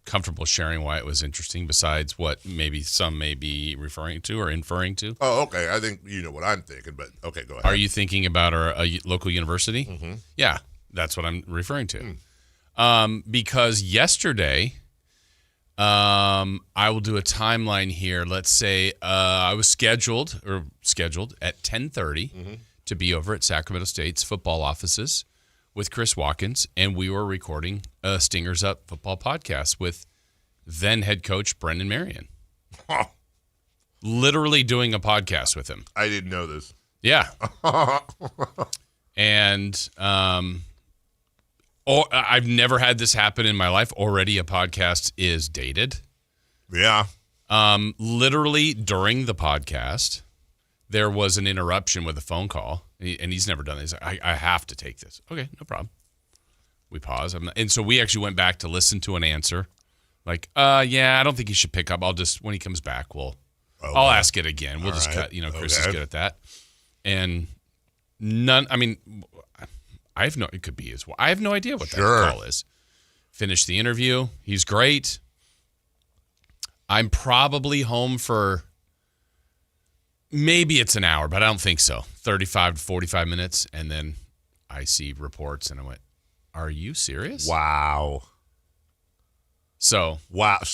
comfortable sharing why it was interesting besides what maybe some may be referring to or inferring to. Oh, okay. I think you know what I'm thinking, but okay, go ahead. Are you thinking about a local university? Mm-hmm. Yeah, that's what I'm referring to. Because yesterday, I will do a timeline here. Let's say I was scheduled at 10:30 to be over at Sacramento State's football offices with Chris Watkins, and we were recording a Stingers Up football podcast with then head coach Brendan Marion. Huh. Literally doing a podcast with him. I didn't know this. Yeah. And I've never had this happen in my life. Already a podcast is dated. Yeah. Literally during the podcast, there was an interruption with a phone call, and he's never done this. I have to take this. Okay, no problem. We pause. And so we actually went back to listen to an answer. Like, yeah, I don't think he should pick up. When he comes back, I'll ask it again. We'll just cut, Chris is good at that. And it could be as well. I have no idea what that call is. Finished the interview. He's great. I'm probably home for maybe it's an hour, but I don't think so. 35 to 45 minutes. And then I see reports and I went, are you serious? Wow. So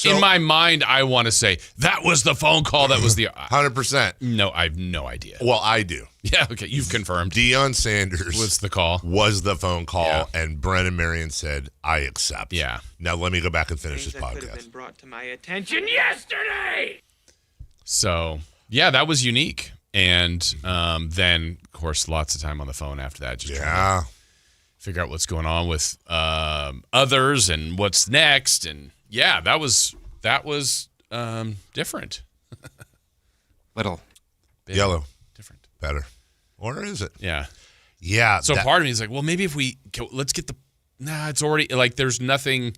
in my mind, I want to say that was the phone call. That was the 100%. No, I have no idea. Well, I do. Yeah. Okay. You've confirmed. Deion Sanders was the call. Was the phone call, and Brendan Marion said, "I accept." Yeah. Now let me go back and finish this podcast. Could have been brought to my attention yesterday. So yeah, that was unique, and then of course lots of time on the phone after that. Just trying to figure out what's going on with others and what's next, and yeah, that was different. Little big, yellow, different, better, or is it? Yeah, yeah. So part of me is like, well, maybe if let's get the. Nah, it's already like there's nothing.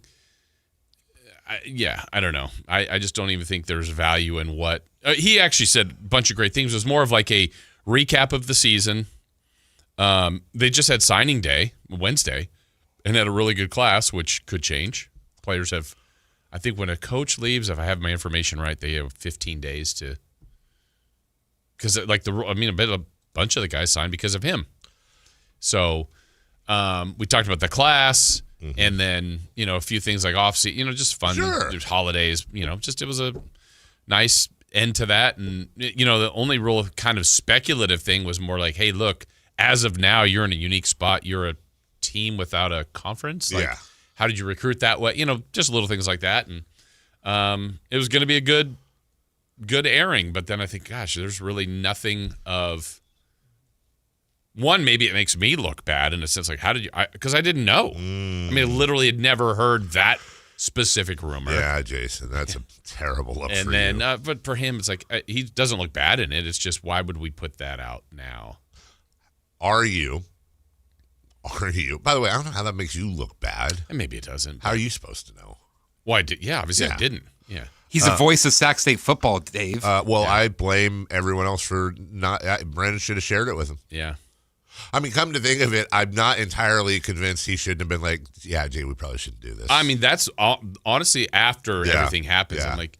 I don't know. I just don't even think there's value in what he actually said. A bunch of great things. It was more of like a recap of the season. They just had signing day Wednesday and had a really good class, which could change. Players have, I think when a coach leaves, if I have my information right, they have 15 days to, because a bunch of the guys signed because of him. So we talked about the class and then, a few things like off-season, just fun. Sure. There's holidays, it was a nice end to that. And, the only real kind of speculative thing was more like, hey, look, as of now, you're in a unique spot. You're a team without a conference. Like, how did you recruit that way? Just little things like that. And it was going to be a good airing. But then I think, gosh, there's really nothing of one. Maybe it makes me look bad in a sense. Like, how did you? Because I didn't know. I mean, I literally had never heard that specific rumor. Yeah, Jason, that's a terrible look and for then, you. but for him, it's like he doesn't look bad in it. It's just why would we put that out now? Are you? By the way, I don't know how that makes you look bad. And maybe it doesn't. How are you supposed to know? Well, I did. Yeah, obviously I didn't. Yeah. He's the voice of Sac State football, Dave. I blame everyone else for not. Brandon should have shared it with him. Yeah. I mean, come to think of it, I'm not entirely convinced he shouldn't have been like, yeah, Jay, we probably shouldn't do this. I mean, that's honestly after everything happens. Yeah. I'm like,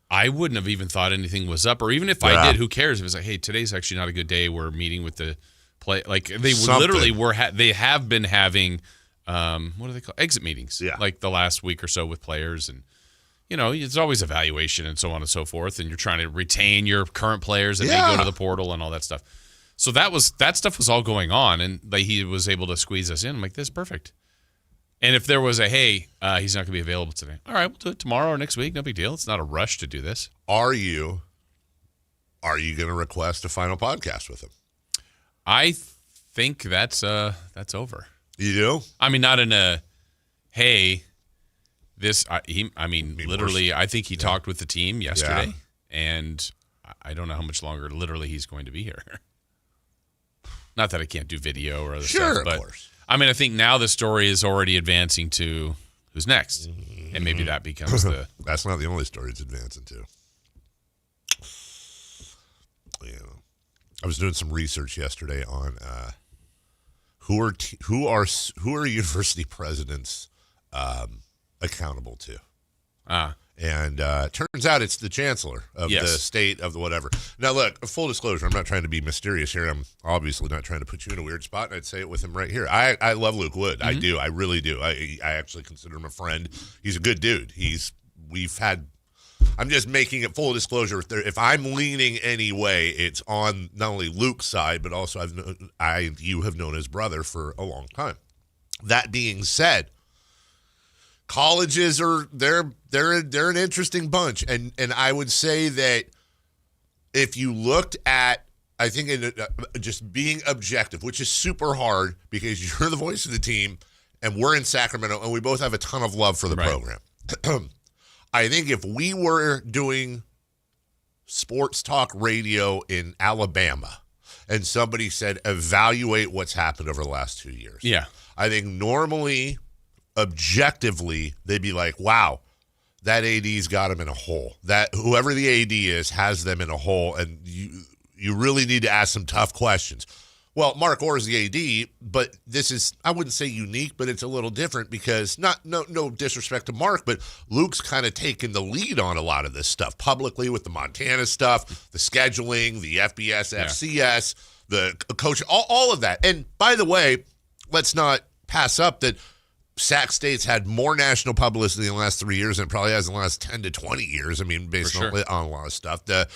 I wouldn't have even thought anything was up, or even if I did, who cares? If it's like, hey, today's actually not a good day. We're meeting with the play. Like they literally were. They have been having what do they call exit meetings? Yeah. Like the last week or so with players, and it's always evaluation and so on and so forth. And you're trying to retain your current players that may go to the portal and all that stuff. So that stuff was all going on, and he was able to squeeze us in. I'm like, this is perfect. And if there was a, hey, he's not going to be available today. All right, we'll do it tomorrow or next week. No big deal. It's not a rush to do this. Are you going to request a final podcast with him? I think that's over. You do? I mean, not in a, hey, this. Literally, I think he talked with the team yesterday, and I don't know how much longer. Literally, he's going to be here. Not that I can't do video or other stuff, but of course. I mean, I think now the story is already advancing to who's next, and maybe that becomes the. That's not the only story it's advancing to. I was doing some research yesterday on who are university presidents accountable to. And turns out it's the chancellor of the state of the whatever. Now, look, full disclosure, I'm not trying to be mysterious here. I'm obviously not trying to put you in a weird spot, and I'd say it with him right here. I love Luke Wood. I do. I really do. I actually consider him a friend. He's a good dude. I'm just making it full disclosure. If I'm leaning any way, it's on not only Luke's side, but also you have known his brother for a long time. That being said, colleges they're an interesting bunch, and I would say that if you looked at, I think just being objective, which is super hard because you're the voice of the team, and we're in Sacramento, and we both have a ton of love for the program. I think if we were doing sports talk radio in Alabama and somebody said, evaluate what's happened over the last 2 years. Yeah. I think normally, objectively, they'd be like, wow, that AD's got them in a hole. That whoever the AD is has them in a hole, and you really need to ask some tough questions. Well, Mark Orr is the AD, but this is, I wouldn't say unique, but it's a little different because no disrespect to Mark, but Luke's kind of taken the lead on a lot of this stuff publicly with the Montana stuff, the scheduling, the FBS, FCS, the coach, all of that. And by the way, let's not pass up that Sac State's had more national publicity in the last 3 years than it probably has in the last 10 to 20 years. I mean, based on a lot of stuff. The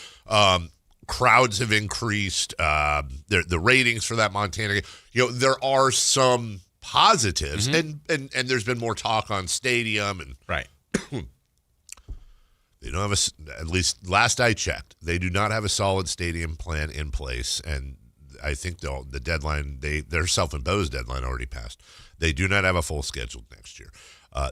crowds have increased. The ratings for that Montana game. There are some positives, and there's been more talk on stadium and right. They don't have at least last I checked, they do not have a solid stadium plan in place, and I think the deadline, their self-imposed deadline already passed. They do not have a full schedule next year.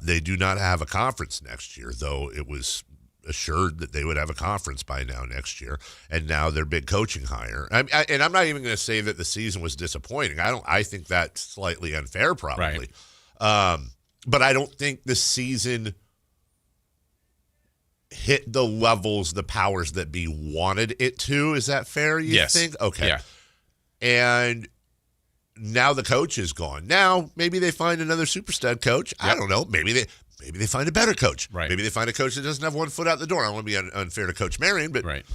They do not have a conference next year, though it was assured that they would have a conference by now next year, and now their big coaching hire. And I'm not even going to say that the season was disappointing. I think that's slightly unfair, probably. Right. But I don't think the season hit the levels the powers that be wanted it to. Is that fair? You think? Okay. Yeah. And now the coach is gone. Now maybe they find another super stud coach. Yep. I don't know. Maybe they find a better coach. Right. Maybe they find a coach that doesn't have one foot out the door. I don't want to be unfair to Coach Marion, but right.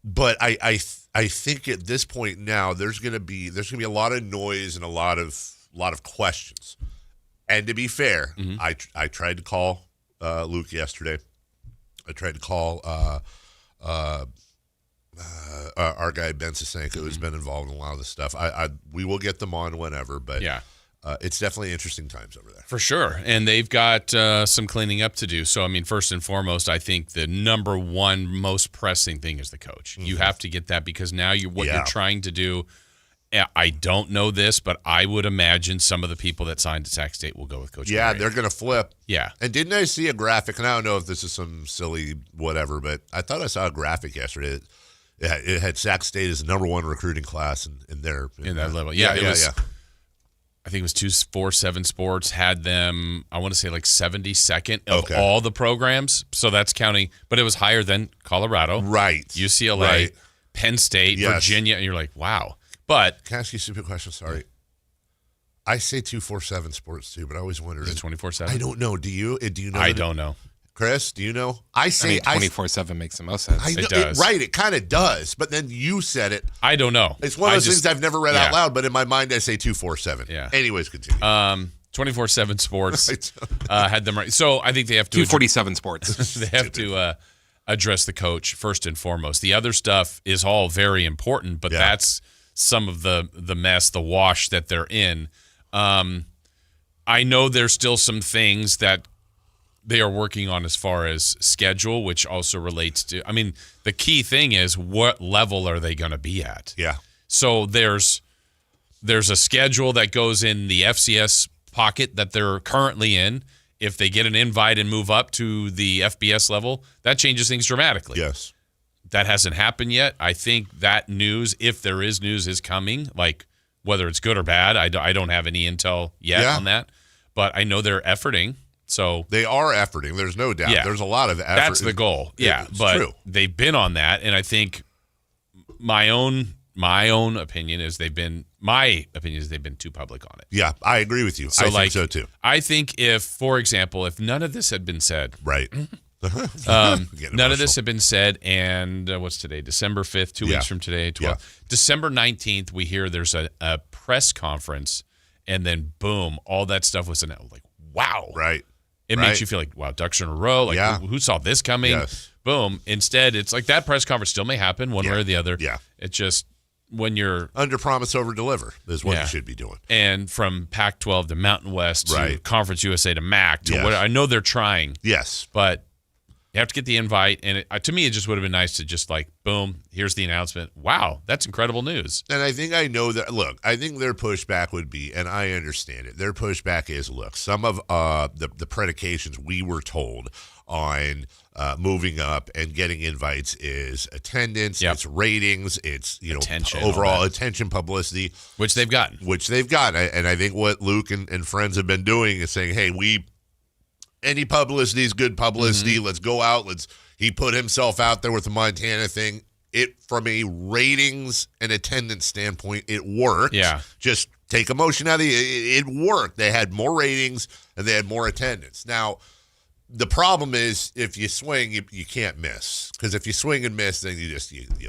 But I think at this point now there's gonna be a lot of noise and a lot of questions. And to be fair, I tried to call Luke yesterday. I tried to call our guy Ben Sasenko, who's been involved in a lot of this stuff. We will get them on whenever, but yeah. It's definitely interesting times over there. For sure. And they've got some cleaning up to do. So, I mean, first and foremost, I think the number one most pressing thing is the coach. You have to get that because now you're trying to do. I don't know this, but I would imagine some of the people that signed to Sac State will go with Coach Marion. They're going to flip. Yeah. And didn't I see a graphic? And I don't know if this is some silly whatever, but I thought I saw a graphic yesterday. It had Sac State as the number one recruiting class in that level. Yeah, it was. I think it was 247 Sports had them, I want to say like 72nd of all the programs. So that's counting, but it was higher than Colorado. Right. UCLA, Penn State, Virginia. And you're like, wow. But can I ask you a stupid question? Sorry. I say 247 Sports too, but I always wondered. Is it 24/7? I don't know. Do you know? I don't know. Chris, do you know? I say 24/7 makes the most sense. It does. It kind of does. But then you said it. I don't know. It's one of those things I've never read out loud, but in my mind I say 247. Yeah. Anyways, continue. 24/7 Sports had them right. So I think they have to 247 Sports. they have to address the coach first and foremost. The other stuff is all very important, but that's some of the mess, the wash that they're in. I know there's still some things that they are working on as far as schedule, which also relates to, I mean, the key thing is what level are they going to be at? Yeah. So there's a schedule that goes in the FCS pocket that they're currently in. If they get an invite and move up to the FBS level, that changes things dramatically. Yes. That hasn't happened yet. I think that news, if there is news, is coming, like whether it's good or bad. I don't have any intel yet on that, but I know they're efforting. So they are efforting. There's no doubt. Yeah, there's a lot of effort. That's the goal. Yeah, it's but true. They've been on that, and I think my own my own opinion is they've been too public on it. Yeah, I agree with you. So I like, think so too. I think if, for example, if none of this had been said, Right. none of this had been said, and what's today? December 5th, 2 weeks from today, 12. Yeah. December 19th, we hear there's a press conference, and then boom, all that stuff was announced. Like, wow. Right. It makes you feel like, wow, ducks are in a row. Like, Yeah. who saw this coming? Yes. Boom. Instead, it's like that press conference still may happen one way or the other. Yeah. It's just when you're Under promise, over deliver is what Yeah. you should be doing. and from Pac-12 to Mountain West to Right. Conference USA to MAC to Yes. what I know they're trying, Yes. but you have to get the invite. And to me, it just would have been nice to just like, boom, here's the announcement. Wow, that's incredible news. And I think I know that. Look, I think their pushback would be, and I understand it. Their pushback is, look, some of the predications we were told on moving up and getting invites is attendance, Yep. it's ratings, it's Attention, all overall that. attention, publicity, Which they've gotten. which they've got. And I think what Luke and friends have been doing is saying, hey, any publicity is good publicity. Mm-hmm. Let's go out. He put himself out there with the Montana thing. It, from a ratings and attendance standpoint, it worked. Yeah. Just take emotion out of it worked. They had more ratings and they had more attendance. Now, the problem is if you swing, you can't miss. Because if you swing and miss, then you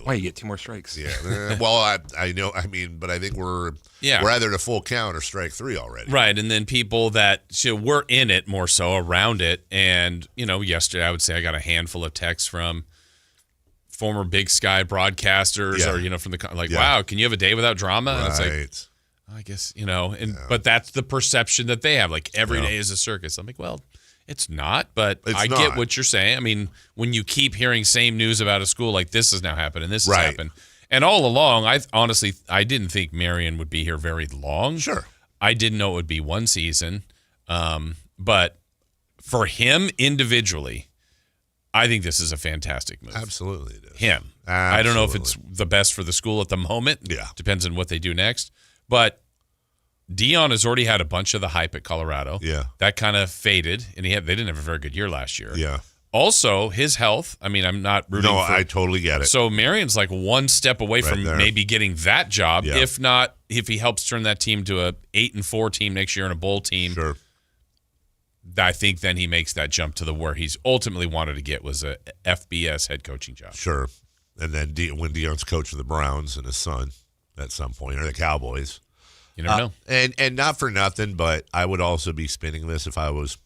Why, you get 2 more strikes? yeah. Well, I know. I mean, but I think we're either at a full count or strike 3 already. Right. And then people that were in it more so around it. And, yesterday I would say I got a handful of texts from former Big Sky broadcasters or, from the, wow, can you have a day without drama? And it's like, I guess, but that's the perception that they have. Like every day is a circus. I'm like, well, it's not, but I get what you're saying. I mean, when you keep hearing same news about a school like this has now happened and this has happened. And all along, I didn't think Marion would be here very long. Sure. I didn't know it would be one season. But for him individually, I think this is a fantastic move. Absolutely it is. Him. Absolutely. I don't know if it's the best for the school at the moment. Yeah. Depends on what they do next. But Dion has already had a bunch of the hype at Colorado. Yeah. That kind of faded, and they didn't have a very good year last year. Yeah. Also, his health. I mean, I'm not rooting No, for I totally get it. So Marion's like one step away from there. maybe getting that job. Yeah. If not, if he helps turn that team to a 8-4 team next year and a bowl team, Sure. I think then he makes that jump to the where he's ultimately wanted to get was a FBS head coaching job. Sure. And then when Dion's coaching the Browns and his son at some point, or the Cowboys. You never know. And not for nothing, but I would also be spinning this if I was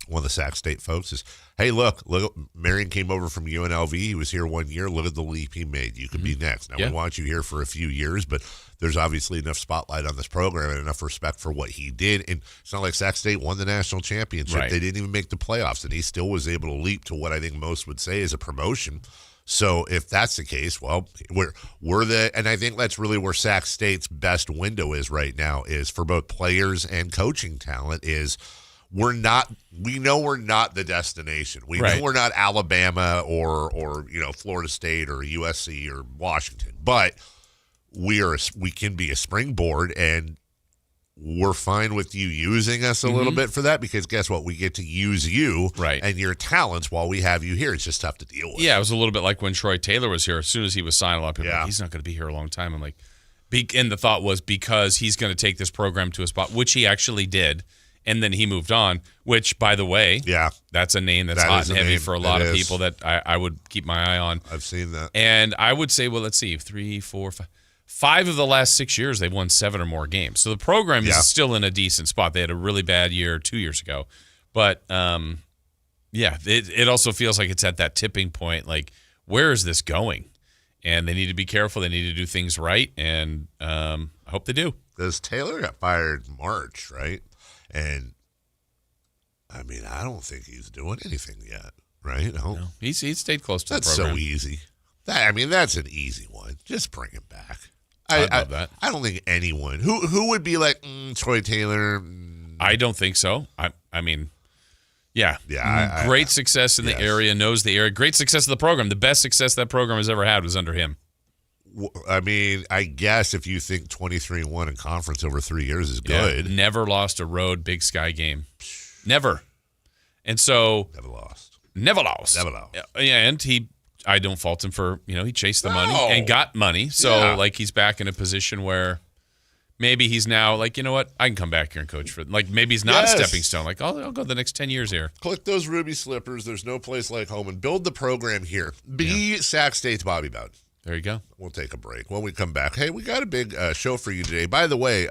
one of the Sac State folks is, hey, look, Marion came over from UNLV. He was here 1 year. Look at the leap he made. You could be next. Now, we want you here for a few years, but there's obviously enough spotlight on this program and enough respect for what he did. And it's not like Sac State won the national championship. Right. They didn't even make the playoffs, and he still was able to leap to what I think most would say is a promotion. So if that's the case, well, and I think that's really where Sac State's best window is right now, is for both players and coaching talent, is we know we're not the destination. We know we're not Alabama or Florida State or USC or Washington, but we can be a springboard, and we're fine with you using us a little bit for that, because guess what? We get to use you and your talents while we have you here. It's just tough to deal with. Yeah, it was a little bit like when Troy Taylor was here. As soon as he was signed up, Yeah. like, he's not going to be here a long time. I'm like, and the thought was because he's going to take this program to a spot, which he actually did, and then he moved on, which, by the way, that's a name that's hot and heavy for a lot of people that I would keep my eye on. I've seen that. And I would say, well, let's see, 3, 4, 5 of the last 6 years, they've won 7 or more games. So the program is still in a decent spot. They had a really bad year 2 years ago. But, it also feels like it's at that tipping point. Like, where is this going? And they need to be careful. They need to do things right. And I hope they do. Because Taylor got fired in March, right? And, I mean, I don't think he's doing anything yet, right? No, he stayed close to That's the program. so easy. That's an easy one. Just bring him back. I love that. I don't think anyone who would be like Troy Taylor. I don't think so. I mean, yeah. Great success in the area. Knows the area. Great success of the program. The best success that program has ever had was under him. I mean, I guess if you think 23-1 in conference over 3 years is good, Yeah, never lost a road Big Sky game. Never. And so never lost. Never lost. Never lost. Yeah, and he I don't fault him for, he chased the money No. and got money. So, Yeah. like, he's back in a position where maybe he's now like, you know what? I can come back here and coach for, like, maybe he's not Yes. a stepping stone. Like, I'll go the next 10 years here. Click those ruby slippers. There's no place like home, and build the program here. Be Sac State's Bobby Bowden. There you go. We'll take a break. When we come back, hey, we got a big show for you today. By the way,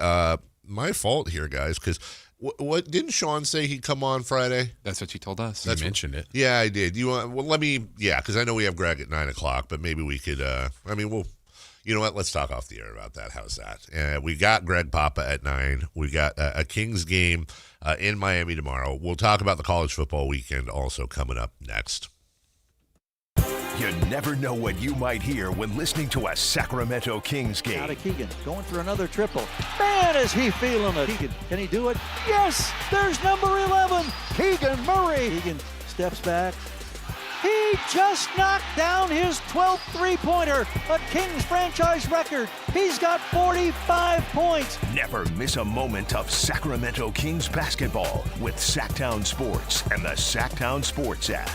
my fault here, guys, because what didn't Sean say he'd come on Friday? That's what you told us. You mentioned it. Yeah, I did. You want? Well, because I know we have Greg at 9:00, but maybe we could. We'll. You know what? Let's talk off the air about that. How's that? We got Greg Papa at 9. We got a Kings game in Miami tomorrow. We'll talk about the college football weekend also coming up next. You never know what you might hear when listening to a Sacramento Kings game. Out of Keegan, going for another triple. Man, is he feeling it. Keegan, can he do it? Yes, there's number 11, Keegan Murray. Keegan steps back. He just knocked down his 12th three-pointer, a Kings franchise record. He's got 45 points. Never miss a moment of Sacramento Kings basketball with Sacktown Sports and the Sacktown Sports app.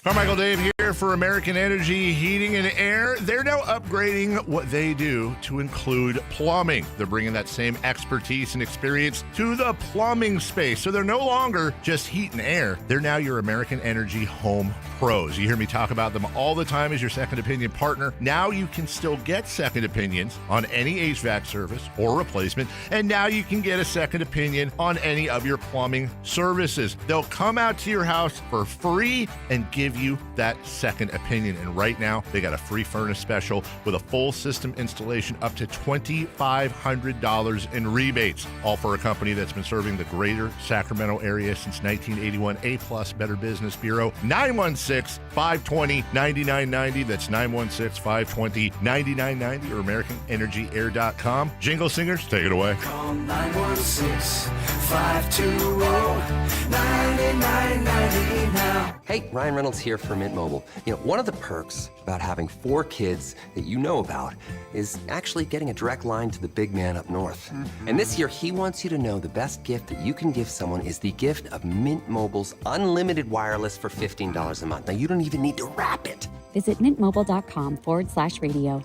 Carmichael Dave here for American Energy Heating and Air. They're now upgrading what they do to include plumbing. They're bringing that same expertise and experience to the plumbing space. So they're no longer just heat and air. They're now your American Energy home pros. You hear me talk about them all the time as your second opinion partner. Now you can still get second opinions on any HVAC service or replacement. And now you can get a second opinion on any of your plumbing services. They'll come out to your house for free and give you that second opinion. And right now, they got a free furnace special with a full system installation up to $2,500 in rebates. All for a company that's been serving the greater Sacramento area since 1981. A+ Better Business Bureau. 916-520-9990. That's 916-520-9990 or AmericanEnergyAir.com. Jingle Singers, take it away. Call 916-520-9990 now. Hey, Ryan Reynolds here for Mint Mobile. One of the perks about having 4 kids that you know about is actually getting a direct line to the big man up north. And this year, he wants you to know the best gift that you can give someone is the gift of Mint Mobile's unlimited wireless for $15 a month. Now, you don't even need to wrap it. Visit mintmobile.com/radio.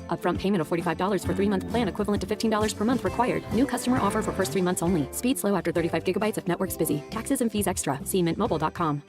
Upfront payment of $45 for 3-month plan equivalent to $15 per month required. New customer offer for first 3 months only. Speed slow after 35 gigabytes if network's busy. Taxes and fees extra. See mintmobile.com.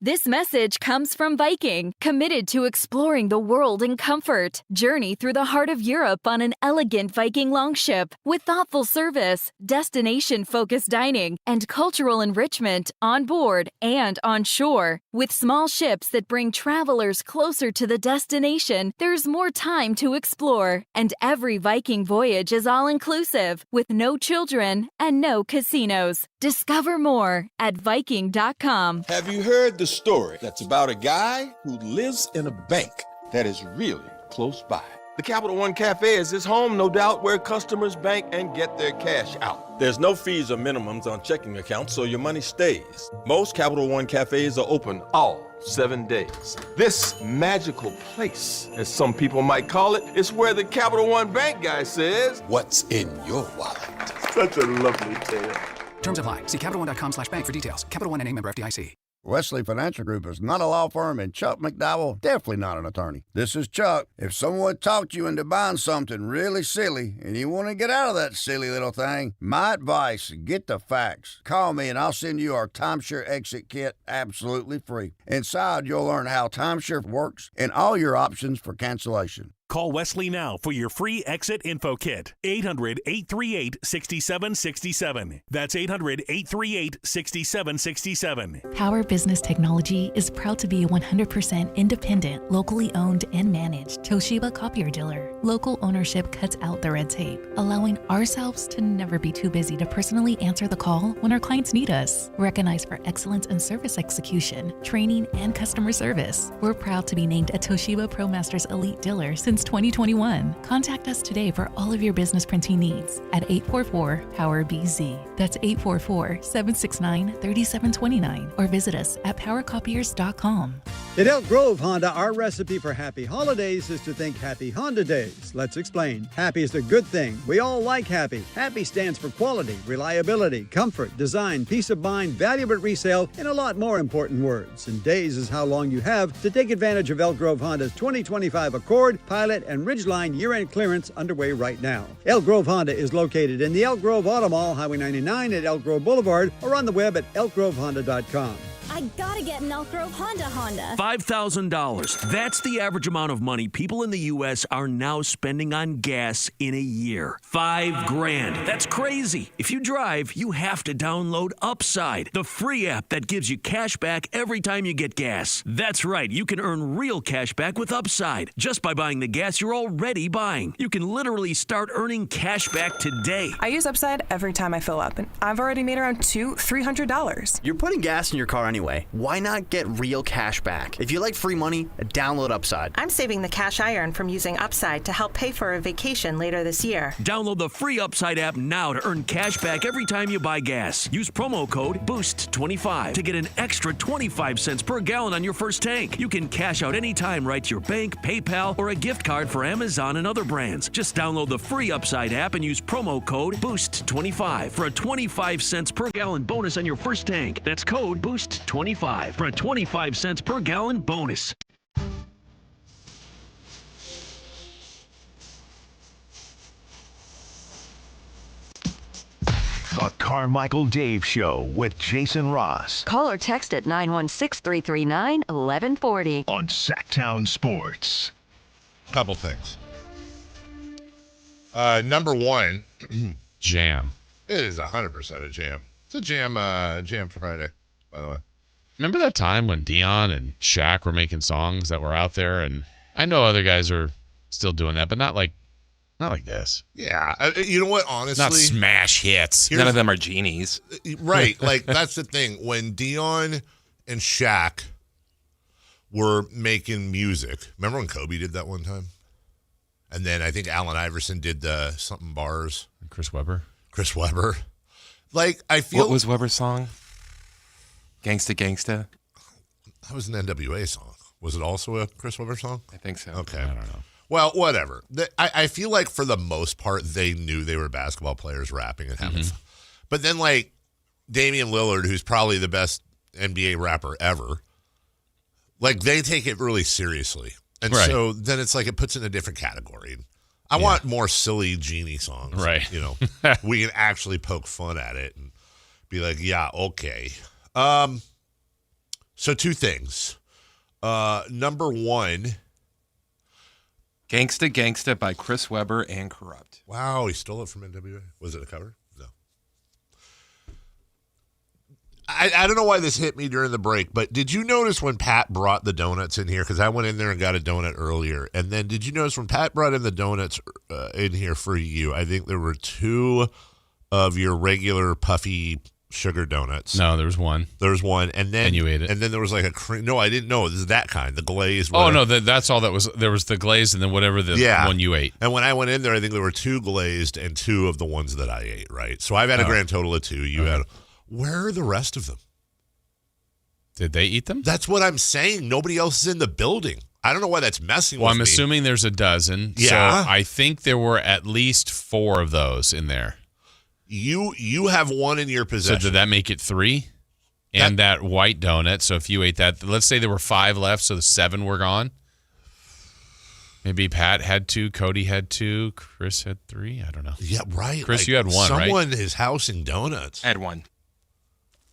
This message comes from Viking, committed to exploring the world in comfort. Journey through the heart of Europe on an elegant Viking longship with thoughtful service, destination-focused dining, and cultural enrichment on board and on shore. With small ships that bring travelers closer to the destination, there's more time to explore. And every Viking voyage is all-inclusive, with no children and no casinos. Discover more at Viking.com. Have you heard the story that's about a guy who lives in a bank that is really close by? The Capital One Cafe is his home, no doubt, where customers bank and get their cash out. There's no fees or minimums on checking accounts, so your money stays. Most Capital One Cafes are open all 7 days. This magical place, as some people might call it, is where the Capital One Bank guy says, "What's in your wallet?" Such a lovely tale. Terms apply. See CapitalOne.com/bank for details. Capital One NA, member FDIC. Wesley Financial Group is not a law firm, and Chuck McDowell definitely not an attorney. This is Chuck. If someone talked you into buying something really silly and you want to get out of that silly little thing, my advice, get the facts. Call me and I'll send you our timeshare exit kit absolutely free. Inside, you'll learn how timeshare works and all your options for cancellation. Call Wesley now for your free exit info kit. 800-838-6767. That's 800-838-6767. Power Business Technology is proud to be a 100% independent, locally owned and managed Toshiba copier dealer. Local ownership cuts out the red tape, allowing ourselves to never be too busy to personally answer the call when our clients need us. Recognized for excellence in service execution, training, and customer service, we're proud to be named a Toshiba ProMasters Elite Dealer since 2021. Contact us today for all of your business printing needs at 844-POWER-BZ. That's 844-769-3729 or visit us at powercopiers.com. At Elk Grove Honda, our recipe for happy holidays is to think Happy Honda Days. Let's explain. Happy is a good thing. We all like happy. Happy stands for quality, reliability, comfort, design, peace of mind, value at resale, and a lot more important words. And days is how long you have to take advantage of Elk Grove Honda's 2025 Accord, Pilot, and Ridgeline year-end clearance underway right now. Elk Grove Honda is located in the Elk Grove Auto Mall, Highway 99 at Elk Grove Boulevard, or on the web at elkgrovehonda.com. I gotta get an Elk Grove Honda. $5,000. That's the average amount of money people in the U.S. are now spending on gas in a year. $5,000. That's crazy. If you drive, you have to download Upside, the free app that gives you cash back every time you get gas. That's right. You can earn real cash back with Upside just by buying the gas you're already buying. You can literally start earning cash back today. I use Upside every time I fill up, and I've already made around $300. You're putting gas in your car anyway. Why not get real cash back? If you like free money, download Upside. I'm saving the cash I earn from using Upside to help pay for a vacation later this year. Download the free Upside app now to earn cash back every time you buy gas. Use promo code BOOST25 to get an extra 25 cents per gallon on your first tank. You can cash out anytime right to your bank, PayPal, or a gift card for Amazon and other brands. Just download the free Upside app and use promo code BOOST25 for a 25 cents per gallon bonus on your first tank. That's code BOOST25 for a 25 cents per gallon bonus. The Carmichael Dave Show with Jason Ross. Call or text at 916-339-1140. On Sacktown Sports. Couple things. Number one, jam. It is 100% a jam. It's a jam Friday, by the way. Remember that time when Dion and Shaq were making songs that were out there? And I know other guys are still doing that, but not like this. Yeah. You know what, honestly? Not smash hits. None of them are genies. Right. Like, that's the thing. When Dion and Shaq were making music, remember when Kobe did that one time? And then I think Allen Iverson did the something bars. Chris Webber. Like, I feel... What was Webber's song? Gangsta Gangsta? That was an NWA song. Was it also a Chris Webber song? I think so. Okay. I don't know. Well, whatever. I feel like for the most part, they knew they were basketball players rapping and having fun. But then, like, Damian Lillard, who's probably the best NBA rapper ever, like, they take it really seriously. And so then it's like it puts it in a different category. I want more silly genie songs. Right. You know, we can actually poke fun at it and be like, yeah, okay. So two things. Number one. Gangsta Gangsta by Chris Webber and Corrupt. Wow, he stole it from NWA. Was it a cover? No. I don't know why this hit me during the break, but did you notice when Pat brought the donuts in here? Because I went in there and got a donut earlier. And then did you notice when Pat brought in the donuts in here for you, I think there were two of your regular puffy sugar donuts. No, there was one. And then you ate it. And then there was like a cream. No, I didn't know. This is that kind, the glazed. Oh, no, that's all that was. There was the glazed and then whatever the one you ate. And when I went in there, I think there were two glazed and two of the ones that I ate, right? So I've had a grand total of two. You had. Where are the rest of them? Did they eat them? That's what I'm saying. Nobody else is in the building. I don't know why that's messing with me. Well, I'm assuming there's a dozen. Yeah. So I think there were at least 4 of those in there. You have one in your possession. So did that make it 3? And that white donut. So if you ate that, let's say there were 5 left, so the 7 were gone. Maybe Pat had 2, Cody had 2, Chris had 3. I don't know. Yeah, right. Chris, you had 1, right? Someone is housing donuts. I had 1.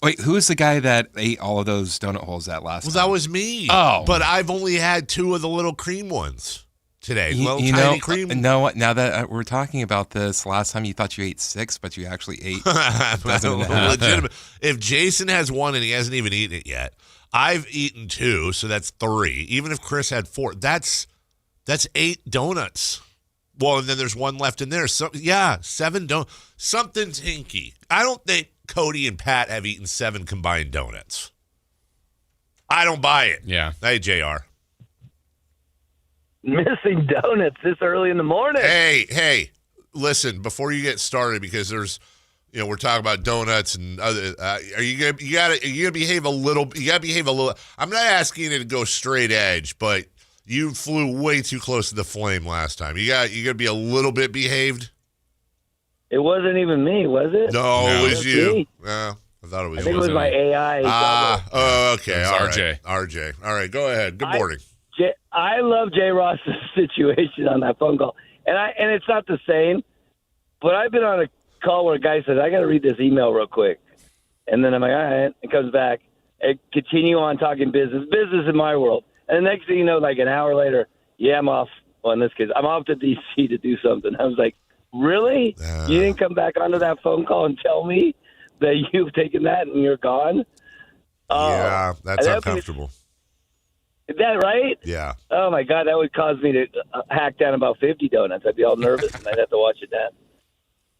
Wait, who was the guy that ate all of those donut holes that last time? Well, that was me. Oh. But I've only had 2 of the little cream ones today. Tiny cream. No, now that we're talking about this, last time you thought you ate 6, but you actually ate legitimate. If Jason has 1 and he hasn't even eaten it yet, I've eaten 2, so that's 3. Even if Chris had 4, that's 8 donuts. Well, and then there's 1 left in there. So 7 donuts. Something's hinky. I don't think Cody and Pat have eaten 7 combined donuts. I don't buy it. Yeah. Hey, JR. Missing donuts this early in the morning. Hey, listen, before you get started, because there's we're talking about donuts and other. Are you gonna behave a little? You gotta behave a little. I'm not asking you to go straight edge, but you flew way too close to the flame last time. You gonna be a little bit behaved. It wasn't even me, was it? No, it was you. Me. I thought it was. I think it was my AI. Okay. It was RJ. RJ. All right, go ahead. Good morning. I love Jay Ross's situation on that phone call, and it's not the same, but I've been on a call where a guy says, I got to read this email real quick. And then I'm like, all right. It comes back. And continue on talking business in my world. And the next thing you know, like an hour later, I'm off. Well, in this case, I'm off to D.C. to do something. I was like, really? You didn't come back onto that phone call and tell me that you've taken that and you're gone? Yeah, that's uncomfortable. Is that right? Yeah. Oh, my God. That would cause me to hack down about 50 donuts. I'd be all nervous, and I'd have to watch it down.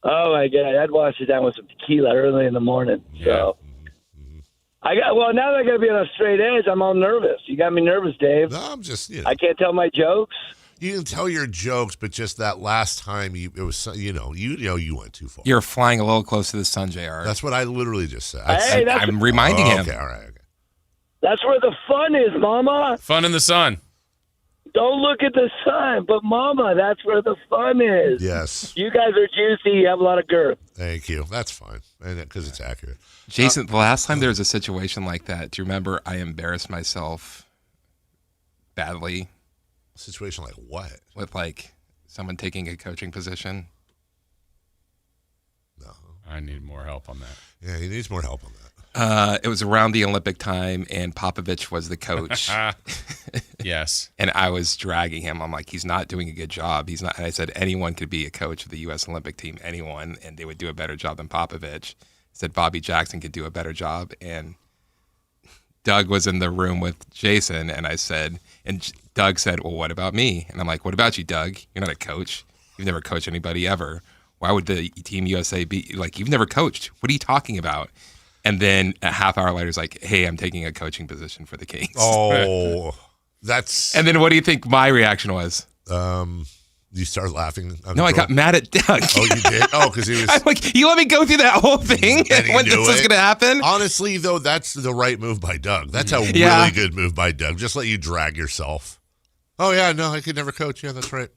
Oh, my God. I'd wash it down with some tequila early in the morning. So, now that I got to be on a straight edge, I'm all nervous. You got me nervous, Dave. No, I'm just, I can't tell my jokes. You can tell your jokes, but just that last time, you went too far. You're flying a little close to the sun, JR. That's what I literally just said. I'm reminding him. Okay, all right. Okay. That's where the fun is, Mama. Fun in the sun. Don't look at the sun, but Mama, that's where the fun is. Yes. You guys are juicy. You have a lot of girth. Thank you. That's fine, and because it's accurate. Jason, the last time there was a situation like that, do you remember I embarrassed myself badly? Situation like what? With like someone taking a coaching position? No. I need more help on that. Yeah, he needs more help on that. It was around the Olympic time, and Popovich was the coach. Yes. And I was dragging him. I'm like, he's not doing a good job. He's not. And I said, anyone could be a coach of the U.S. Olympic team, anyone, and they would do a better job than Popovich. I said Bobby Jackson could do a better job. And Doug was in the room with Jason, and I said, and Doug said, well, what about me? And I'm like, what about you, Doug? You're not a coach. You've never coached anybody ever. Why would the Team USA be like, you've never coached? What are you talking about? And then a half hour later, he's like, hey, I'm taking a coaching position for the Kings. Oh, that's. And then what do you think my reaction was? You started laughing. No, I got mad at Doug. Oh, you did? Oh, because he was. I'm like, you let me go through that whole thing when this was going to happen? Honestly, though, that's the right move by Doug. That's a really good move by Doug. Just let you drag yourself. Oh, yeah, no, I could never coach. Yeah, that's right.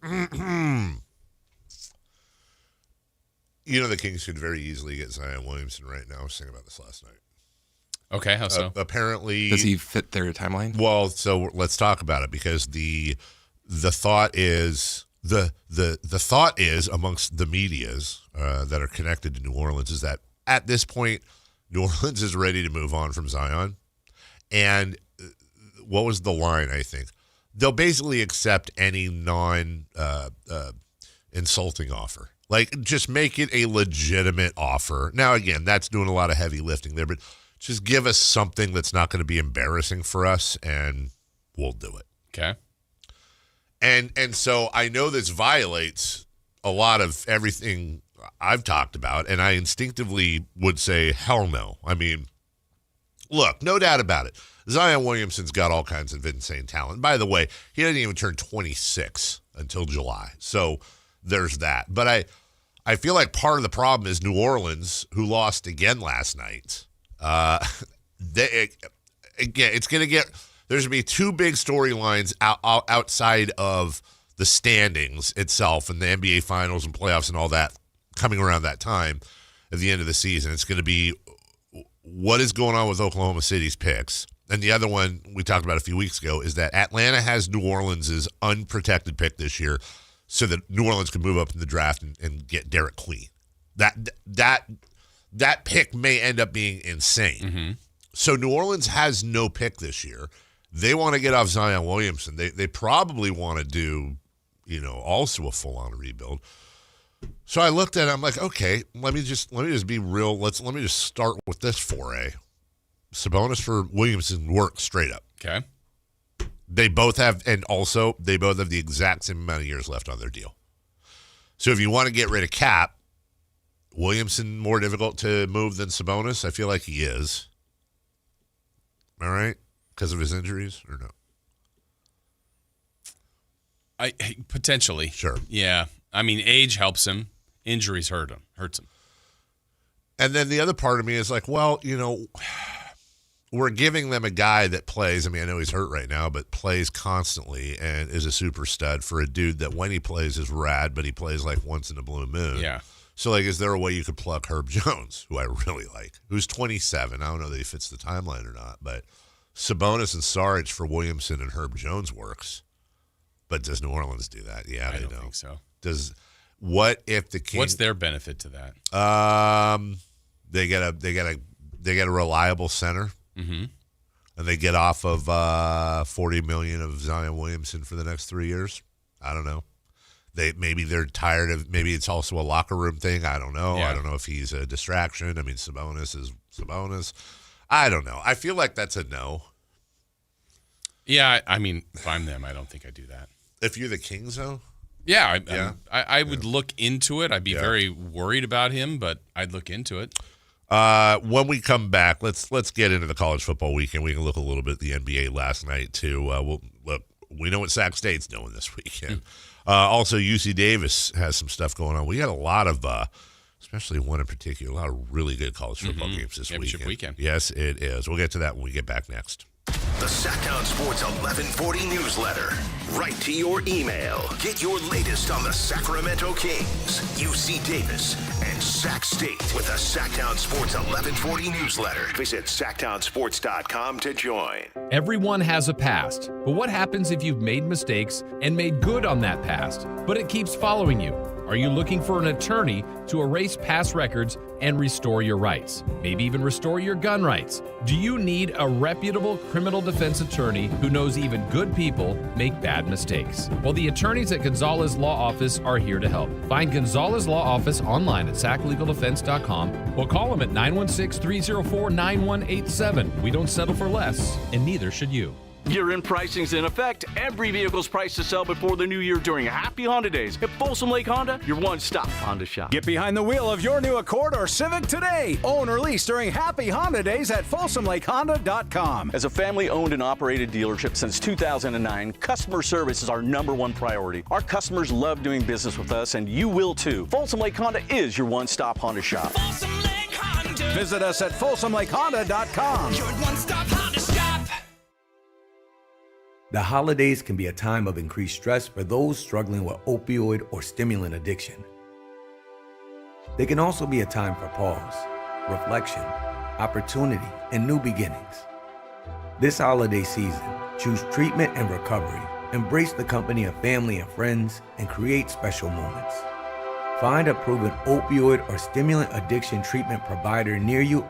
You know, the Kings could very easily get Zion Williamson right now. I was thinking about this last night. Okay, how so? Apparently. Does he fit their timeline? Well, so let's talk about it, because the thought is the thought is amongst the medias that are connected to New Orleans is that at this point, New Orleans is ready to move on from Zion. And what was the line, I think? They'll basically accept any non-insulting offer. Like, just make it a legitimate offer. Now, again, that's doing a lot of heavy lifting there, but just give us something that's not going to be embarrassing for us, and we'll do it. Okay. And so I know this violates a lot of everything I've talked about, and I instinctively would say, hell no. I mean, look, no doubt about it. Zion Williamson's got all kinds of insane talent. By the way, he doesn't even turn 26 until July. So there's that. But I feel like part of the problem is New Orleans, who lost again last night. It's going to get – there's going to be two big storylines outside of the standings itself and the NBA Finals and playoffs and all that coming around that time at the end of the season. It's going to be what is going on with Oklahoma City's picks. And the other one we talked about a few weeks ago is that Atlanta has New Orleans' unprotected pick this year, so that New Orleans can move up in the draft and get Derek Queen. That pick may end up being insane. Mm-hmm. So New Orleans has no pick this year. They want to get off Zion Williamson. They probably want to do, also a full-on rebuild. So I looked at it, I'm like, okay, let me just be real. Let me just start with this foray. Sabonis for Williamson works straight up. Okay. They both have the exact same amount of years left on their deal. So if you want to get rid of Cap, Williamson more difficult to move than Sabonis? I feel like he is. All right? Because of his injuries or no? Potentially. Sure. Yeah. I mean, age helps him. Injuries hurts him. And then the other part of me is like, well, we're giving them a guy that plays. I mean, I know he's hurt right now, but plays constantly and is a super stud for a dude that when he plays is rad, but he plays like once in a blue moon. Yeah. So, like, is there a way you could pluck Herb Jones, who I really like, who's 27? I don't know that he fits the timeline or not, but Sabonis and Saric for Williamson and Herb Jones works. But does New Orleans do that? Yeah, I don't think so. What if the Kings? What's their benefit to that? They get a reliable center, mm-hmm. and they get off of $40 million of Zion Williamson for the next 3 years. I don't know. Maybe they're tired of. Maybe it's also a locker room thing. I don't know. Yeah. I don't know if he's a distraction. I mean, Sabonis is Sabonis. I don't know. I feel like that's a no. Yeah, I mean, if I'm them, I don't think I do that. If you're the Kings, though. Yeah, I would look into it. I'd be very worried about him, but I'd look into it. When we come back, let's get into the college football weekend. We can look a little bit at the NBA last night too. We know what Sac State's doing this weekend. Also, UC Davis has some stuff going on. We got a lot of, especially one in particular, a lot of really good college football games this weekend. Yes, it is. We'll get to that when we get back next. The Sacktown Sports 1140 newsletter. Right to your email. Get your latest on the Sacramento Kings, UC Davis, and Sac State with the Sacktown Sports 1140 newsletter. Visit sacktownsports.com to join. Everyone has a past, but what happens if you've made mistakes and made good on that past, but it keeps following you? Are you looking for an attorney to erase past records and restore your rights? Maybe even restore your gun rights? Do you need a reputable criminal defense attorney who knows even good people make bad mistakes? Well, the attorneys at Gonzalez Law Office are here to help. Find Gonzalez Law Office online at saclegaldefense.com or call them at 916-304-9187. We don't settle for less, and neither should you. Year-end pricing's in effect. Every vehicle's priced to sell before the new year during Happy Honda Days. At Folsom Lake Honda, your one-stop Honda shop. Get behind the wheel of your new Accord or Civic today. Own or lease during Happy Honda Days at FolsomLakeHonda.com. As a family-owned and operated dealership since 2009, customer service is our #1 priority. Our customers love doing business with us, and you will too. Folsom Lake Honda is your one-stop Honda shop. Folsom Lake Honda. Visit us at FolsomLakeHonda.com. Your one-stop Honda shop. The holidays can be a time of increased stress for those struggling with opioid or stimulant addiction. They can also be a time for pause, reflection, opportunity, and new beginnings. This holiday season, choose treatment and recovery. Embrace the company of family and friends and create special moments. Find a proven opioid or stimulant addiction treatment provider near you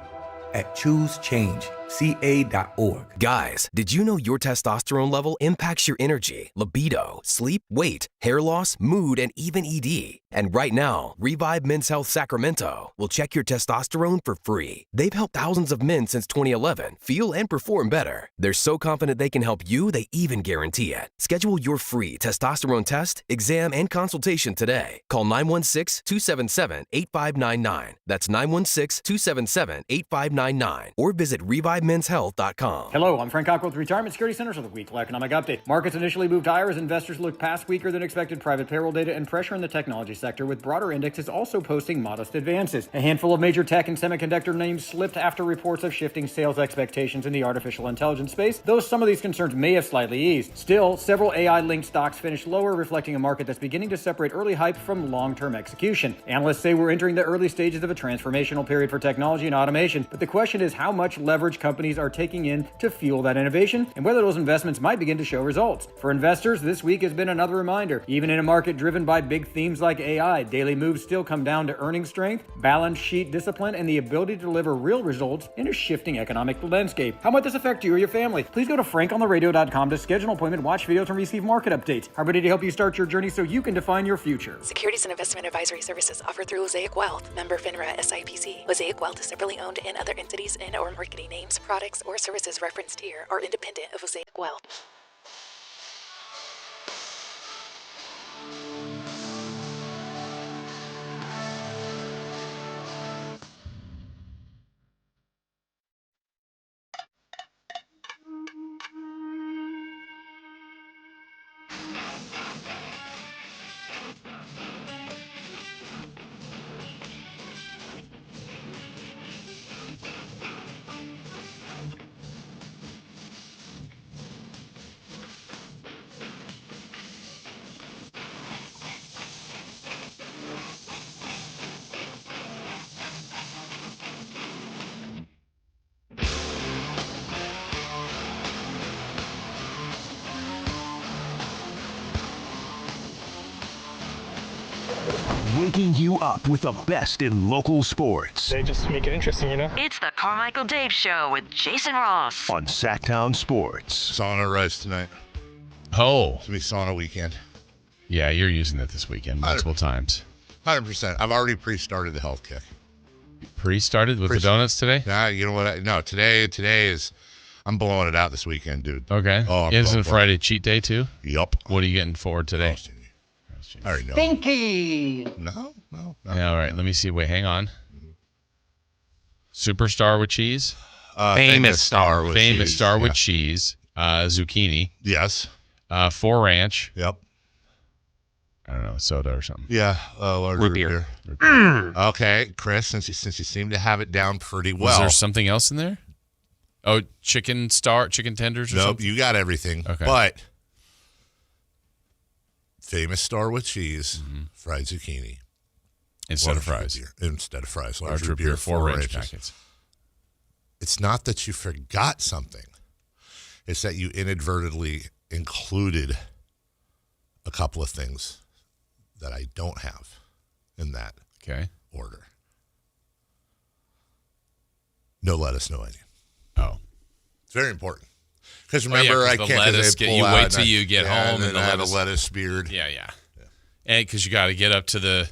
at ChooseChangeCA.org. Guys, did you know your testosterone level impacts your energy, libido, sleep, weight, hair loss, mood, and even ED? And right now, Revive Men's Health Sacramento will check your testosterone for free. They've helped thousands of men since 2011 feel and perform better. They're so confident they can help you, they even guarantee it. Schedule your free testosterone test, exam, and consultation today. Call 916-277-8599. That's 916-277-8599. Or visit ReviveMen'sHealth.com. Hello, I'm Frank Cockworth, Retirement Security Centers with a weekly economic update. Markets initially moved higher as investors looked past weaker than expected private payroll data and pressure in the technology sector, with broader indexes also posting modest advances. A handful of major tech and semiconductor names slipped after reports of shifting sales expectations in the artificial intelligence space, though some of these concerns may have slightly eased. Still, several AI-linked stocks finished lower, reflecting a market that's beginning to separate early hype from long-term execution. Analysts say we're entering the early stages of a transformational period for technology and automation, but the question is how much leverage companies are taking in to fuel that innovation and whether those investments might begin to show results. For investors, this week has been another reminder. Even in a market driven by big themes like AI, daily moves still come down to earning strength, balance sheet discipline, and the ability to deliver real results in a shifting economic landscape. How might this affect you or your family? Please go to frankontheradio.com to schedule an appointment, watch videos, and receive market updates. Our ready to help you start your journey so you can define your future. Securities and investment advisory services offered through Mosaic Wealth, member FINRA SIPC. Mosaic Wealth is separately owned, and other entities and or marketing names, products, or services referenced here are independent of Mosaic Wealth. waking you up with the best in local sports. They just make it interesting, you know? It's the Carmichael Dave Show with Jason Ross. On Sacktown Sports. Sauna rise tonight. Oh. It's going to be sauna weekend. Yeah, you're using it this weekend multiple times. 100%. I've already pre-started the health kick. Pre-started with the donuts today? Nah, you know what? No, today is, I'm blowing it out this weekend, dude. Okay. Oh, Isn't Friday cheat day too? Yup. What are you getting forward today? I already know. Stinky. No. Yeah, all right. Let me see. Wait, hang on. Superstar with cheese? Famous star with Famous cheese. star with Yeah. cheese. Zucchini. Yes. 4 ranch. Yep. I don't know, soda or something. Yeah, large Root beer. beer. Okay, Chris, since you seem to have it down pretty well. Was there something else in there? Oh, chicken tenders or Nope, something? you got everything. Okay. But famous star with cheese, fried zucchini. Instead of Large root fries. beer. Instead of fries. Large root beer, 4 ranch ranches. packets. It's not that you forgot something. It's that you inadvertently included a couple of things that I don't have in that order. No lettuce, no onion. Oh. It's very important. Because remember, I the can't lettuce pull you out wait and till you get home and and the I have lettuce. a lettuce beard. Yeah. And because you got to get up to the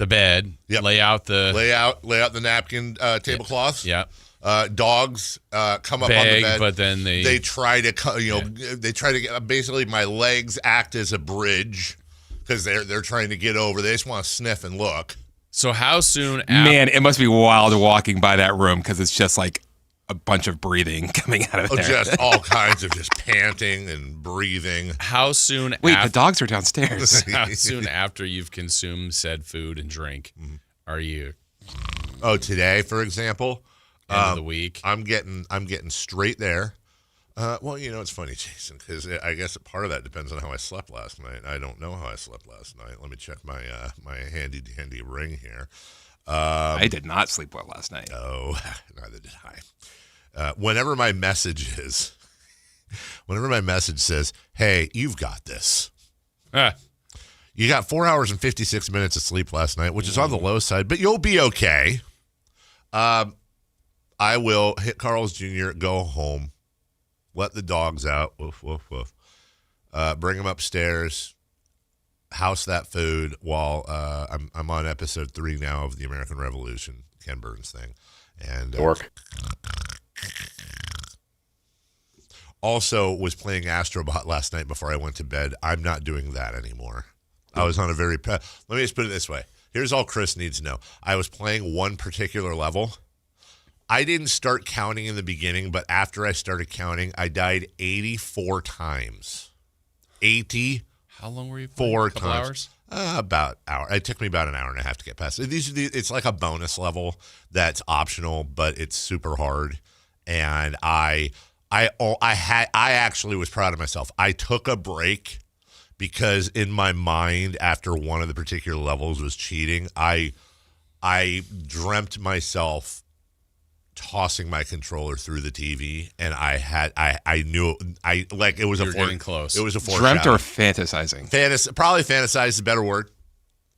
bed, lay out the lay out the napkin tablecloths. Yeah. Dogs come up on the Beg, bed, but then they try to they try to get, basically my legs act as a bridge because they're trying to get over. They just want to sniff and look. So how soon? Man, it must be wild walking by that room because it's just like a bunch of breathing coming out of there. Just all kinds of just panting and breathing. How soon? Wait, the dogs are downstairs. How soon after you've consumed said food and drink are you? Oh, today, for example, End of the week. I'm getting straight there. Well, you know, it's funny, Jason, because I guess part of that depends on how I slept last night. I don't know how I slept last night. Let me check my my handy dandy ring here. I did not sleep well last night. Oh, neither did I. Whenever my message says, "Hey, you've got this," you got 4 hours and 56 minutes of sleep last night, which is on the low side, but you'll be okay. I will hit Carl's Jr., go home, let the dogs out, woof, woof, woof, bring them upstairs, house that food while I'm on episode 3 now of The American Revolution, Ken Burns thing. And Dork. Also was playing Astrobot last night before I went to bed. I'm not doing that anymore. I was on a very let me just put it this way. Here's all Chris needs to know. I was playing one particular level. I didn't start counting in the beginning, but after I started counting, I died 84 times. 84 How long were you playing? A couple times. About an hour. It took me about an hour and a half to get past it. It's like a bonus level that's optional, but it's super hard. And I actually was proud of myself. I took a break because in my mind, after one of the particular levels was cheating, I dreamt myself tossing my controller through the TV, and I knew it was You were getting close. It was a foreshadow. Dreamt or fantasizing? Probably fantasize is a better word.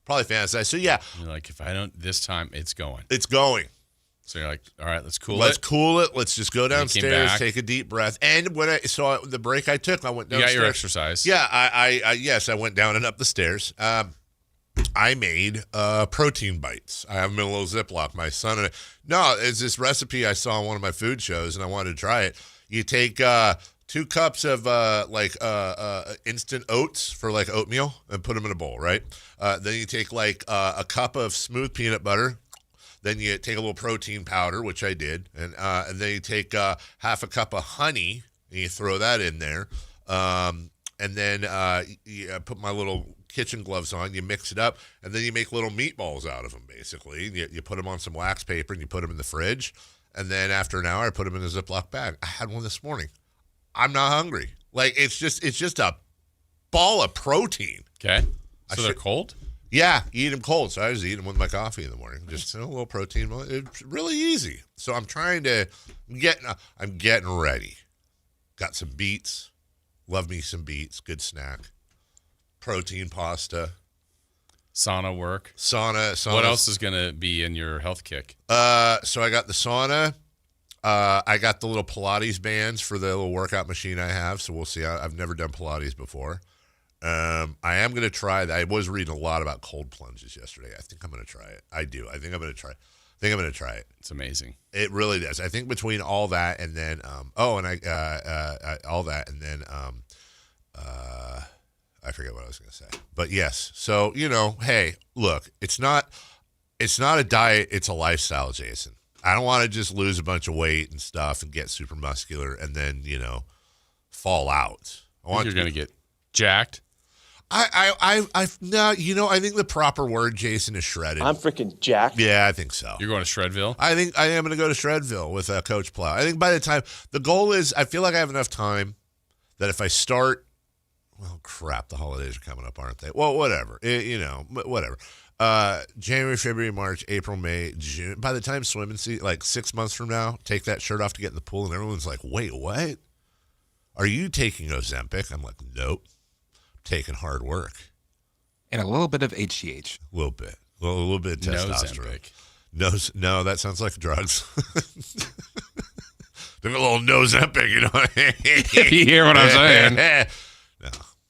Probably fantasize. So yeah, You're like, if I don't this time, it's going. it's going. So you're like, all right, let's cool it. Let's cool it. Let's just go You came downstairs, back. take a deep breath. And when I saw the break I took, I went You downstairs. got your exercise. Yeah, I went down and up the stairs. I made protein bites. I have them in a little Ziploc. My son and it's this recipe I saw on one of my food shows, and I wanted to try it. You take 2 cups of instant oats for like oatmeal and put them in a bowl, right? Then you take a cup of smooth peanut butter. Then you take a little protein powder, which I did, and then you take half a cup of honey and you throw that in there, and then you put my little kitchen gloves on. You mix it up, and then you make little meatballs out of them. Basically, you put them on some wax paper and you put them in the fridge, and then after an hour, I put them in a Ziploc bag. I had one this morning. I'm not hungry. It's just a ball of protein. Okay. So they're cold? Yeah, eat them cold. So I was eating them with my coffee in the morning. Just a little protein. It's really easy. So I'm getting ready. Got some beets. Love me some beets. Good snack. Protein pasta. Sauna work. Sauna. What else is going to be in your health kick? So I got the sauna. I got the little Pilates bands for the little workout machine I have. So we'll see. I've never done Pilates before. I am going to try that. I was reading a lot about cold plunges yesterday. I think I'm going to try it. I do. I think I'm going to try it. It's amazing. It really does. I think between all that and then, all that and then, I forget what I was going to say. But yes. So, hey, look, it's not a diet. It's a lifestyle, Jason. I don't want to just lose a bunch of weight and stuff and get super muscular and then, fall out. You're going to get jacked. I think the proper word, Jason, is shredded. I'm freaking jacked. Yeah, I think so. You're going to Shredville? I think I am going to go to Shredville with Coach Plow. I think by the time, the goal is, I feel like I have enough time that if I start, well, crap, the holidays are coming up, aren't they? Well, whatever. Whatever. January, February, March, April, May, June. By the time swimming season, like 6 months from now, take that shirt off to get in the pool, and everyone's like, wait, what? Are you taking Ozempic? I'm like, nope. Taking hard work. And a little bit of HGH. A little bit. A little bit of testosterone. No, that sounds like drugs. Doing a little Ozempic, If you hear what I'm saying. No.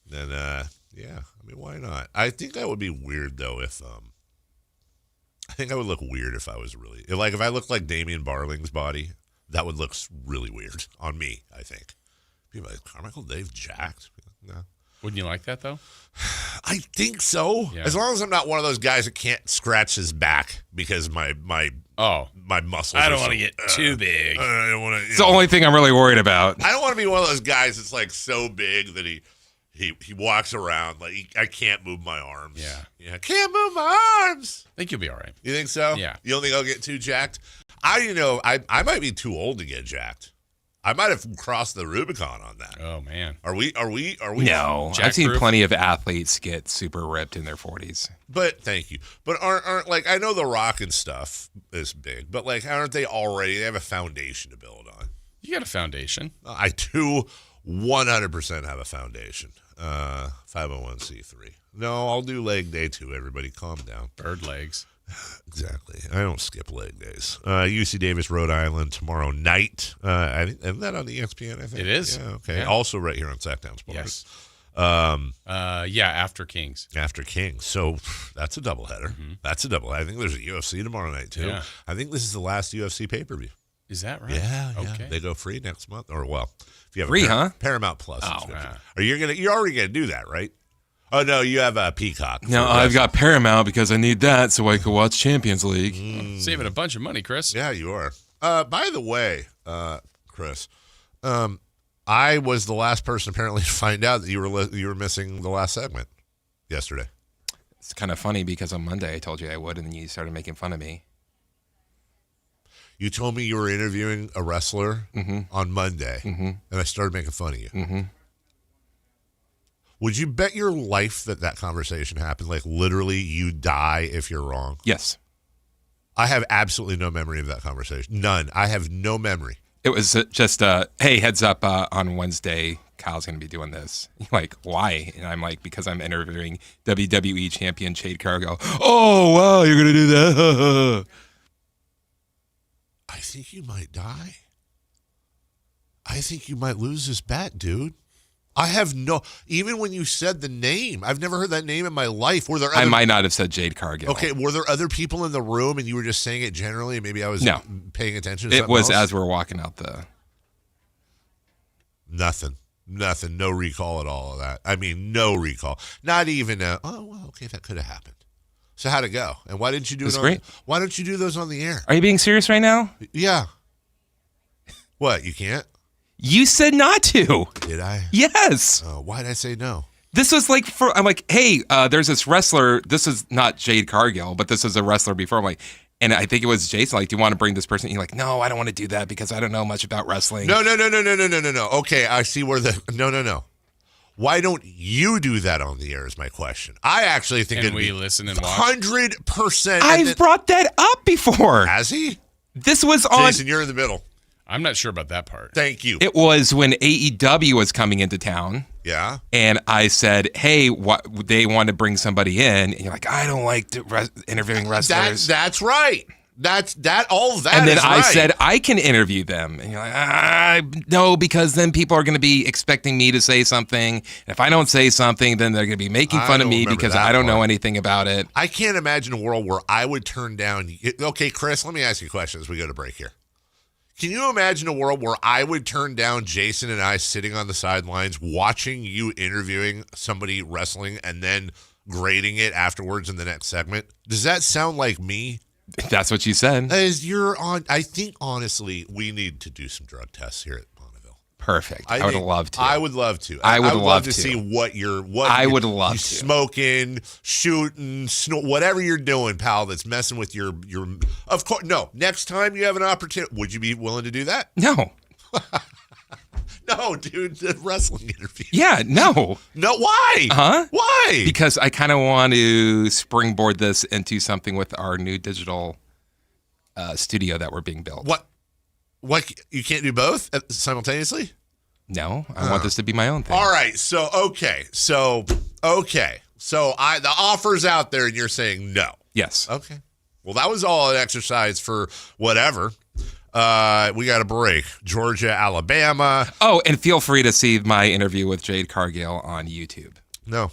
Then, yeah. I mean, why not? I think that would be weird, though, if, I think I would look weird if I was really, if I looked like Damian Barling's body, that would look really weird on me, I think. People are like, Carmichael Dave jacked? No. Wouldn't you like that, though? I think so. Yeah. As long as I'm not one of those guys that can't scratch his back because my muscles. I don't want to get too big. I don't want to. It's the only thing I'm really worried about. I don't want to be one of those guys that's like so big that he walks around like I can't move my arms. Yeah, I can't move my arms. I think you'll be all right. You think so? Yeah. You don't think I'll get too jacked? I might be too old to get jacked. I might have crossed the Rubicon on that. Oh man, are we? No, I've seen plenty of athletes get super ripped in their 40s. But thank you. But aren't like, I know The Rock and stuff is big, but like, aren't they already? They have a foundation to build on. You got a foundation. I do 100% have a foundation. 501c3. No, I'll do leg day too. Everybody, calm down. Bird legs. Exactly. I don't skip leg days. UC Davis, Rhode Island tomorrow night. Isn't that on the ESPN? I think it is. Yeah. Okay. Yeah. Also, right here on Sacktown Sports. Yes. After Kings. After Kings. So that's a doubleheader. Mm-hmm. That's a double. I think there's a UFC tomorrow night too. Yeah. I think this is the last UFC pay-per-view. Is that right? Yeah. Okay. They go free next month, or if you have free, Paramount Plus. Oh, wow. You're already gonna do that, right? Oh no, you have a Peacock. No, I've got Paramount because I need that so I can watch Champions League. Saving a bunch of money, Chris. Yeah, you are. By the way, Chris, I was the last person apparently to find out that you were missing the last segment yesterday. It's kind of funny because on Monday I told you I would, and then you started making fun of me. You told me you were interviewing a wrestler on Monday, and I started making fun of you. Mm-hmm. Would you bet your life that conversation happened? Like, literally, you die if you're wrong? Yes. I have absolutely no memory of that conversation. None. I have no memory. It was just, hey, heads up, on Wednesday, Kyle's going to be doing this. You're like, why? And I'm like, because I'm interviewing WWE champion Jade Cargill. Oh, wow, you're going to do that? I think you might die. I think you might lose this bet, dude. I have even when you said the name, I've never heard that name in my life. Were there I might not have said Jade Cargill. Okay, were there other people in the room and you were just saying it generally and maybe I was paying attention to it something was else? As we're walking out the... Nothing. No recall at all of that. I mean, no recall. Not even okay, that could have happened. So how'd it go? And why didn't you do it great. Why don't you do those on the air? Are you being serious right now? Yeah. What, you can't? You said not to. Did I? Yes. Why did I say no? This was like, I'm like, hey, there's this wrestler. This is not Jade Cargill, but this is a wrestler before. I'm like, and I think it was Jason. Like, do you want to bring this person? You're like, no, I don't want to do that because I don't know much about wrestling. No. Okay, I see where no. Why don't you do that on the air is my question. I actually think Can we listen and watch? 100%. I've brought that up before. Has he? This was on. Jason, you're in the middle. I'm not sure about that part. Thank you. It was when AEW was coming into town. Yeah. And I said, hey, they want to bring somebody in. And you're like, I don't like interviewing wrestlers. That's right. All of that and then is I right. said, I can interview them. And you're like, no, because then people are going to be expecting me to say something. And if I don't say something, then they're going to be making fun of me because I don't know anything about it. I can't imagine a world where I would turn down. Okay, Chris, let me ask you a question as we go to break here. Can you imagine a world where I would turn down Jason and I sitting on the sidelines watching you interviewing somebody wrestling and then grading it afterwards in the next segment? Does that sound like me? That's what you said. I think, honestly, we need to do some drug tests here at Bonneville. Perfect. I would love to. I would love to. I would love to to see what you're smoking, shooting, whatever you're doing, pal, that's messing with your. Of course, no. Next time you have an opportunity, would you be willing to do that? No. No, dude, the wrestling interview. Yeah, no. No, why? Huh? Why? Because I kind of want to springboard this into something with our new digital studio that we're being built. What? You can't do both simultaneously? No, I want this to be my own thing. All right, so okay. So the offer's out there and you're saying no. Yes. Okay. Well, that was all an exercise for whatever. We got a break. Georgia, Alabama. Oh, and feel free to see my interview with Jade Cargill on YouTube. No,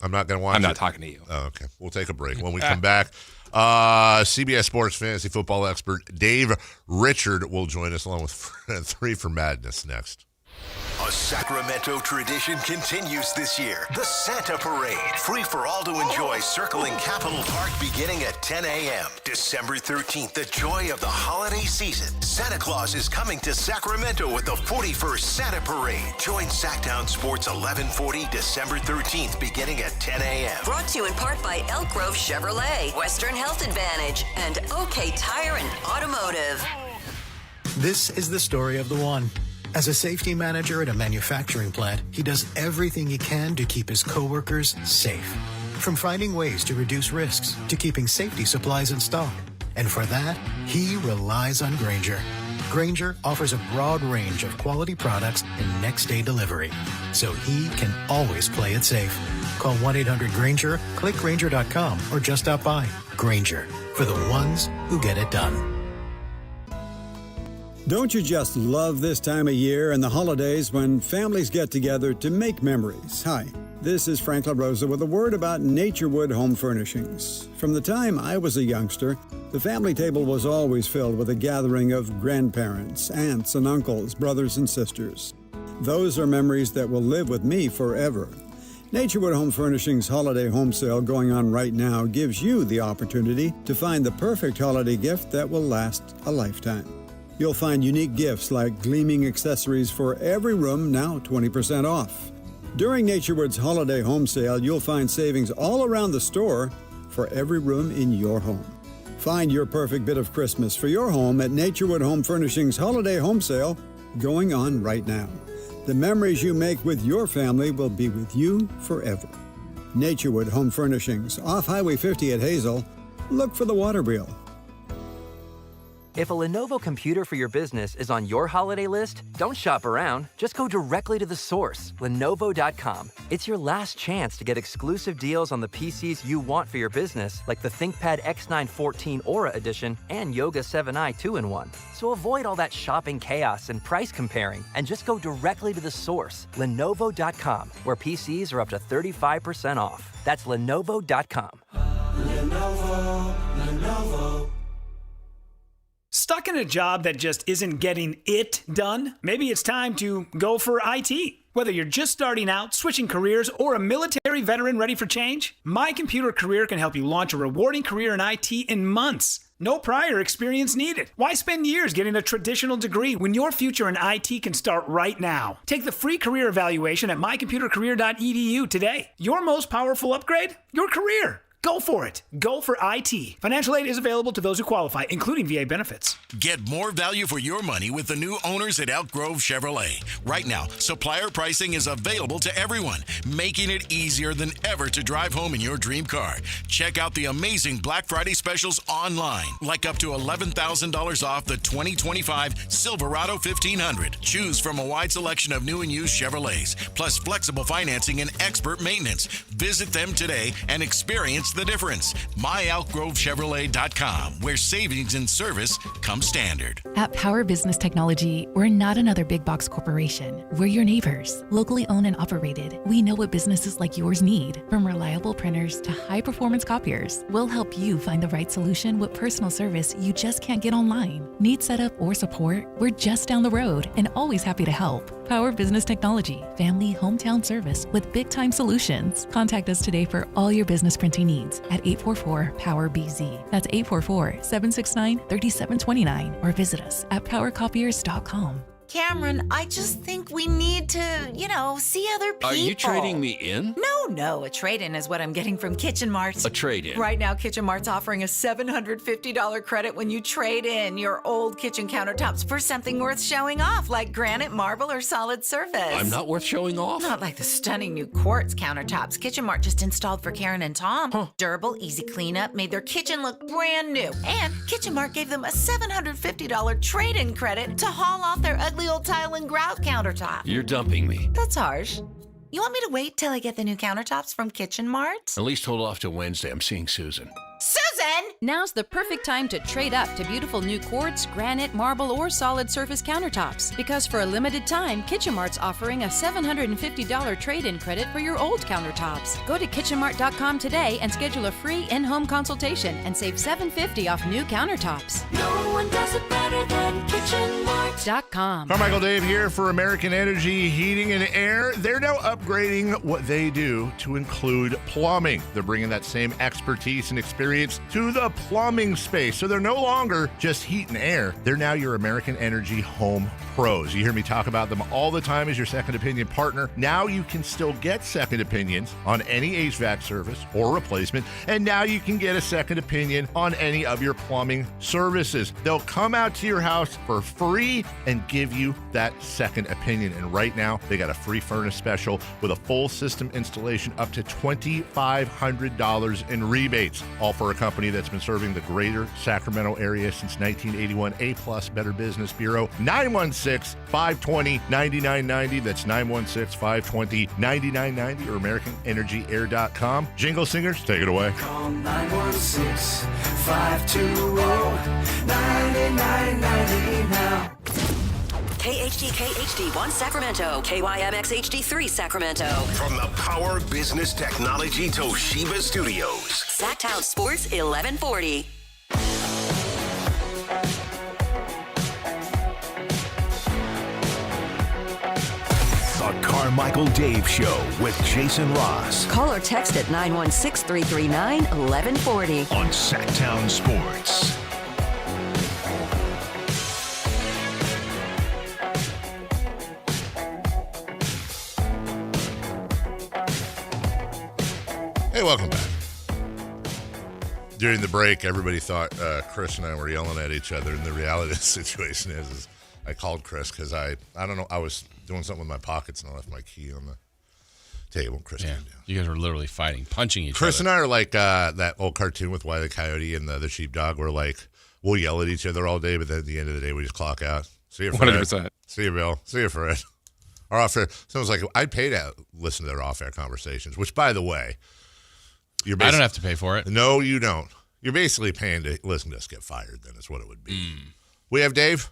I'm not going to watch it. I'm not talking to you. Oh, okay. We'll take a break. When we come back, CBS Sports fantasy football expert Dave Richard will join us along with 3 for Madness next. A Sacramento tradition continues this year. The Santa Parade. Free for all to enjoy circling Capitol Park beginning at 10 a.m. December 13th, the joy of the holiday season. Santa Claus is coming to Sacramento with the 41st Santa Parade. Join Sacktown Sports 1140 December 13th beginning at 10 a.m. Brought to you in part by Elk Grove Chevrolet, Western Health Advantage, and OK Tire and Automotive. This is the story of the one. As a safety manager at a manufacturing plant, he does everything he can to keep his coworkers safe. From finding ways to reduce risks to keeping safety supplies in stock. And for that, he relies on Grainger. Grainger offers a broad range of quality products and next-day delivery, so he can always play it safe. Call 1-800-GRAINGER, click Grainger.com, or just stop by. Grainger, for the ones who get it done. Don't you just love this time of year and the holidays when families get together to make memories? Hi, this is Frank LaRosa with a word about Naturewood Home Furnishings. From the time I was a youngster, the family table was always filled with a gathering of grandparents, aunts and uncles, brothers and sisters. Those are memories that will live with me forever. Naturewood Home Furnishings Holiday Home Sale going on right now gives you the opportunity to find the perfect holiday gift that will last a lifetime. You'll find unique gifts like gleaming accessories for every room, now 20% off. During Naturewood's Holiday Home Sale, you'll find savings all around the store for every room in your home. Find your perfect bit of Christmas for your home at Naturewood Home Furnishings Holiday Home Sale going on right now. The memories you make with your family will be with you forever. Naturewood Home Furnishings, off Highway 50 at Hazel. Look for the water wheel. If a Lenovo computer for your business is on your holiday list, don't shop around. Just go directly to the source, Lenovo.com. It's your last chance to get exclusive deals on the PCs you want for your business, like the ThinkPad X9 14 Aura Edition and Yoga 7i 2-in-1. So avoid all that shopping chaos and price comparing, and just go directly to the source, Lenovo.com, where PCs are up to 35% off. That's Lenovo.com. Lenovo. Stuck in a job that just isn't getting it done? Maybe it's time to go for IT. Whether you're just starting out, switching careers, or a military veteran ready for change, My Computer Career can help you launch a rewarding career in IT in months. No prior experience needed. Why spend years getting a traditional degree when your future in IT can start right now? Take the free career evaluation at mycomputercareer.edu today. Your most powerful upgrade? Your career. Go for it. Go for IT. Financial aid is available to those who qualify, including VA benefits. Get more value for your money with the new owners at Elk Grove Chevrolet. Right now, supplier pricing is available to everyone, making it easier than ever to drive home in your dream car. Check out the amazing Black Friday specials online, like up to $11,000 off the 2025 Silverado 1500. Choose from a wide selection of new and used Chevrolets, plus flexible financing and expert maintenance. Visit them today and experience the difference. MyElkGroveChevrolet.com, where savings and service come standard. At Power Business Technology, we're not another big box corporation. We're your neighbors, locally owned and operated. We know what businesses like yours need, from reliable printers to high-performance copiers. We'll help you find the right solution with personal service you just can't get online. Need setup or support? We're just down the road and always happy to help. Power Business Technology, family hometown service with big-time solutions. Contact us today for all your business printing needs at 844-POWER-BZ. That's 844-769-3729, or visit us at powercopiers.com. Cameron, I just think we need to, see other people. Are you trading me in? No. A trade-in is what I'm getting from Kitchen Mart. A trade-in? Right now, Kitchen Mart's offering a $750 credit when you trade in your old kitchen countertops for something worth showing off, like granite, marble, or solid surface. I'm not worth showing off? Not like the stunning new quartz countertops Kitchen Mart just installed for Karen and Tom. Huh. Durable, easy cleanup, made their kitchen look brand new. And Kitchen Mart gave them a $750 trade-in credit to haul off their ugly old tile and grout countertop. You're dumping me. That's harsh. You want me to wait till I get the new countertops from Kitchen Mart? At least hold off till Wednesday. I'm seeing Susan. Susan! Now's the perfect time to trade up to beautiful new quartz, granite, marble, or solid surface countertops. Because for a limited time, Kitchen Mart's offering a $750 trade-in credit for your old countertops. Go to kitchenmart.com today and schedule a free in-home consultation and save $750 off new countertops. No one does it better than KitchenMart.com. Carmichael Dave here for American Energy Heating and Air. They're now upgrading what they do to include plumbing. They're bringing that same expertise and experience to the plumbing space. So they're no longer just heat and air. They're now your American Energy home pros. You hear me talk about them all the time as your second opinion partner. Now you can still get second opinions on any HVAC service or replacement. And now you can get a second opinion on any of your plumbing services. They'll come out to your house for free and give you that second opinion. And right now, they got a free furnace special with a full system installation up to $2,500 in rebates. All for a company that's been serving the greater Sacramento area since 1981. A+ Better Business Bureau. 916-520-9990. That's 916-520-9990 or AmericanEnergyAir.com. Jingle singers, take it away. Call 916-520-9990 now. KHD1 Sacramento, KYMX HD3 Sacramento. From the Power Business Technology Toshiba Studios. Sacktown Sports 1140. The Carmichael Dave Show with Jason Ross. Call or text at 916-339-1140. On Sacktown Sports. Hey, welcome back. During the break, everybody thought Chris and I were yelling at each other, and the reality of the situation is I called Chris because I don't know, I was doing something with my pockets and I left my key on the table. Chris came down. You guys were literally fighting, punching each Chris other. and I are like that old cartoon with Wile E. Coyote and the sheepdog. We're like, we'll yell at each other all day, but then at the end of the day, we just clock out. See you, Fred. 100%. See you, Bill. See you, Fred. Our off-air. Someone's like, I'd pay to listen to their off-air conversations, which, by the way, I don't have to pay for it. No, you don't. You're basically paying to listen to us get fired, then is what it would be. We have Dave?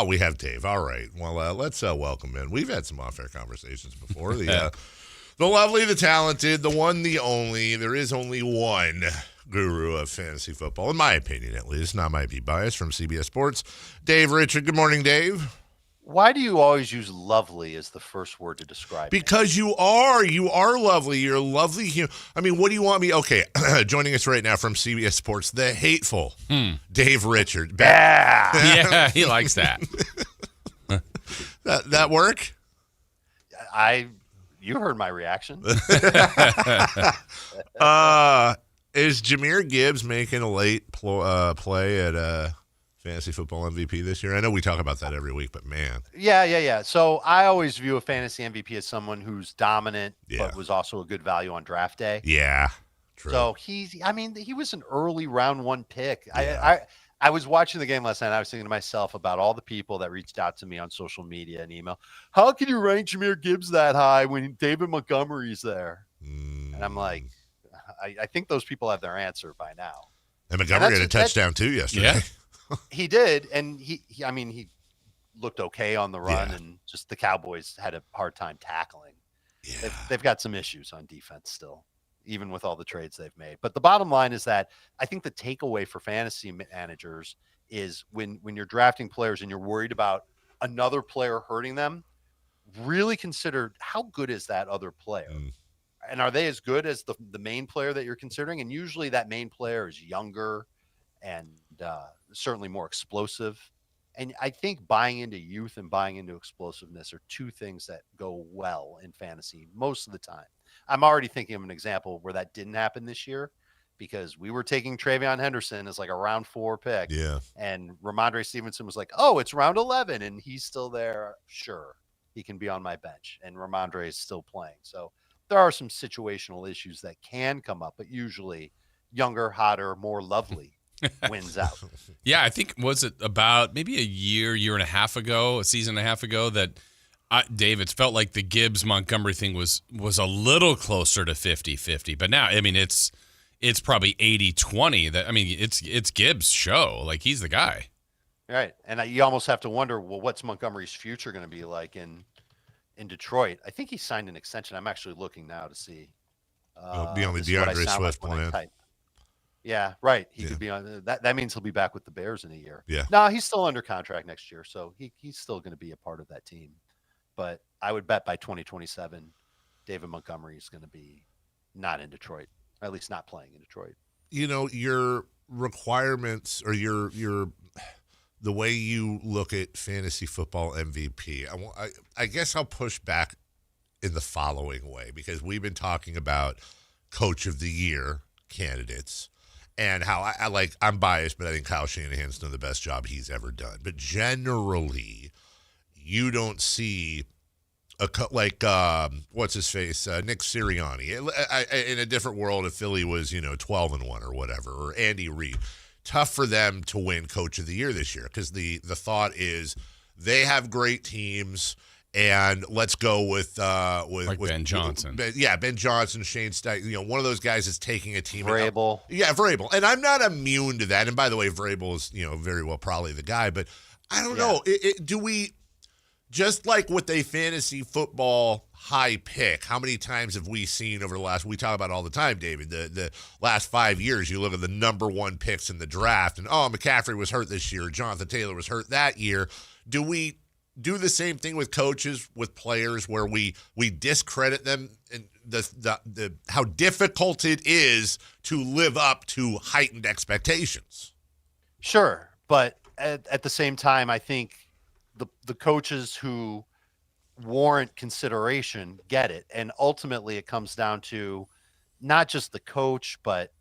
We have Dave. All right. Well, let's welcome in. We've had some off-air conversations before. The lovely, the talented, the one, the only. There is only one guru of fantasy football, in my opinion at least. Not might be biased, from CBS Sports. Dave Richard. Good morning, Dave. Why do you always use lovely as the first word to describe me? Because you are lovely. You're a lovely human. I mean, what do you want me? Okay, joining us right now from CBS Sports, the hateful Dave Richard. Yeah, he likes that. that work? You heard my reaction. Is Jahmyr Gibbs making a late play at fantasy football MVP this year? I know we talk about that every week, but man. Yeah. So I always view a fantasy MVP as someone who's dominant, but was also a good value on draft day. Yeah. True. So he was an early round 1 pick. Yeah. I was watching the game last night. And I was thinking to myself about all the people that reached out to me on social media and email. How can you rank Jahmyr Gibbs that high when David Montgomery's there? And I'm like, I think those people have their answer by now. And Montgomery had a touchdown too yesterday. Yeah. He did, and he looked okay on the run, and just the Cowboys had a hard time tackling. Yeah. They've got some issues on defense still, even with all the trades they've made. But the bottom line is that I think the takeaway for fantasy managers is when you're drafting players and you're worried about another player hurting them, really consider how good is that other player. And are they as good as the main player that you're considering? And usually that main player is younger and certainly more explosive. And I think buying into youth and buying into explosiveness are two things that go well in fantasy most of the time. I'm already thinking of an example where that didn't happen this year because we were taking Travion Henderson as like a round 4 pick. Yeah. And Ramondre Stevenson was like, oh, it's round 11 and he's still there. Sure, he can be on my bench. And Ramondre is still playing. So there are some situational issues that can come up, but usually younger, hotter, more lovely wins out. Yeah, I think, was it about maybe a year and a half ago, a season and a half ago that Dave, it's felt like the Gibbs-Montgomery thing was a little closer to 50-50. But now, I mean, it's probably 80-20. It's Gibbs' show. Like, he's the guy. Right. And you almost have to wonder, well, what's Montgomery's future going to be like in Detroit? I think he signed an extension. I'm actually looking now to see. Be on the DeAndre Swift plan. Yeah, right. He could be on that. That means he'll be back with the Bears in a year. Yeah. No, he's still under contract next year, so he's still going to be a part of that team. But I would bet by 2027, David Montgomery is going to be not in Detroit, or at least not playing in Detroit. You know, your requirements or the way you look at fantasy football MVP, I guess I'll push back in the following way, because we've been talking about Coach of the Year candidates and how I'm biased, but I think Kyle Shanahan's done the best job he's ever done. But generally, you don't see what's his face, Nick Sirianni. In a different world, if Philly was 12-1 or whatever, or Andy Reid, tough for them to win Coach of the Year this year because the thought is they have great teams. And let's go with Ben Johnson. Ben Johnson, Shane Steichen. One of those guys is taking a team. Vrabel. Vrabel. And I'm not immune to that. And by the way, Vrabel is very well probably the guy. But I don't know. Do we, just like with a fantasy football high pick, how many times have we seen over the last? We talk about it all the time, David. The last 5 years, you look at the number 1 picks in the draft, and McCaffrey was hurt this year. Jonathan Taylor was hurt that year. Do we do the same thing with coaches, with players, where we discredit them and the how difficult it is to live up to heightened expectations? Sure, but at the same time, I think the coaches who warrant consideration get it, and ultimately it comes down to not just the coach, but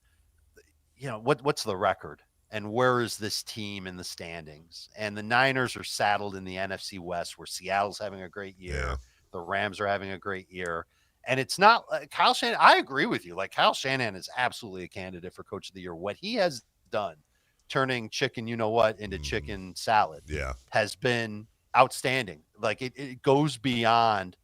what's the record? And where is this team in the standings? And the Niners are saddled in the NFC West, where Seattle's having a great year. Yeah. The Rams are having a great year. And it's not Kyle Shanahan. I agree with you. Like, Kyle Shanahan is absolutely a candidate for Coach of the Year. What he has done, turning chicken into chicken salad, has been outstanding. Like, it goes beyond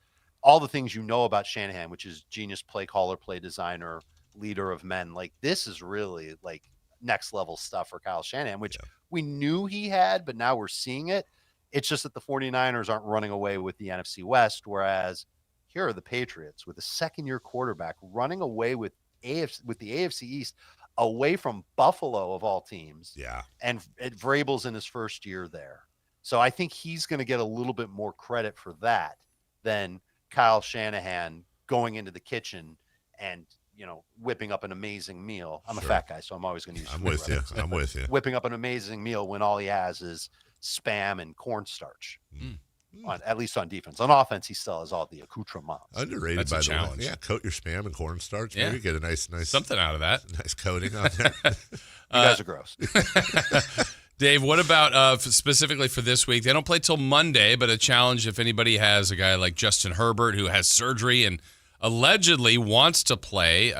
all the things about Shanahan, which is genius play caller, play designer, leader of men. Like, this is really like next level stuff for Kyle Shanahan, which we knew he had, but now we're seeing it. It's just that the 49ers aren't running away with the NFC West, whereas here are the Patriots with a second-year quarterback running away with the AFC East, away from Buffalo of all teams. Yeah. And Vrabel's in his first year there. So I think he's going to get a little bit more credit for that than Kyle Shanahan going into the kitchen and whipping up an amazing meal. I'm a fat guy, so I'm always going to use I'm with you. Whipping up an amazing meal when all he has is Spam and cornstarch. at least on defense. On offense, he still has all the accoutrements. Underrated That's a by the challenge. way. Yeah, coat your spam in cornstarch. Yeah. Maybe get a nice something out of that. Nice coating on there. You guys are gross. Dave, what about specifically for this week? They don't play till Monday, but a challenge if anybody has a guy like Justin Herbert who has surgery and allegedly wants to play.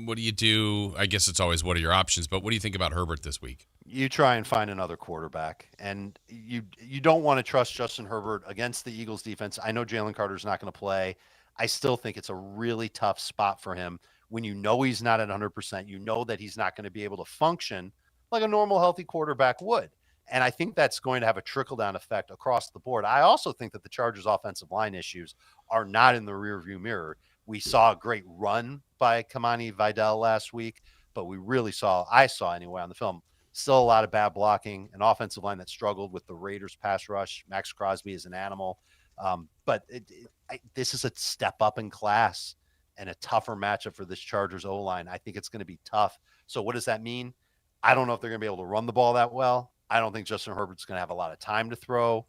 What do you do? I guess it's always what are your options, but what do you think about Herbert this week? You try and find another quarterback, and you don't want to trust Justin Herbert against the Eagles defense. I know Jalen Carter's not going to play. I still think it's a really tough spot for him when you know he's not at 100%. You know that he's not going to be able to function like a normal, healthy quarterback would. And I think that's going to have a trickle-down effect across the board. I also think that the Chargers' offensive line issues are not in the rearview mirror. We saw a great run by Kamani Vidal last week, but I saw anyway on the film, still a lot of bad blocking, an offensive line that struggled with the Raiders' pass rush. Max Crosby is an animal. But this is a step up in class and a tougher matchup for this Chargers O-line. I think it's going to be tough. So what does that mean? I don't know if they're going to be able to run the ball that well. I don't think Justin Herbert's going to have a lot of time to throw.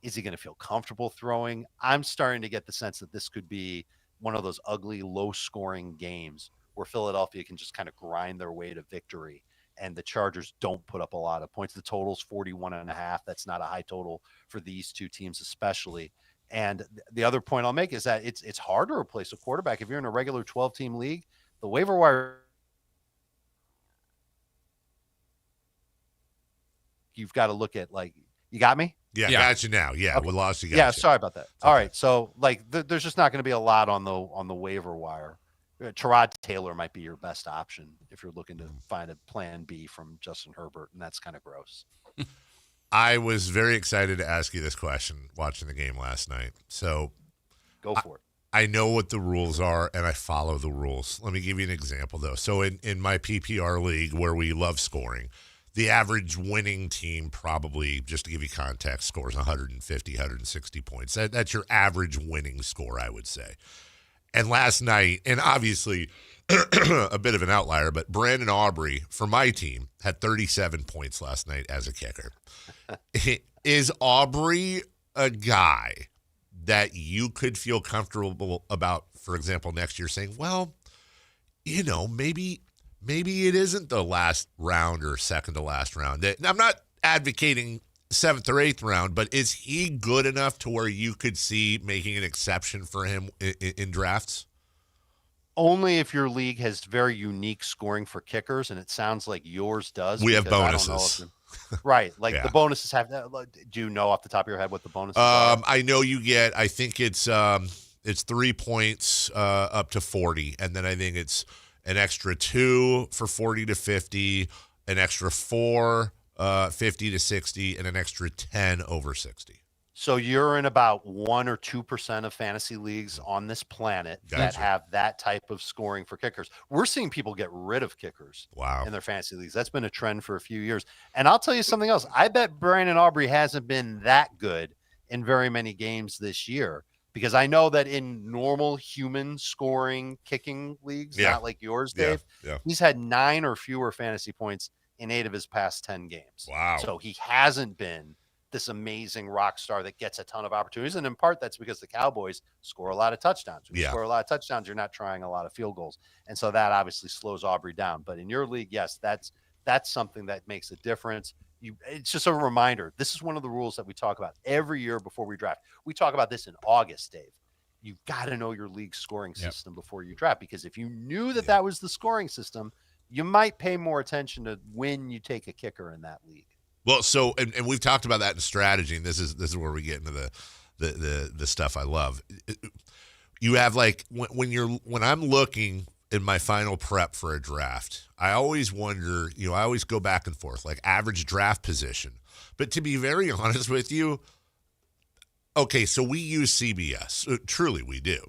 Is he going to feel comfortable throwing? I'm starting to get the sense that this could be one of those ugly, low-scoring games where Philadelphia can just kind of grind their way to victory, and the Chargers don't put up a lot of points. The total's 41.5. That's not a high total for these two teams especially. And the other point I'll make is that it's hard to replace a quarterback. If you're in a regular 12-team league, the waiver wire, you've got to look at, like, you got me? Yeah, got you now. Yeah, okay. We lost you. Yeah, sorry about that. All right, so like there's just not going to be a lot on the waiver wire. Tyrod Taylor might be your best option if you're looking to find a plan B from Justin Herbert, and that's kind of gross. I was very excited to ask you this question watching the game last night. So go for it. I know what the rules are, and I follow the rules. Let me give you an example, though. So in my PPR league where we love scoring, the average winning team probably, just to give you context, scores 150, 160 points. That's your average winning score, I would say. And last night, and obviously a bit of an outlier, but Brandon Aubrey for my team had 37 points last night as a kicker. Is Aubrey a guy that you could feel comfortable about, for example, next year saying, well, you know, maybe it isn't the last round or second to last round? I'm not advocating 7th or 8th round, but is he good enough to where you could see making an exception for him in drafts? Only if your league has very unique scoring for kickers, and it sounds like yours does. We have bonuses. Right. Like Yeah. the bonuses have that. Do you know off the top of your head what the bonuses are? I know you get, I think it's 3 points up to 40, and then I think it's an extra 2 for 40 to 50, an extra 4, 50 to 60, and an extra 10 over 60. So you're in about 1 or 2% of fantasy leagues on this planet that have that type of scoring for kickers. We're seeing people get rid of kickers in their fantasy leagues. That's been a trend for a few years. And I'll tell you something else. I bet Brandon Aubrey hasn't been that good in very many games this year, because I know that in normal human scoring kicking leagues, not like yours, Dave, he's had 9 or fewer fantasy points in 8 of his past 10 games. Wow. So he hasn't been this amazing rock star that gets a ton of opportunities. And in part, that's because the Cowboys score a lot of touchdowns. When you score a lot of touchdowns, you're not trying a lot of field goals. And so that obviously slows Aubrey down. But in your league, yes, that's something that makes a difference. It's just a reminder. This is one of the rules that we talk about every year before we draft. We talk about this in August, Dave. You've got to know your league scoring system before you draft, because if you knew that that was the scoring system, you might pay more attention to when you take a kicker in that league. Well, so and we've talked about that in strategy, and this is where we get into the stuff I love. You have, like, when I'm looking in my final prep for a draft, I always wonder, I always go back and forth, like average draft position. But to be very honest with you, okay, so we use CBS. Truly, we do.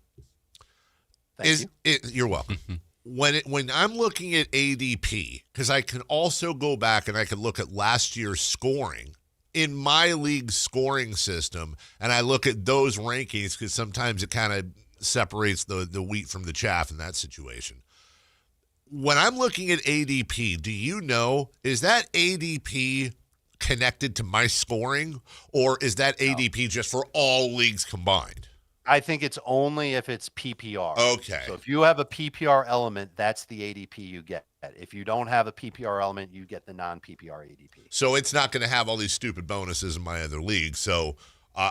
Thank you. You're welcome. When I'm looking at ADP, because I can also go back and I can look at last year's scoring in my league scoring system, and I look at those rankings because sometimes it kind of separates the wheat from the chaff in that situation. When I'm looking at ADP, do you know, is that ADP connected to my scoring, or is that ADP just for all leagues combined? I think it's only if it's PPR. Okay. So if you have a PPR element, that's the ADP you get. If you don't have a PPR element, you get the non-PPR ADP. So it's not going to have all these stupid bonuses in my other league. So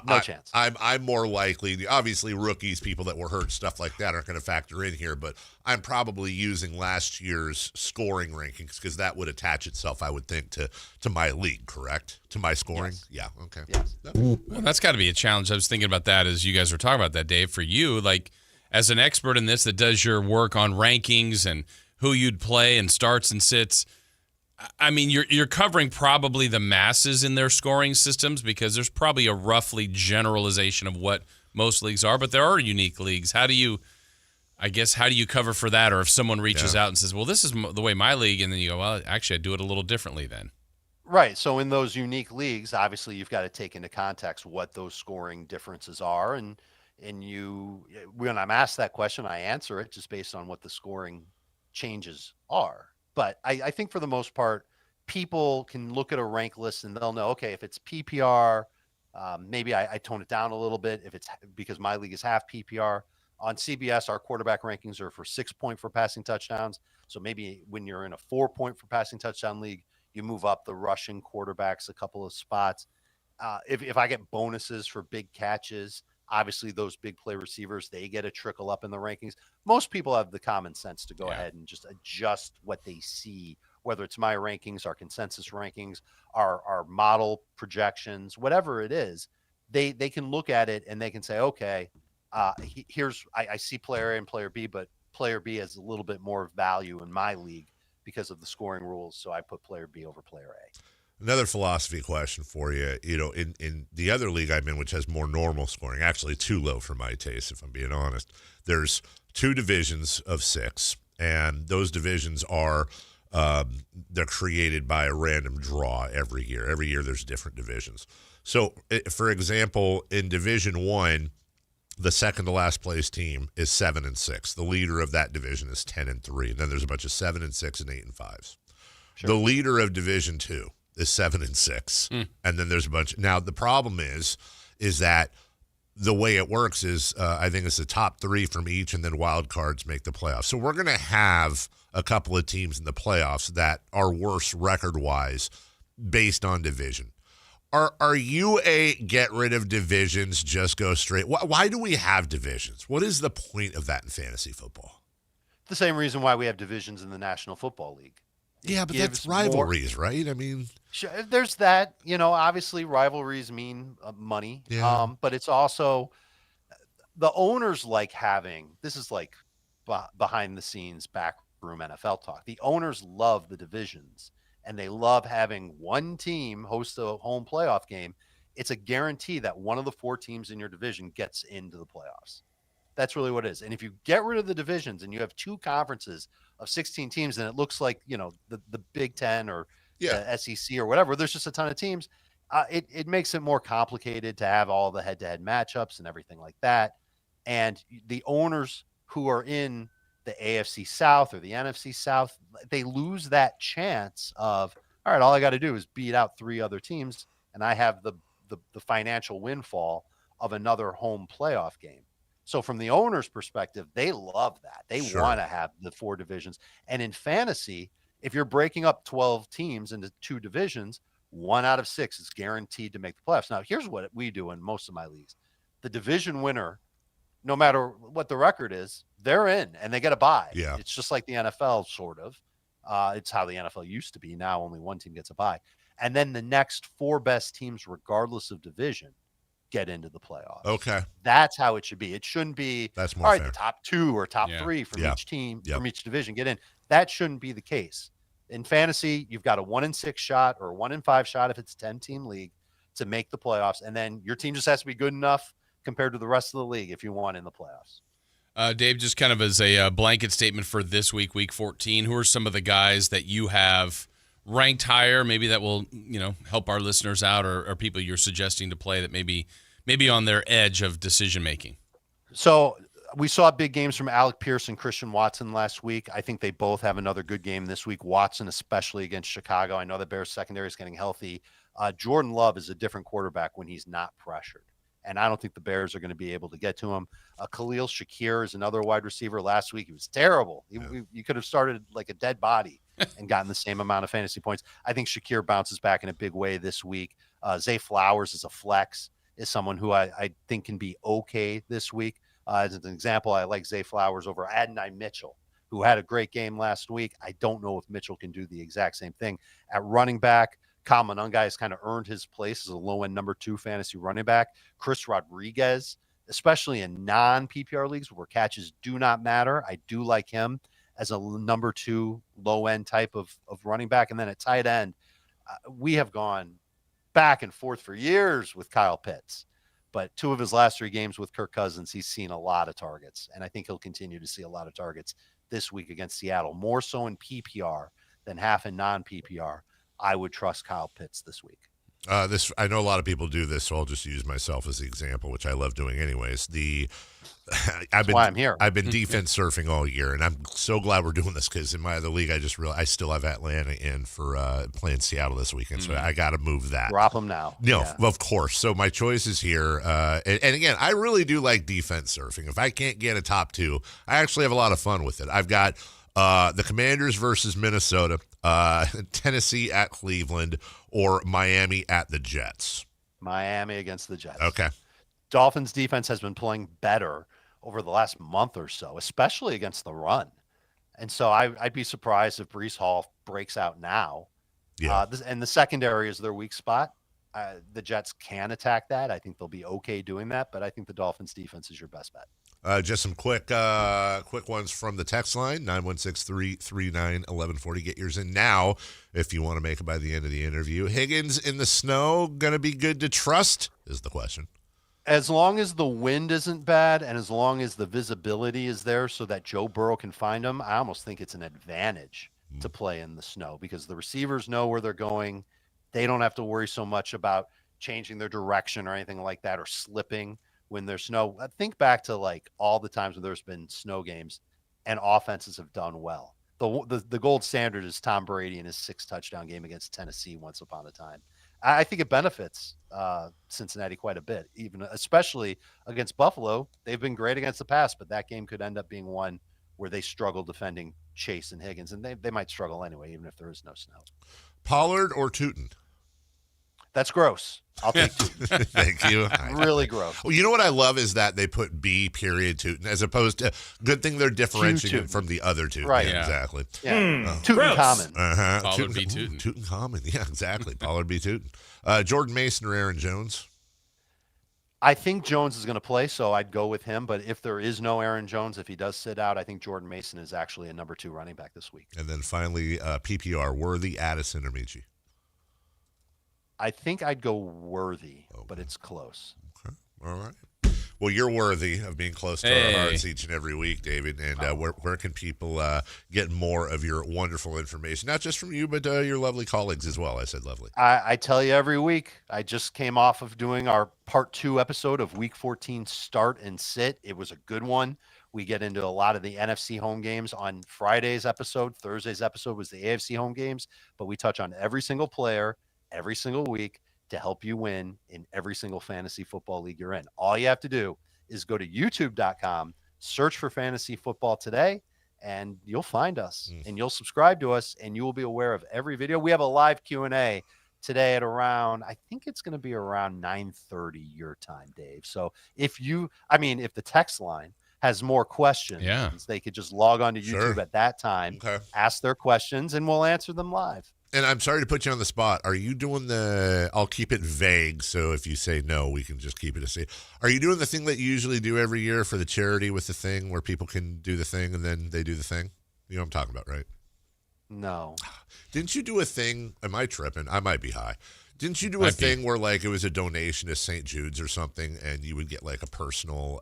no chance. I'm more likely, obviously rookies, people that were hurt, stuff like that aren't going to factor in here, but I'm probably using last year's scoring rankings because that would attach itself, I would think, to my league, correct? To my scoring? Yes. Yeah, okay. Yes. Well, that's got to be a challenge. I was thinking about that as you guys were talking about that, Dave. For you, like as an expert in this that does your work on rankings and who you'd play and starts and sits, I mean, you're covering probably the masses in their scoring systems because there's probably a roughly generalization of what most leagues are, but there are unique leagues. How do you cover for that? Or if someone reaches out and says, well, this is the way my league, and then you go, well, actually, I do it a little differently then. Right. So in those unique leagues, obviously, you've got to take into context what those scoring differences are. And when I'm asked that question, I answer it just based on what the scoring changes are. But I think for the most part, people can look at a rank list and they'll know, okay, if it's PPR, maybe I tone it down a little bit if it's because my league is half PPR. On CBS, our quarterback rankings are for 6 point for passing touchdowns. So maybe when you're in a 4 point for passing touchdown league, you move up the rushing quarterbacks a couple of spots. If I get bonuses for big catches, obviously those big play receivers, they get a trickle up in the rankings. Most people have the common sense to go ahead and just adjust what they see, whether it's my rankings, our consensus rankings, our model projections, whatever it is, they can look at it and they can say, okay, I see player A and player B, but player B has a little bit more value in my league because of the scoring rules. So I put player B over player A. Another philosophy question for you. In the other league I'm in, which has more normal scoring, actually too low for my taste, if I'm being honest, there's 2 divisions of 6, and those divisions are they're created by a random draw every year. Every year there's different divisions. So, for example, in Division 1, the second to last place team is 7-6. The leader of that division is 10-3, and then there's a bunch of 7-6 and 8-5s. Sure. The leader of Division 2 is 7-6, and then there's a bunch. Now the problem is that the way it works is I think it's the top 3 from each, and then wild cards make the playoffs. So we're going to have a couple of teams in the playoffs that are worse record wise based on division. Are you a get rid of divisions, just go straight? Why do we have divisions? What is the point of that in fantasy football? The same reason why we have divisions in the National Football League. Yeah, but that's rivalries, right? I mean, sure, there's that. Obviously rivalries mean money, but it's also the owners like having. This is like behind the scenes backroom NFL talk. The owners love the divisions, and they love having one team host a home playoff game. It's a guarantee that one of the 4 teams in your division gets into the playoffs. That's really what it is. And if you get rid of the divisions and you have 2 conferences of 16 teams, then it looks like, the Big Ten or the SEC or whatever, there's just a ton of teams. It makes it more complicated to have all the head-to-head matchups and everything like that. And the owners who are in the AFC South or the NFC South, they lose that chance of, all right, all I got to do is beat out 3 other teams, and I have the financial windfall of another home playoff game. So from the owner's perspective, they love that. They want to have the 4 divisions. And in fantasy, if you're breaking up 12 teams into 2 divisions, 1 out of 6 is guaranteed to make the playoffs. Now, here's what we do in most of my leagues. The division winner, no matter what the record is, they're in and they get a bye. Yeah. It's just like the NFL, sort of. It's how the NFL used to be. Now only one team gets a bye. And then the next 4 best teams, regardless of division, get into the playoffs. Okay. That's how it should be. It shouldn't be, that's more all right, fair. The top 2 or top 3 from each team, from each division get in. That shouldn't be the case. In fantasy, you've got a 1-in-6 shot or a 1-in-5 shot if it's a 10-team league to make the playoffs. And then your team just has to be good enough compared to the rest of the league if you want in the playoffs. Dave, just kind of as a blanket statement for this week, week 14, who are some of the guys that you have ranked higher, maybe that will, help our listeners out, or people you're suggesting to play that maybe on their edge of decision making? So We saw big games from Alec Pierce and Christian Watson last week. I think they both have another good game this week. Watson, especially against Chicago. I know the Bears secondary is getting healthy. Jordan Love is a different quarterback when he's not pressured. And I don't think the Bears are going to be able to get to him. Khalil Shakir is another wide receiver. Last week, he was terrible. You could have started like a dead body and gotten the same amount of fantasy points. I think Shakir bounces back in a big way this week. Zay Flowers is a flex, is someone who I think can be okay this week. As an example, I like Zay Flowers over Adonai Mitchell, who had a great game last week. I don't know if Mitchell can do the exact same thing. At running back, Kyle Monangai has kind of earned his place as a low-end number 2 fantasy running back. Chris Rodriguez, especially in non-PPR leagues where catches do not matter, I do like him as a number 2 low-end type of running back. And then at tight end, we have gone back and forth for years with Kyle Pitts. But 2 of his last 3 games with Kirk Cousins, he's seen a lot of targets. And I think he'll continue to see a lot of targets this week against Seattle, more so in PPR than half in non-PPR. I would trust Kyle Pitts this week. I know a lot of people do this, so I'll just use myself as the example, which I love doing anyways. That's why I'm here. I've been defense surfing all year, and I'm so glad we're doing this because in my other league, I just realized I still have Atlanta in for playing Seattle this weekend, so I got to move that. Drop them now. No, of course. So my choice is here, and again, I really do like defense surfing. If I can't get a top 2, I actually have a lot of fun with it. I've got the Commanders versus Minnesota, Tennessee at Cleveland, or Miami at the Jets. Miami against the Jets. Okay. Dolphins defense has been playing better over the last month or so, especially against the run. And so I'd be surprised if Breece Hall breaks out now. Yeah. And the secondary is their weak spot. The Jets can attack that. I think they'll be okay doing that, but I think the Dolphins defense is your best bet. Just some quick ones from the text line, 916-339-1140. Get yours in now if you want to make it by the end of the interview. Higgins in the snow, going to be good to trust is the question. As long as the wind isn't bad and as long as the visibility is there so that Joe Burrow can find him, I almost think it's an advantage to play in the snow because the receivers know where they're going. They don't have to worry so much about changing their direction or anything like that or slipping when there's snow. Think back to like all the times when there's been snow games and offenses have done well. The gold standard is Tom Brady in his 6 touchdown game against Tennessee once upon a time. I think it benefits Cincinnati quite a bit, especially against Buffalo. They've been great against the pass, but that game could end up being one where they struggle defending Chase and Higgins, and they might struggle anyway, even if there is no snow. Pollard or Tootin? That's gross. I'll take Tootin. Thank you. Really gross. Well, you know what I love is that they put B period Tootin as opposed to good thing they're differentiating from the other two. Right. Yeah, exactly. Yeah. Tutankhamun. Pollard B. Tootin. Tutankhamun. Yeah, exactly. Pollard B. Tootin. Jordan Mason or Aaron Jones? I think Jones is going to play, so I'd go with him. But if there is no Aaron Jones, if he does sit out, I think Jordan Mason is actually a number 2 running back this week. And then finally, PPR, Worthy, Addison, or Michi? I think I'd go Worthy, but it's close. Okay. All right. Well, you're worthy of being close to our hearts each and every week, David. And where can people get more of your wonderful information? Not just from you, but your lovely colleagues as well. I said lovely. I tell you every week. I just came off of doing our part 2 episode of Week 14 Start and Sit. It was a good one. We get into a lot of the NFC home games on Friday's episode. Thursday's episode was the AFC home games. But we touch on every single player every single week to help you win in every single fantasy football league you're in. All you have to do is go to youtube.com, search for Fantasy Football Today, and you'll find us and you'll subscribe to us and you will be aware of every video. We have a live Q&A today at around, I think it's going to be around 9:30 your time, Dave. So if the text line has more questions, they could just log on to YouTube at that time, ask their questions, and we'll answer them live. And I'm sorry to put you on the spot. Are you doing I'll keep it vague, so if you say no, we can just keep it a secret. Are you doing the thing that you usually do every year for the charity with the thing where people can do the thing and then they do the thing? You know what I'm talking about, right? No. Didn't you do a thing? Am I tripping? I might be high. Didn't you do a thing where like it was a donation to St. Jude's or something and you would get like a personal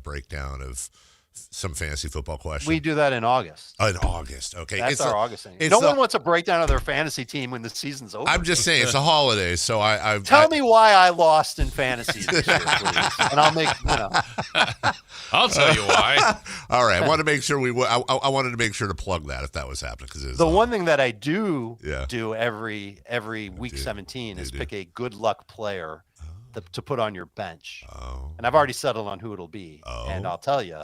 breakdown of some fantasy football question? We do that in August. In August, okay. That's It's our a- August thing. it's No the- one wants a breakdown of their fantasy team when the season's over. I'm just saying it's the holidays, so Tell me why I lost in fantasy this year, please, and I'll make I'll tell you why. All right, I want to make sure I wanted to make sure to plug that if that was happening because the one thing that I do every week 17 is pick a good luck player to put on your bench. And I've already settled on who it'll be, and I'll tell you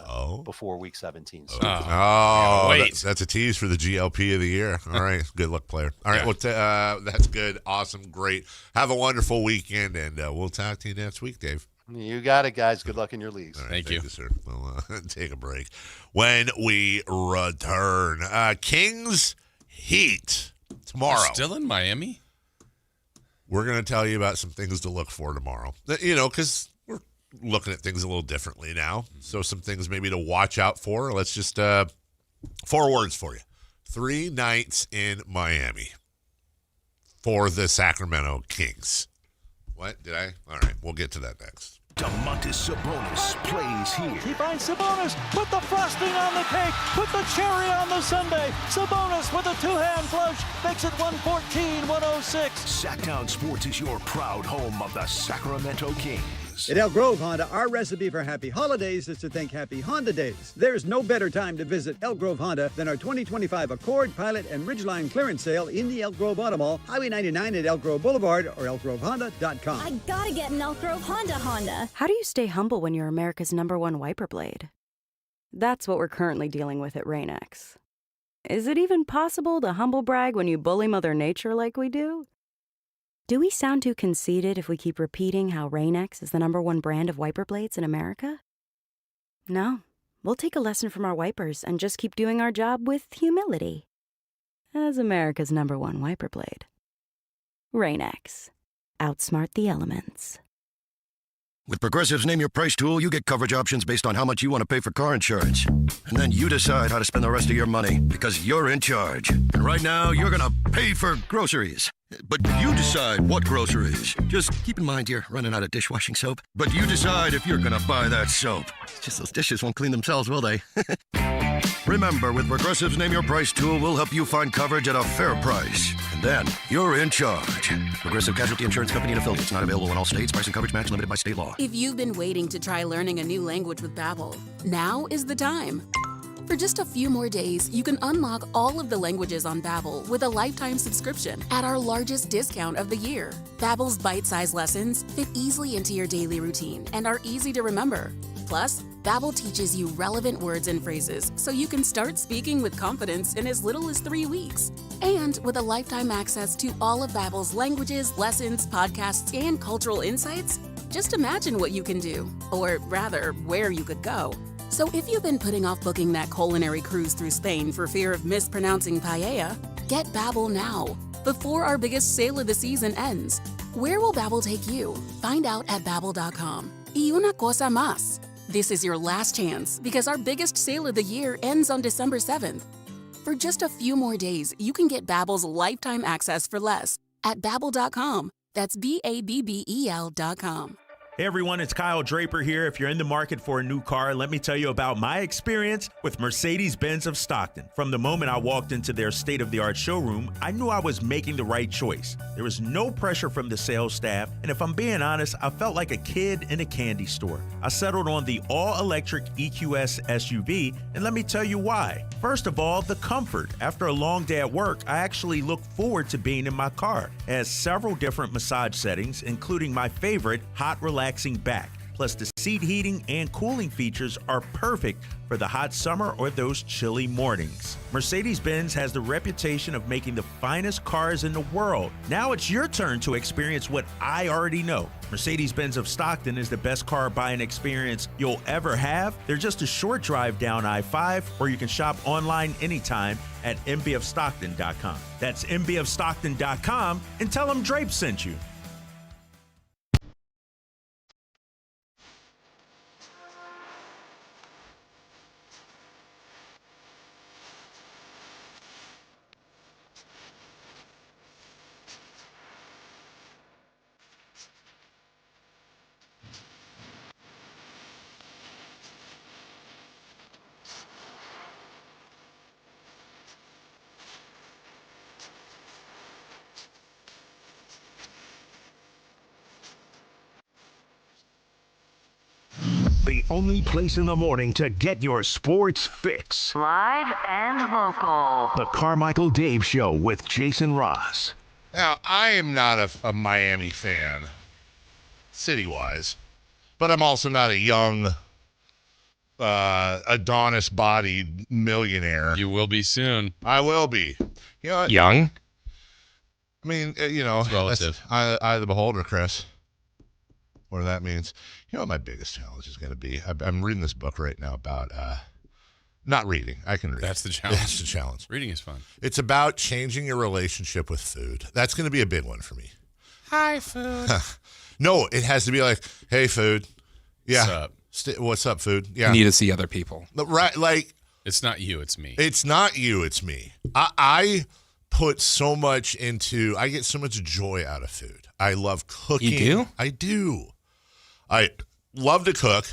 before week 17. So That's a tease for the GLP of the year. All right, good luck, player. All right, well, that's good, awesome, great. Have a wonderful weekend, and we'll talk to you next week, Dave. You got it, guys. Good luck in your leagues. All right, thank you, sir. We'll take a break. When we return, Kings Heat tomorrow. They're still in Miami? We're going to tell you about some things to look for tomorrow. You know, because we're looking at things a little differently now. So some things maybe to watch out for. Let's just 4 words for you. 3 nights in Miami for the Sacramento Kings. What? Did I? All right. We'll get to that next. Domantas Sabonis plays here. He finds Sabonis, put the frosting on the cake, put the cherry on the sundae. Sabonis with a two-hand flush makes it 114-106. Sacktown Sports is your proud home of the Sacramento Kings. At Elk Grove Honda, our recipe for happy holidays is to think happy Honda days. There's no better time to visit Elk Grove Honda than our 2025 Accord, Pilot, and Ridgeline clearance sale in the Elk Grove Auto Mall, Highway 99 at Elk Grove Boulevard, or elkgrovehonda.com. I gotta get an Elk Grove Honda. How do you stay humble when you're America's #1 wiper blade? That's what we're currently dealing with at Rain-X. Is it even possible to humble brag when you bully Mother Nature like we do? Do we sound too conceited if we keep repeating how Rain-X is the #1 brand of wiper blades in America? No, we'll take a lesson from our wipers and just keep doing our job with humility. As America's #1 wiper blade. Rain-X. Outsmart the elements. With Progressive's Name Your Price tool, you get coverage options based on how much you want to pay for car insurance. And then you decide how to spend the rest of your money because you're in charge. And right now, you're going to pay for groceries. But you decide what groceries. Just keep in mind you're running out of dishwashing soap. But you decide if you're going to buy that soap. It's just those dishes won't clean themselves, will they? Remember, with Progressive's Name Your Price tool, we'll help you find coverage at a fair price. And then you're in charge. Progressive Casualty Insurance Company and Affiliates. Not available in all states. Price and coverage match limited by state law. If you've been waiting to try learning a new language with Babbel, now is the time. For just a few more days, you can unlock all of the languages on Babbel with a lifetime subscription at our largest discount of the year. Babbel's bite-sized lessons fit easily into your daily routine and are easy to remember. Plus, Babbel teaches you relevant words and phrases so you can start speaking with confidence in as little as 3 weeks. And with a lifetime access to all of Babbel's languages, lessons, podcasts, and cultural insights, just imagine what you can do, or rather, where you could go. So if you've been putting off booking that culinary cruise through Spain for fear of mispronouncing paella, get Babbel now, before our biggest sale of the season ends. Where will Babbel take you? Find out at Babbel.com. Y una cosa más. This is your last chance because our biggest sale of the year ends on December 7th. For just a few more days, you can get Babbel's lifetime access for less at Babbel.com. That's BABBEL.com. Hey everyone, it's Kyle Draper here. If you're in the market for a new car, let me tell you about my experience with Mercedes-Benz of Stockton. From the moment I walked into their state-of-the-art showroom, I knew I was making the right choice. There was no pressure from the sales staff, and if I'm being honest, I felt like a kid in a candy store. I settled on the all-electric EQS SUV, and let me tell you why. First of all, the comfort. After a long day at work, I actually look forward to being in my car. It has several different massage settings, including my favorite, hot relaxing back. Plus, the seat heating and cooling features are perfect for the hot summer or those chilly mornings. Mercedes-Benz has the reputation of making the finest cars in the world. Now it's your turn to experience what I already know. Mercedes-Benz of Stockton is the best car buying experience you'll ever have. They're just a short drive down I-5, or you can shop online anytime at mbofstockton.com. That's mbofstockton.com, and tell them Drape sent you. The only place in the morning to get your sports fix. Live and local. The Carmichael Dave Show with Jason Ross. Now, I am not a Miami fan, city-wise, but I'm also not a young, Adonis-bodied millionaire. You will be soon. I will be. You know, Young? I mean, It's relative. Eye of the beholder, Chris. What that means. You know what my biggest challenge is going to be? I'm reading this book right now about not reading. I can read. That's the challenge. That's the challenge. Reading is fun. It's about changing your relationship with food. That's going to be a big one for me. Hi, food. No, it has to be like, hey, food. Yeah. What's up? What's up, food? Yeah. You need to see other people. Right, like. It's not you, it's me. It's not you, it's me. I put so much into, I get so much joy out of food. I love cooking. You do? I do. I love to cook.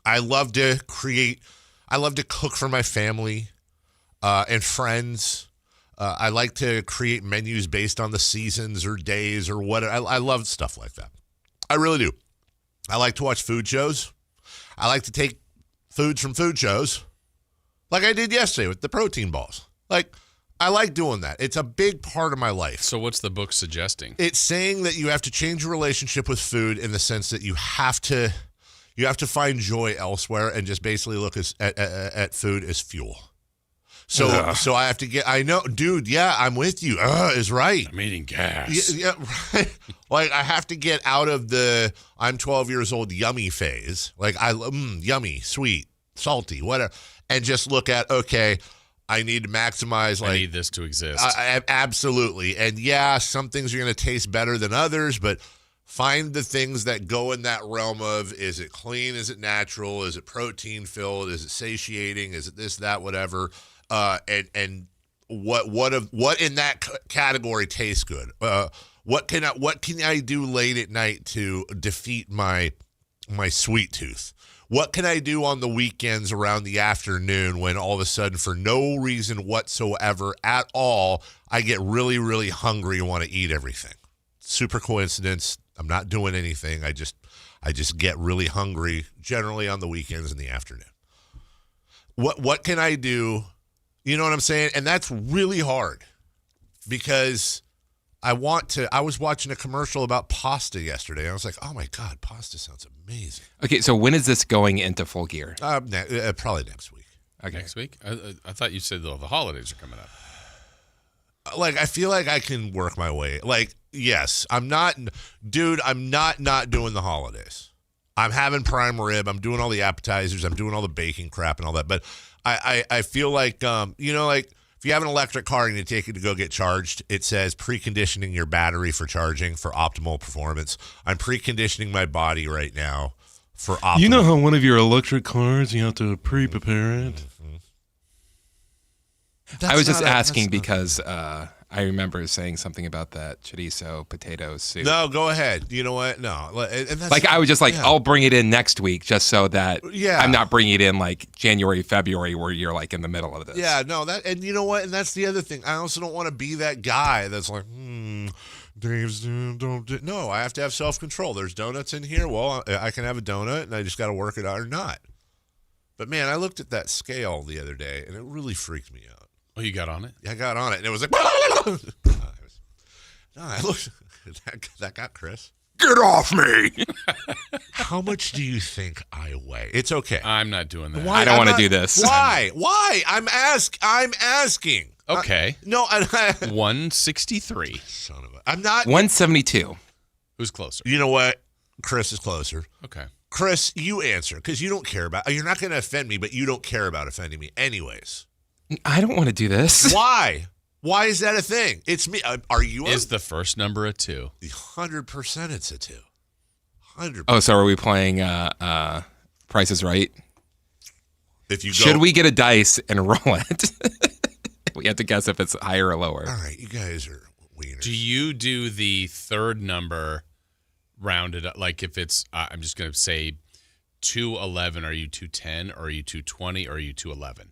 I love to create. I love to cook for my family and friends. I like to create menus based on the seasons or days or whatever. I love stuff like that. I really do. I like to watch food shows. I like to take foods from food shows like I did yesterday with the protein balls. Like, I like doing that. It's a big part of my life. So what's the book suggesting? It's saying that you have to change your relationship with food in the sense that you have to find joy elsewhere and just basically look at food as fuel. So I have to get. I know, dude. Yeah, I'm with you. Is right. I'm eating gas. Yeah, right. Like I have to get out of the I'm 12 years old yummy phase. Like yummy, sweet, salty, whatever, and just look at okay. I need to maximize. Like, I need this to exist. Absolutely. And yeah, some things are going to taste better than others, but find the things that go in that realm of, is it clean? Is it natural? Is it protein filled? Is it satiating? Is it this, that, whatever? And what in that category tastes good? What can I do late at night to defeat my sweet tooth? What can I do on the weekends around the afternoon when all of a sudden, for no reason whatsoever at all, I get really, really hungry and want to eat everything? Super coincidence. I'm not doing anything. I just get really hungry generally on the weekends in the afternoon. What can I do? You know what I'm saying? And that's really hard because I was watching a commercial about pasta yesterday. I was like, oh my God, pasta sounds amazing. Okay, so when is this going into full gear? Probably next week. Okay. Next week? I thought you said the holidays are coming up. Like, I feel like I can work my way. Like, yes, I'm not doing the holidays. I'm having prime rib. I'm doing all the appetizers. I'm doing all the baking crap and all that. But I feel like, like, if you have an electric car and you take it to go get charged, it says preconditioning your battery for charging for optimal performance. I'm preconditioning my body right now for optimal. You know how one of your electric cars, you have to pre-prepare it? Mm-hmm. I was just asking because I remember saying something about that chorizo potato soup. No, go ahead. You know what? No. And that's like I was just like, I'll bring it in next week just so that I'm not bringing it in like January, February where you're like in the middle of this. Yeah, no, and you know what? And that's the other thing. I also don't want to be that guy that's like, Dave's don't. No, I have to have self-control. There's donuts in here. Well, I can have a donut and I just got to work it out or not. But man, I looked at that scale the other day and it really freaked me out. Oh, you got on it? Yeah, I got on it, and it was like, I looked. That got Chris. Get off me! How much do you think I weigh? It's okay. I'm not doing that. Why? I don't want to do this. Why? Why? I'm asking. Okay. No, 163. Son of a. I'm not. 172. Who's closer? You know what? Chris is closer. Okay. Chris, you answer because you don't care about. You're not going to offend me, but you don't care about offending me, anyways. I don't want to do this. Why? Why is that a thing? It's me. Are you? Is the first number a 2? 100% it's a 2. 100%. Oh, so are we playing Price is Right? If you go, should we get a dice and roll it? We have to guess if it's higher or lower. All right, you guys are wieners. Do you do the third number rounded up? Like if it's, I'm just going to say 211, are you 210, or are you 220, or are you 211?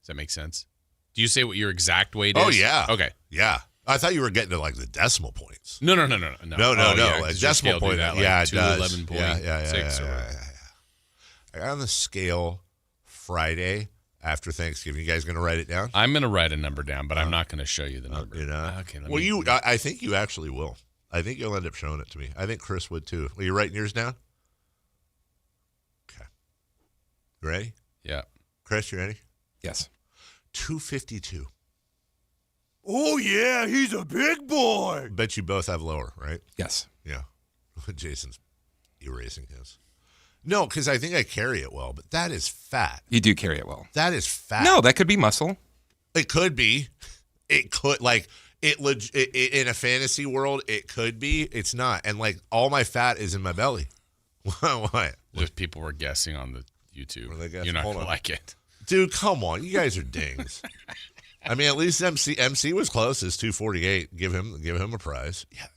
Does that make sense? Do you say what your exact weight is? Oh, yeah. Okay. Yeah. I thought you were getting to like the decimal points. No. No, Yeah, a decimal point. that, like yeah, it 211 does. point Yeah. 6 or whatever. I got on the scale Friday after Thanksgiving. You guys going to write it down? I'm going to write a number down, but I'm not going to show you the number. Okay. I think you actually will. I think you'll end up showing it to me. I think Chris would too. Are you writing yours down? Okay. You ready? Yeah. Chris, you ready? Yes. 252. Oh, yeah, he's a big boy. Bet you both have lower, right? Yes. Yeah. Jason's erasing his. No, because I think I carry it well, but that is fat. You do carry it well. That is fat. No, that could be muscle. It could be. It could, like, in a fantasy world, it could be. It's not. And, like, all my fat is in my belly. What? If people were guessing on the YouTube, they guessing? you're not Hold going to on. like it. Dude, come on. You guys are dings. I mean, at least MC was close. It's 248. Give him a prize. Yeah,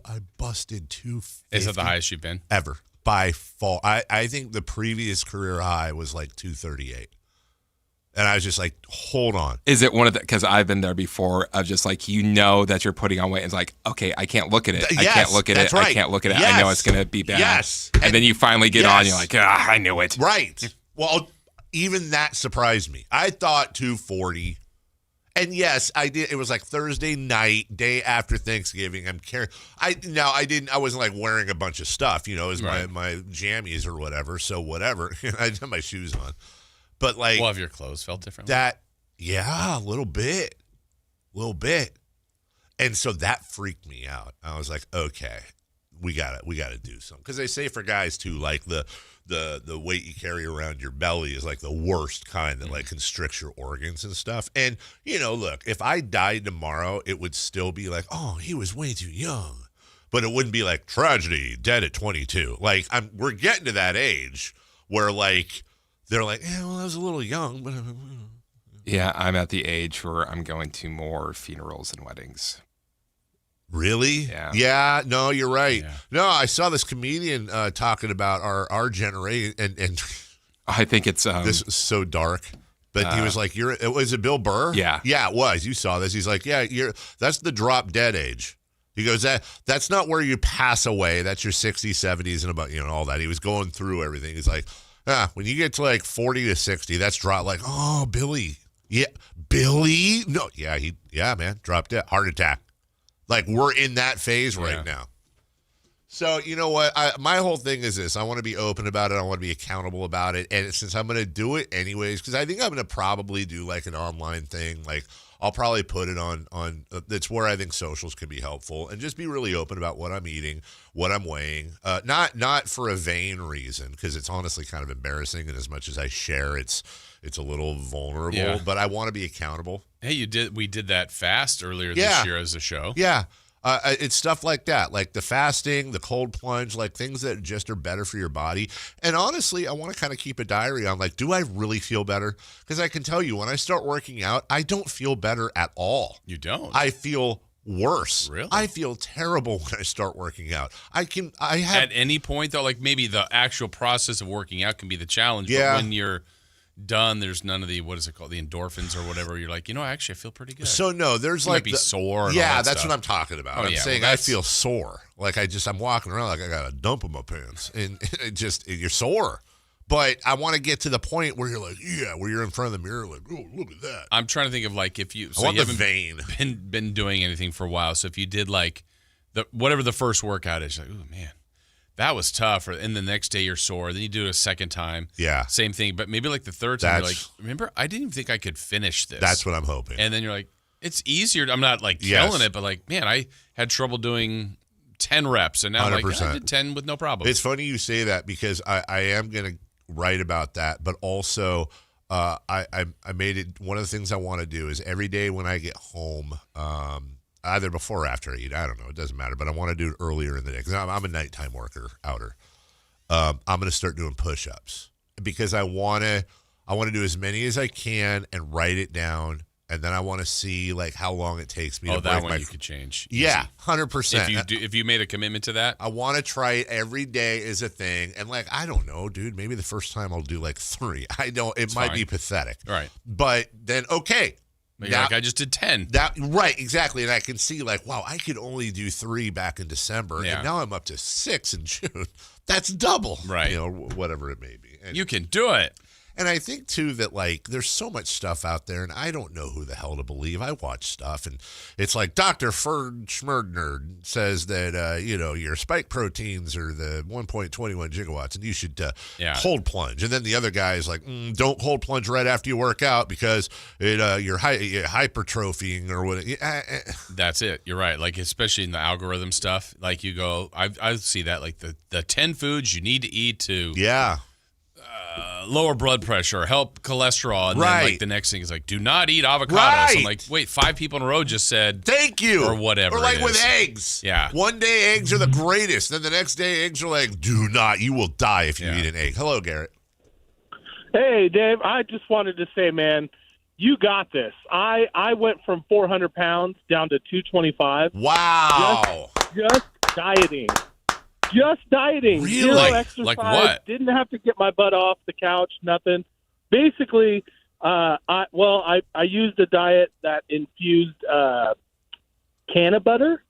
I busted 250. Is that the highest you've been? Ever. By far. I think the previous career high was like 238. And I was just like, hold on. Is it one of the, because I've been there before, of just like, you know that you're putting on weight, and it's like, okay, I can't look at it. Yes, I can't look at that's it. right. I can't look at it. Yes. I know it's going to be bad. Yes. And then you finally get on, Yes. you're like, I knew it. Right. Well, even that surprised me. I thought 240. And yes, I did. It was like Thursday night, day after Thanksgiving. I'm carrying. I wasn't like wearing a bunch of stuff. You know, it was Right. my jammies or whatever. So whatever. I had my shoes on. But like, Well, have your clothes felt different? Yeah, a little bit. And so that freaked me out. I was like, okay, we gotta do something. Because they say for guys too, like the weight you carry around your belly is like the worst kind that like constricts your organs and stuff. And, you know, look, if I died tomorrow, it would still be like, oh, he was way too young. But it wouldn't be like tragedy, dead at 22. Like we're getting to that age where like they're like, yeah, well, I was a little young, but Yeah, I'm at the age where I'm going to more funerals and weddings. Really? Yeah. Yeah. No, you're right. Yeah. No, I saw this comedian talking about our generation, and I think it's this is so dark. But he was like, was it Bill Burr? Yeah. Yeah, it was. You saw this. He's like, yeah, that's the drop dead age. He goes, that's not where you pass away. That's your 60s, 70s, and about, you know, all that. He was going through everything. He's like, when you get to like 40 to 60, that's drop like, oh, Billy. Yeah. Billy? No. Yeah, man. Dropped dead. Heart attack. Like, we're in that phase right now. So, you know what? My whole thing is this. I want to be open about it. I want to be accountable about it. And since I'm going to do it anyways, because I think I'm going to probably do, like, an online thing. Like, I'll probably put it on that's where I think socials can be helpful. And just be really open about what I'm eating, what I'm weighing. Not for a vain reason, because it's honestly kind of embarrassing. And as much as I share, it's a little vulnerable. Yeah. But I want to be accountable. Hey, we did that fast earlier this year as a show. Yeah. It's stuff like that, like the fasting, the cold plunge, like things that just are better for your body. And honestly, I want to kind of keep a diary on, like, do I really feel better? Because I can tell you, when I start working out, I don't feel better at all. You don't? I feel worse. Really? I feel terrible when I start working out. At any point, though, like maybe the actual process of working out can be the challenge. Yeah. But when you're done, there's none of the, what is it called, the endorphins or whatever. You're like, actually, I feel pretty good. So no, there's you like might be sore. And yeah, all that that's stuff. what I'm talking about. Oh, I'm yeah, saying well, I feel sore. Like I'm walking around like I got a dump in my pants, and you're sore. But I want to get to the point where you're like, where you're in front of the mirror, like, oh, look at that. I'm trying to think of like if you. I want you the haven't vein. been doing anything for a while. So if you did like whatever the first workout is, you're like, oh man, that was tough. And the next day you're sore. Then you do it a second time. Yeah. Same thing. But maybe like the third time, you're like, remember, I didn't even think I could finish this. That's what I'm hoping. And then you're like, it's easier. I'm not like killing it, but like, man, I had trouble doing 10 reps. And now I'm like, I did 10 with no problem. It's funny you say that, because I am going to write about that. But also, I made it, one of the things I want to do is every day when I get home, either before or after I eat, I don't know, it doesn't matter, but I want to do it earlier in the day, because I'm a nighttime outer. I'm going to start doing push-ups, because I want to do as many as I can and write it down, and then I want to see like how long it takes me to that break one you could change. Yeah, Easy. 100%. If you made a commitment to that, I want to try it every day as a thing, and like, I don't know, dude, maybe the first time I'll do like 3. It might be pathetic, right? But then But you're like, I just did 10. Right, exactly. And I can see like, wow, I could only do 3 back in December, and now I'm up to 6 in June. That's double, right? Whatever it may be. And, you can do it. And I think, too, that, like, there's so much stuff out there, and I don't know who the hell to believe. I watch stuff, and it's like Dr. Ferd Schmerdner says that, your spike proteins are the 1.21 gigawatts, and you should hold plunge. And then the other guy is like, don't hold plunge right after you work out because you're hypertrophying or what. That's it. You're right. Like, especially in the algorithm stuff, like you go, I see that, like the 10 foods you need to eat to lower blood pressure, help cholesterol, and then like the next thing is like, do not eat avocados. Right. I'm like, wait, 5 people in a row just said thank you or whatever. Or like it with is. eggs. Yeah. One day eggs are the greatest. Then the next day eggs are like, do not. You will die if you eat an egg. Hello, Garrett. Hey, Dave. I just wanted to say, man, you got this. I went from 400 pounds down to 225. Wow. Just dieting. Just dieting. Really? Zero exercise. Like what? Didn't have to get my butt off the couch, nothing. Basically, I used a diet that infused canna butter.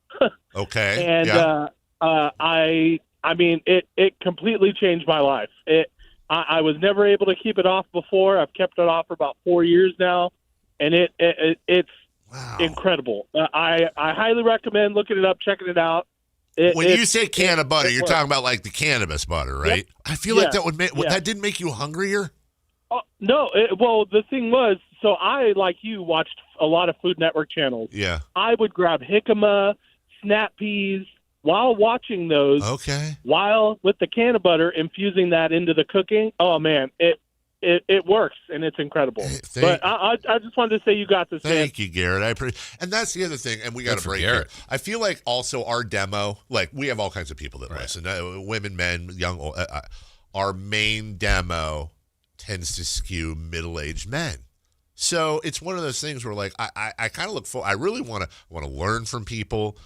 Okay. And I mean, it completely changed my life. I was never able to keep it off before. I've kept it off for about 4 years now, and it's incredible. I highly recommend looking it up, checking it out. When you say canna butter, you're talking about like the cannabis butter, right? Yep. I feel like that would make that didn't make you hungrier. No, well, the thing was, so I, like you, watched a lot of Food Network channels. Yeah. I would grab jicama, snap peas while watching those. Okay. While with the canna butter, infusing that into the cooking. Oh man, it works and it's incredible. But I just wanted to say you got this. Thank you, Garrett. I appreciate. And that's the other thing. And we got to break it. I feel like also our demo, like we have all kinds of people that listen, women, men, young. Our main demo tends to skew middle-aged men. So it's one of those things where like I kind of look for. I really want to learn from people.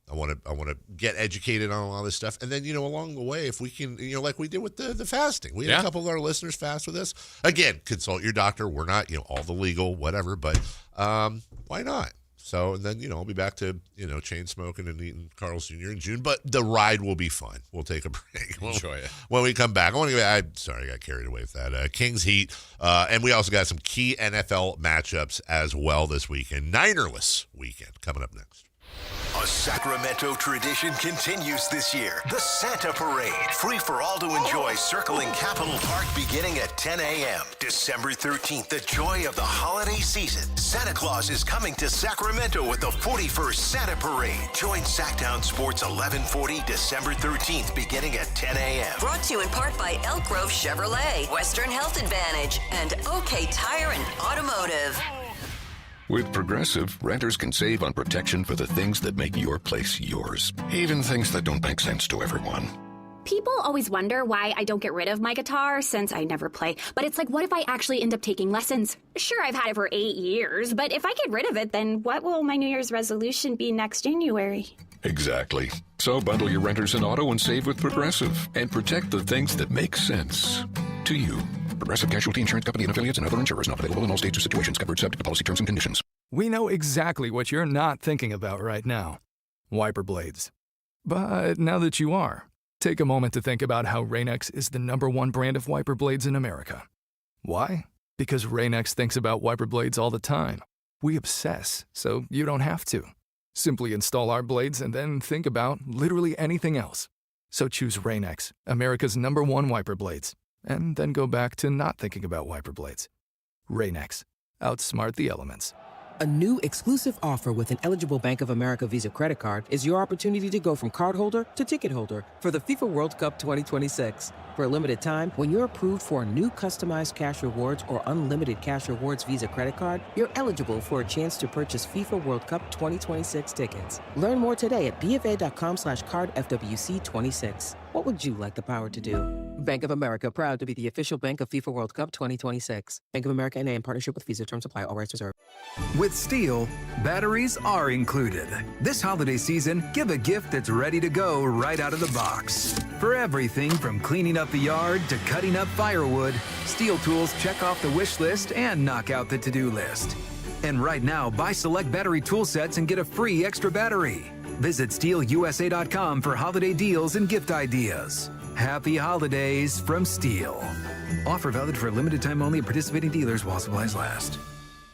I want to get educated on a lot of this stuff, and then along the way, if we can, like we did with the fasting, we had a couple of our listeners fast with us. Again, consult your doctor. We're not all the legal whatever, but why not? So and then I'll be back to chain smoking and eating Carl's Jr. in June, but the ride will be fun. We'll take a break. Enjoy it when we come back. I got carried away with that. Kings Heat, and we also got some key NFL matchups as well this weekend. Ninerless weekend coming up next. A Sacramento tradition continues this year. The Santa Parade. Free for all to enjoy, circling Capitol Park beginning at 10 a.m. December 13th, the joy of the holiday season. Santa Claus is coming to Sacramento with the 41st Santa Parade. Join Sacktown Sports 1140 December 13th beginning at 10 a.m. Brought to you in part by Elk Grove Chevrolet, Western Health Advantage, and OK Tire and Automotive. With Progressive, renters can save on protection for the things that make your place yours, even things that don't make sense to everyone. People always wonder why I don't get rid of my guitar since I never play. But it's like, what if I actually end up taking lessons? Sure, I've had it for 8 years, but if I get rid of it, then what will my New Year's resolution be next January? Exactly. So bundle your renters and auto and save with Progressive and protect the things that make sense to you. Progressive Casualty Insurance Company and affiliates and other insurers not available in all states or situations. Covered subject to policy terms and conditions. We know exactly what you're not thinking about right now. Wiper blades. But now that you are, take a moment to think about how Rain-X is the #1 brand of wiper blades in America. Why? Because Rain-X thinks about wiper blades all the time. We obsess, so you don't have to. Simply install our blades and then think about literally anything else. So choose Rain-X, America's #1 wiper blades. And then go back to not thinking about wiper blades. Rain-X. Outsmart the elements. A new exclusive offer with an eligible Bank of America Visa credit card is your opportunity to go from cardholder to ticket holder for the FIFA World Cup 2026. For a limited time, when you're approved for a new customized cash rewards or unlimited cash rewards Visa credit card, you're eligible for a chance to purchase FIFA World Cup 2026 tickets. Learn more today at bfa.com/cardfwc26. What would you like the power to do? Bank of America, proud to be the official bank of FIFA World Cup 2026. Bank of America N.A. in partnership with Visa. Terms apply. All rights reserved. With Steel, batteries are included. This holiday season, give a gift that's ready to go right out of the box. For everything from cleaning up the yard to cutting up firewood, Steel tools check off the wish list and knock out the to-do list. And right now, buy select battery tool sets and get a free extra battery. Visit SteelUSA.com for holiday deals and gift ideas. Happy holidays from Steel. Offer valid for a limited time only at participating dealers while supplies last.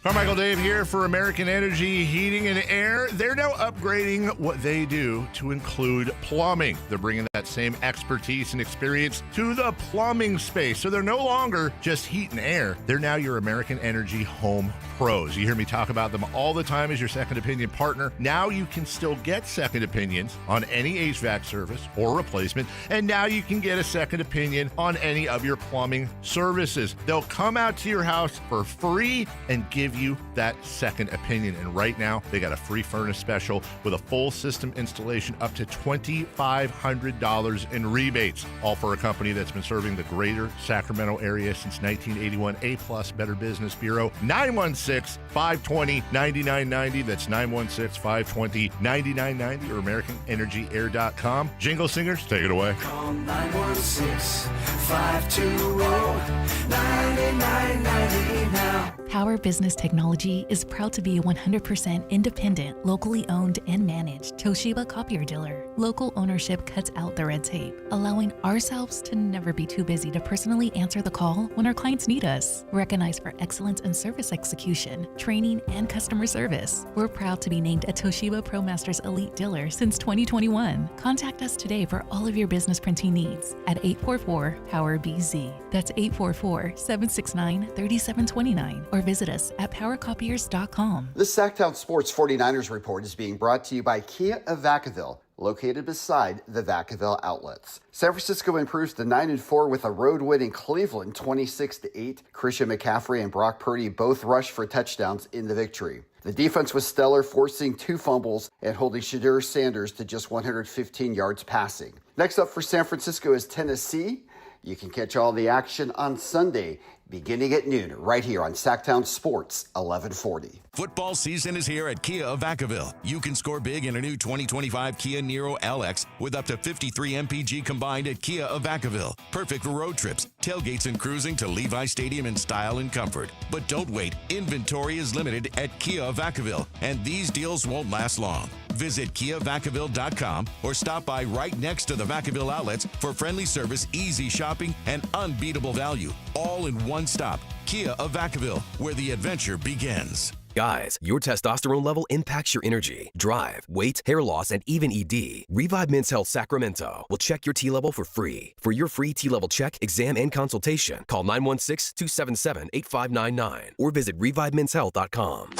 Carmichael Dave here for American Energy Heating and Air. They're now upgrading what they do to include plumbing. They're bringing that same expertise and experience to the plumbing space. So they're no longer just heat and air. They're now your American Energy home pros. You hear me talk about them all the time as your second opinion partner. Now you can still get second opinions on any HVAC service or replacement. And now you can get a second opinion on any of your plumbing services. They'll come out to your house for free and give you that second opinion. And right now, they got a free furnace special with a full system installation up to $2,500 in rebates. All for a company that's been serving the greater Sacramento area since 1981. A+ Better Business Bureau. 916-520-9990. That's 916-520-9990 or AmericanEnergyAir.com. Jingle singers, take it away. Call 916-520-9990 now. Power Business Technology is proud to be a 100% independent, locally owned and managed Toshiba copier dealer. Local ownership cuts out the red tape, allowing ourselves to never be too busy to personally answer the call when our clients need us. Recognized for excellence in service execution, training, and customer service, we're proud to be named a Toshiba ProMasters Elite Dealer since 2021. Contact us today for all of your business printing needs at 844-POWER-BZ. That's 844-769-3729 or visit us at powercopiers.com. This Sacktown Sports 49ers report is being brought to you by Kia of Vacaville, located beside the Vacaville outlets. San Francisco improves to 9-4 with a road win in Cleveland, 26-8. Christian McCaffrey and Brock Purdy both rushed for touchdowns in the victory. The defense was stellar, forcing 2 fumbles and holding Shadur Sanders to just 115 yards passing. Next up for San Francisco is Tennessee. You can catch all the action on Sunday, beginning at noon, right here on Sacktown Sports 1140. Football season is here at Kia of Vacaville. You can score big in a new 2025 Kia Niro LX with up to 53 MPG combined at Kia of Vacaville. Perfect for road trips, tailgates, and cruising to Levi Stadium in style and comfort. But don't wait. Inventory is limited at Kia of Vacaville, and these deals won't last long. Visit KiaVacaville.com or stop by right next to the Vacaville outlets for friendly service, easy shopping, and unbeatable value. All in one stop. Kia of Vacaville, where the adventure begins. Guys, your testosterone level impacts your energy, drive, weight, hair loss, and even ED. Revive Men's Health Sacramento will check your T level for free. For your free T level check, exam, and consultation, call 916-277-8599 or visit ReviveMen'sHealth.com.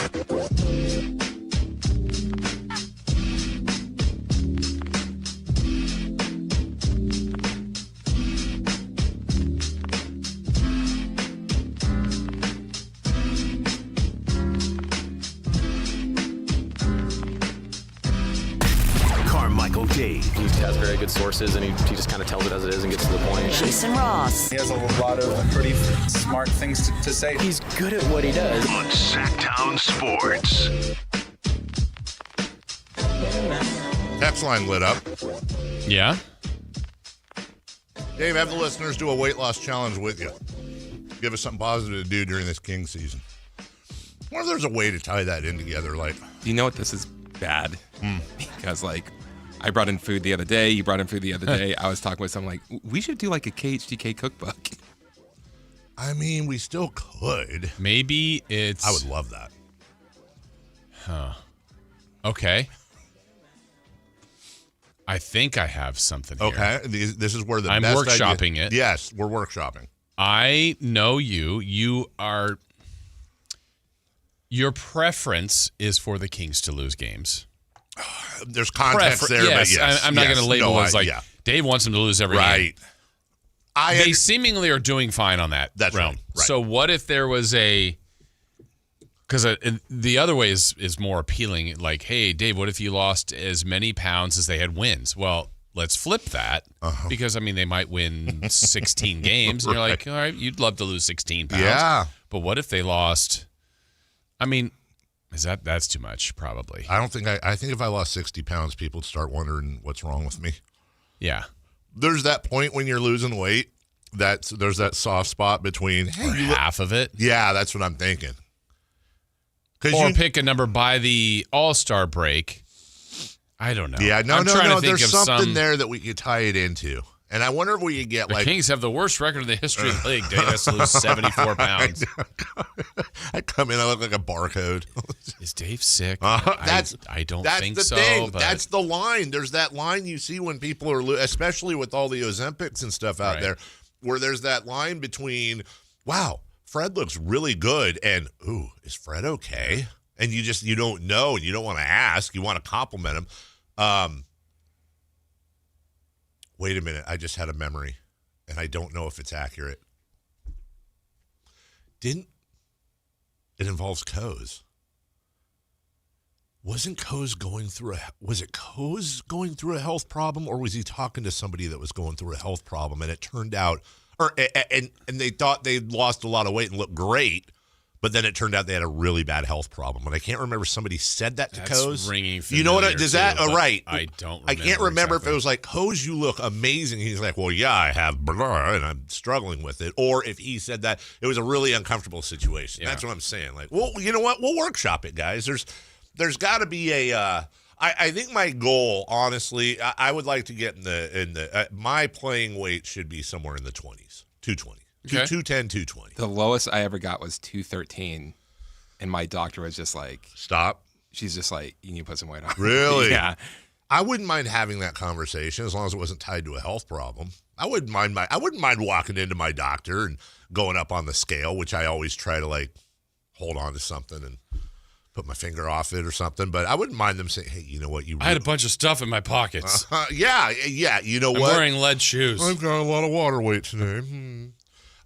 Carmichael Dave. He has very good sources, and he just kind of tells it as it is and gets to the point. Jason Ross. He has a lot of pretty smart things to say. He's good at what he does. On Sacktown Sports. Text line lit up. Yeah? Dave, have the listeners do a weight loss challenge with you. Give us something positive to do during this King season. I wonder if there's a way to tie that in together. Like, you know what? This is bad. Because, like, I brought in food the other day. You brought in food the other day. I was talking with someone like, we should do like a KHTK cookbook. I mean, we still could. Maybe it's... I would love that. Huh. Okay. I think I have something here. Okay. This is where the I'm best workshopping idea. it. Yes, we're workshopping. I know you. You are... Your preference is for the Kings to lose games. There's context there, yes, but yes. I'm not going to label it as like, yeah. Dave wants them to lose every game. Right. They seemingly are doing fine on that realm. Right. So what if there was a... Because the other way is more appealing. Like, hey, Dave, what if you lost as many pounds as they had wins? Well, let's flip that. Because, I mean, they might win 16 games. And you're like, all right, you'd love to lose 16 pounds. Yeah. But what if they lost... I mean... That's too much, probably. I don't think I think if I lost 60 pounds, people would start wondering what's wrong with me. Yeah. There's that point when you're losing weight that there's that soft spot between half of it. Yeah, that's what I'm thinking. Or pick a number by the All-Star break. I don't know. Yeah, no. I'm trying to think There's of something there that we could tie it into. And I wonder if we could get the like Kings have the worst record in the history of the league. Davis lose 74 pounds. I come in, I look like a barcode. Is Dave sick? I don't think the so. Thing. But That's the line. There's that line you see when people are, especially with all the Ozempics and stuff out there, where there's that line between, wow, Fred looks really good, and ooh, is Fred okay? And you don't know, and you don't want to ask. You want to compliment him. Wait a minute. I just had a memory, and I don't know if it's accurate. It involves Coase. Wasn't Coase going through Coase going through a health problem, or was he talking to somebody that was going through a health problem? And it turned out, and they thought they'd lost a lot of weight and looked great, but then it turned out they had a really bad health problem. And I can't remember if somebody said that to Coase. Ringing you know what? Does that? Right. I don't. I can't remember if it was like, Coase, you look amazing. He's like, well, yeah, I have blah, and I'm struggling with it. Or if he said that, it was a really uncomfortable situation. That's what I'm saying. Like, well, you know what? We'll workshop it, guys. There's got to be a. I think my goal, honestly, I would like to get in the my playing weight should be somewhere in the 20s, 220. Okay. 210, 220. The lowest I ever got was 213, and my doctor was just like, "Stop." She's just like, "You need to put some weight on." Really? Yeah. I wouldn't mind having that conversation as long as it wasn't tied to a health problem. I wouldn't mind walking into my doctor and going up on the scale, which I always try to like hold on to something and put my finger off it or something. But I wouldn't mind them saying, "Hey, you know what? I had a bunch of stuff in my pockets." Yeah. You know I'm what? wearing lead shoes. I've got a lot of water weight today.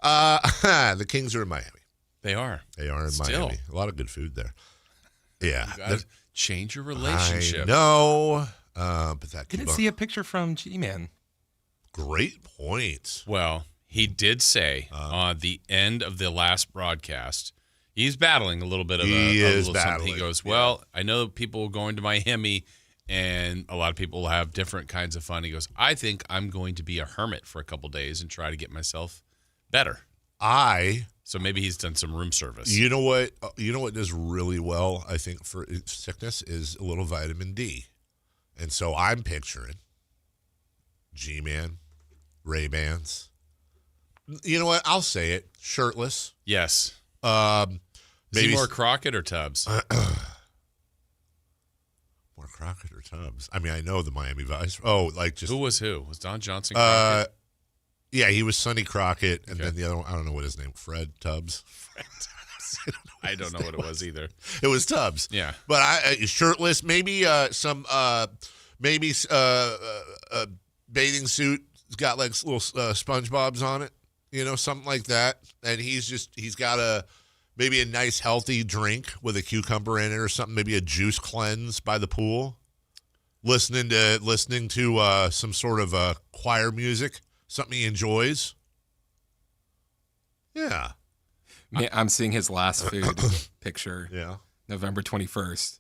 The Kings are in Miami. They are. They are in Miami. A lot of good food there. Yeah. You gotta change your relationship. I know. But that Didn't see a picture from G-Man. Great point. Well, he did say on the end of the last broadcast, he's battling a little bit of something. He goes, well, I know people going to Miami and a lot of people have different kinds of fun. He goes, I think I'm going to be a hermit for a couple days and try to get myself better. So maybe he's done some room service. You know what? Does really well, I think, for sickness is a little vitamin D. And so I'm picturing G-Man, Ray-Bans. You know what? I'll say it. Shirtless. Yes. Maybe more Crockett or Tubbs? More Crockett or Tubbs? I mean, I know the Miami Vice. Oh, like just. Who was who? Was Don Johnson Crockett? Yeah, he was Sonny Crockett, and then the other one, I don't know what his name, Fred Tubbs. I don't know what it was either. It was Tubbs. Yeah. But shirtless, maybe some bathing suit. It's got like little SpongeBob's on it, something like that. And he's got maybe a nice healthy drink with a cucumber in it or something, maybe a juice cleanse by the pool. Listening to some sort of choir music, something he enjoys. Yeah. I'm seeing his last food picture. Yeah. November 21st.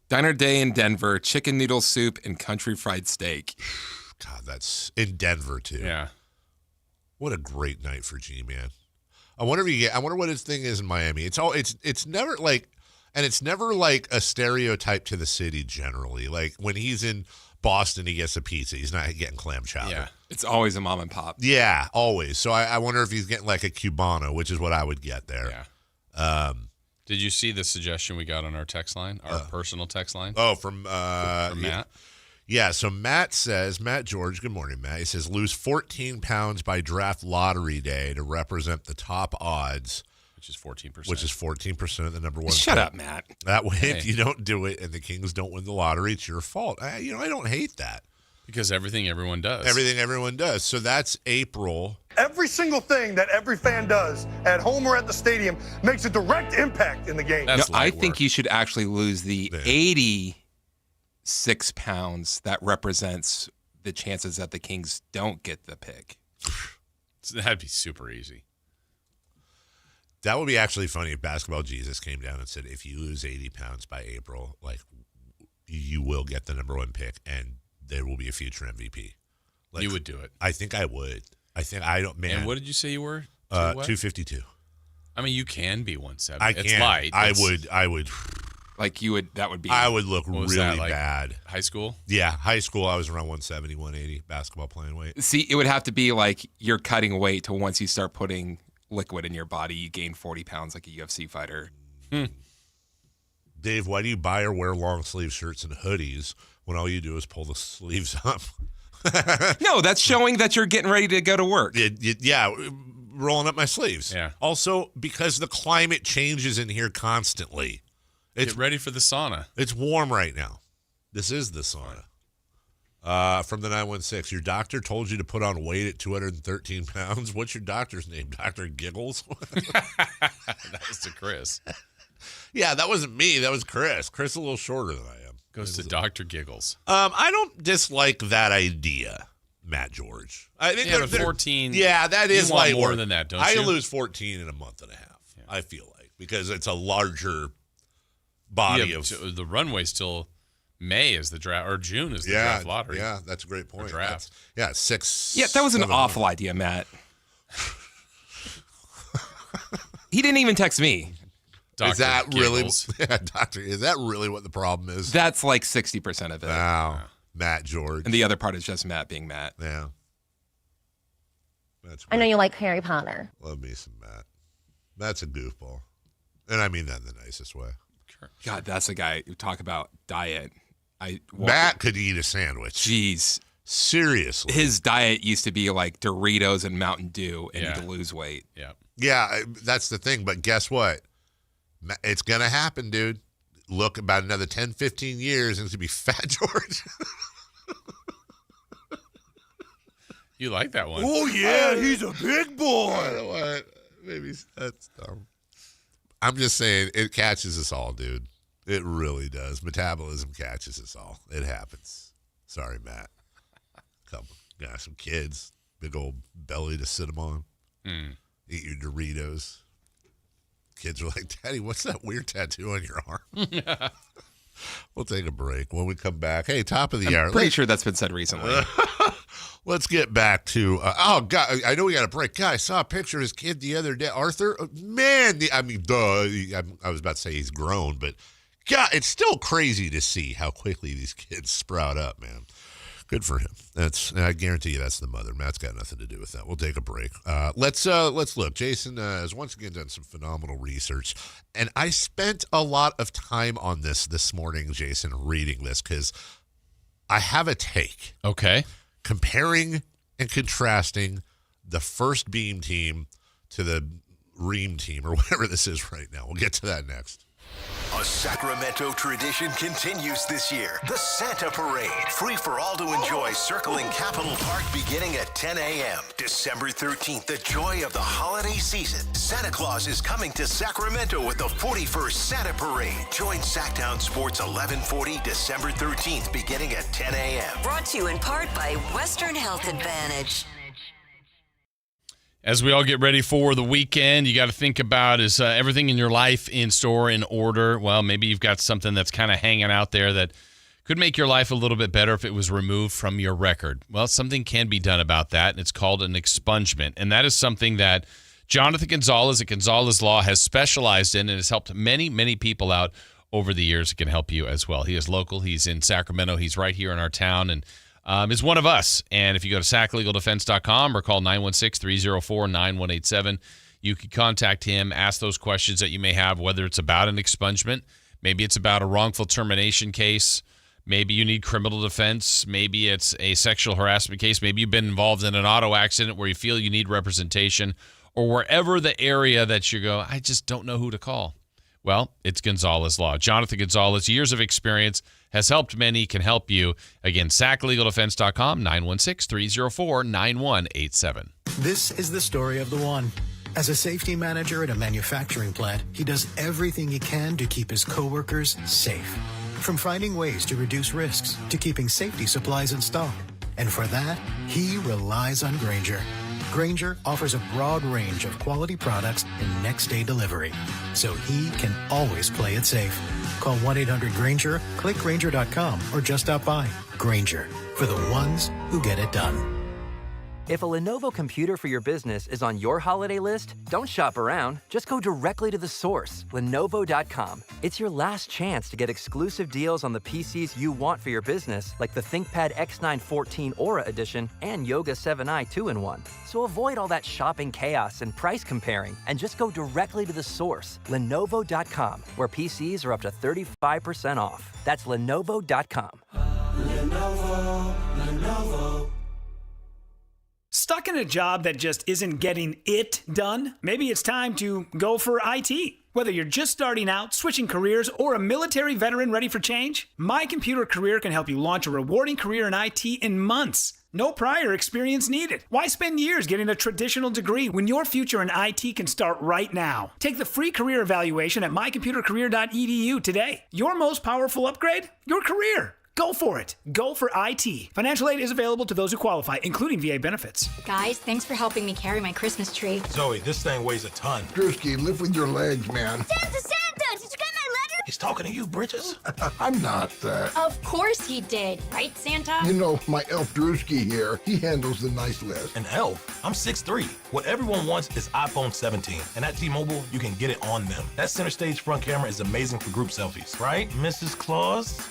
Diner day in Denver, chicken noodle soup and country fried steak. God, that's in Denver too. Yeah. What a great night for G-Man. I wonder what his thing is in Miami. It's never like, and it's never like a stereotype to the city generally. Like when he's in Boston, he gets a pizza. He's not getting clam chowder. Yeah. It's always a mom and pop. Yeah, always. So I wonder if he's getting like a Cubano, which is what I would get there. Yeah. Did you see the suggestion we got on our text line, our personal text line? Oh, from Matt? Yeah, so Matt George, good morning, Matt. He says, lose 14 pounds by draft lottery day to represent the top odds. Which is 14%. Which is 14% of the number one. Shut up, Matt. That way, if you don't do it and the Kings don't win the lottery, it's your fault. I don't hate that. Because everything everyone does. Everything everyone does. So that's April. Every single thing that every fan does at home or at the stadium makes a direct impact in the game. I think you should actually lose the 86 pounds that represents the chances that the Kings don't get the pick. So that'd be super easy. That would be actually funny if Basketball Jesus came down and said, if you lose 80 pounds by April, like, you will get the number one pick and there will be a future MVP. Like, you would do it. I think I would. Man. And what did you say you were? 252. I mean, you can be 170. I It's can. light. I would. Like that would be. I would look What was really that, like bad. high school? Yeah, high school, I was around 170, 180 basketball playing weight. See, it would have to be like you're cutting weight to once you start putting liquid in your body, you gain 40 pounds like a UFC fighter. Dave, why do you buy or wear long sleeve shirts and hoodies when all you do is pull the sleeves up? No, that's showing that you're getting ready to go to work. Yeah, rolling up my sleeves. Yeah. Also, because the climate changes in here constantly. Get ready for the sauna. It's warm right now. This is the sauna. From the 916, your doctor told you to put on weight at 213 pounds. What's your doctor's name? Dr. Giggles? That was to Chris. Yeah, that wasn't me. That was Chris. Chris is a little shorter than I am. Goes to Dr. Giggles. I don't dislike that idea, Matt George. I think but 14. Yeah, that is you want light more work. than that, don't I you? lose 14 in a month and a half. Yeah. I feel like because it's a larger body of the runway's till May is the draft or June is the draft lottery. Yeah, that's a great point. Draft. Six. Yeah, that was an 7 awful idea, Matt. He didn't even text me. Is that really? Giggles. Yeah, Doctor. Is that really what the problem is? That's like 60% of it. Wow, Matt George. And the other part is just Matt being Matt. Yeah. That's I know you like Harry Potter. Love me some Matt. Matt's a goofball, and I mean that in the nicest way. God, that's the guy who talk about diet. Matt could eat a sandwich. Jeez. Seriously. His diet used to be like Doritos and Mountain Dew, and to lose weight. Yeah. Yeah, that's the thing. But guess what? It's going to happen, dude. Look, about another 10, 15 years, and it's going to be Fat George. You like that one. Oh, yeah, he's a big boy. You know what? Maybe that's dumb. I'm just saying, it catches us all, dude. It really does. Metabolism catches us all. It happens. Sorry, Matt. Got some kids, big old belly to sit them on. Eat your Doritos. Kids are like, Daddy, what's that weird tattoo on your arm? We'll take a break. When we come back, hey, top of the hour. I'm pretty sure that's been said recently. Let's get back to, God, I know we got a break. God, I saw a picture of his kid the other day. Arthur, man, I mean, duh. I was about to say he's grown, but God, it's still crazy to see how quickly these kids sprout up, man. Good for him. I guarantee you that's the mother. Matt's got nothing to do with that. We'll take a break. Let's look. Jason has once again done some phenomenal research, and I spent a lot of time on this morning, Jason, reading this because I have a take. Okay. Comparing and contrasting the first Beam team to the Ream team or whatever this is right now. We'll get to that next. A Sacramento tradition continues this year. The Santa Parade. Free for all to enjoy circling Capitol Park beginning at 10 a.m. December 13th, the joy of the holiday season. Santa Claus is coming to Sacramento with the 41st Santa Parade. Join Sacktown Sports 1140 December 13th beginning at 10 a.m. Brought to you in part by Western Health Advantage. As we all get ready for the weekend, you got to think about is everything in your life in store, in order? Well, maybe you've got something that's kind of hanging out there that could make your life a little bit better if it was removed from your record. Well, something can be done about that, and it's called an expungement. And that is something that Jonathan Gonzalez at Gonzalez Law has specialized in and has helped many, many people out over the years. It can help you as well. He is local. He's in Sacramento. He's right here in our town, and is one of us. And if you go to SacLegalDefense.com or call 916-304-9187, you can contact him, ask those questions that you may have, whether it's about an expungement, maybe it's about a wrongful termination case, maybe you need criminal defense, maybe it's a sexual harassment case, maybe you've been involved in an auto accident where you feel you need representation, or wherever the area that you go, I just don't know who to call. Well, it's Gonzalez Law. Jonathan Gonzalez, years of experience, has helped many, can help you. Again, SacLegalDefense.com, 916-304-9187. This is the story of the one. As a safety manager at a manufacturing plant, he does everything he can to keep his coworkers safe. From finding ways to reduce risks to keeping safety supplies in stock. And for that, he relies on Grainger. Grainger offers a broad range of quality products and next-day delivery, so he can always play it safe. Call 1-800-GRAINGER, click Grainger.com, or just stop by. Grainger, for the ones who get it done. If a Lenovo computer for your business is on your holiday list, don't shop around. Just go directly to the source, Lenovo.com. It's your last chance to get exclusive deals on the PCs you want for your business, like the ThinkPad X9 14 Aura Edition and Yoga 7i 2-in-1. So avoid all that shopping chaos and price comparing, and just go directly to the source, Lenovo.com, where PCs are up to 35% off. That's Lenovo.com. Lenovo. Stuck in a job that just isn't getting it done? Maybe it's time to go for IT. Whether you're just starting out, switching careers, or a military veteran ready for change, My Computer Career can help you launch a rewarding career in IT in months. No prior experience needed. Why spend years getting a traditional degree when your future in IT can start right now? Take the free career evaluation at mycomputercareer.edu today. Your most powerful upgrade? Your career. Go for it. Go for IT. Financial aid is available to those who qualify, including VA benefits. Guys, thanks for helping me carry my Christmas tree. Zoe, this thing weighs a ton. Drewski, live with your legs, man. Santa! Did you get my letter? He's talking to you, Bridges. I'm not that. Of course he did. Right, Santa? You know, my elf Drewski here, he handles the nice list. An elf? I'm 6'3". What everyone wants is iPhone 17. And at T-Mobile, you can get it on them. That center stage front camera is amazing for group selfies. Right, Mrs. Claus?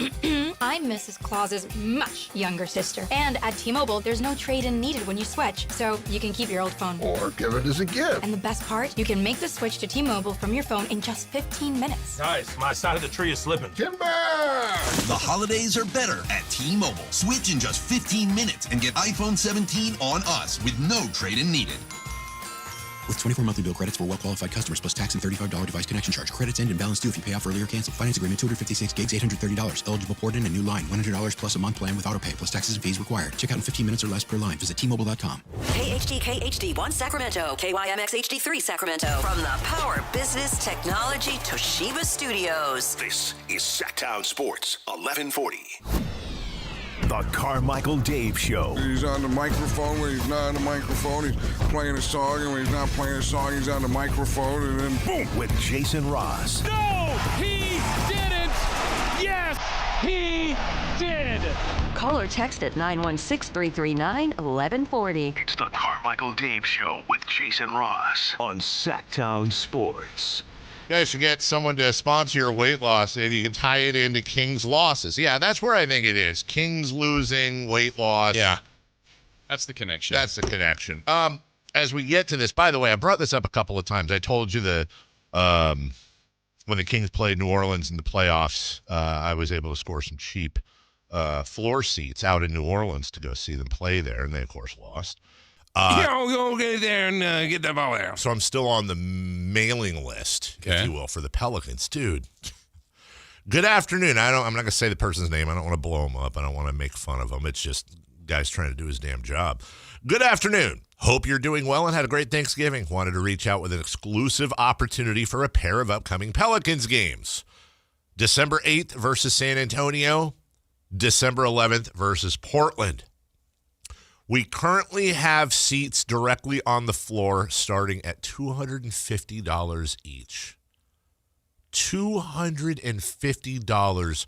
I'm Mrs. Claus's much younger sister. And at T-Mobile, there's no trade-in needed when you switch, so you can keep your old phone. Or give it as a gift. And the best part? You can make the switch to T-Mobile from your phone in just 15 minutes. Guys, my side of the tree is slipping. Timber! The holidays are better at T-Mobile. Switch in just 15 minutes and get iPhone 17 on us with no trade-in needed. With 24 monthly bill credits for well-qualified customers plus tax and $35 device connection charge. Credits end and balance due if you pay off early or cancel. Finance agreement 256 gigs, $830. Eligible port in a new line. $100 plus a month plan with auto pay plus taxes and fees required. Check out in 15 minutes or less per line. Visit T-Mobile.com. KHD1 Sacramento. KYMX HD3 Sacramento. From the Power Business Technology Toshiba Studios. This is Sacktown Sports 1140. The Carmichael Dave Show. He's on the microphone when he's not on the microphone. He's playing a song, and when he's not playing a song, he's on the microphone, and then boom. With Jason Ross. No, he didn't. Yes, he did. Call or text at 916-339-1140. It's the Carmichael Dave Show with Jason Ross on Sacktown Sports. You guys should get someone to sponsor your weight loss and you can tie it into King's losses. Yeah, that's where I think it is. King's losing, weight loss. Yeah. That's the connection. That's the connection. As we get to this, by the way, I brought this up a couple of times. I told you that when the Kings played New Orleans in the playoffs, I was able to score some cheap floor seats out in New Orleans to go see them play there, and they, of course, lost. Go get there and get the ball there. So I'm still on the mailing list, if you will, for the Pelicans. Dude, good afternoon. I'm not going to say the person's name. I don't want to blow him up. I don't want to make fun of him. It's just guy's trying to do his damn job. Good afternoon. Hope you're doing well and had a great Thanksgiving. Wanted to reach out with an exclusive opportunity for a pair of upcoming Pelicans games. December 8th versus San Antonio. December 11th versus Portland. We currently have seats directly on the floor starting at $250 each. $250.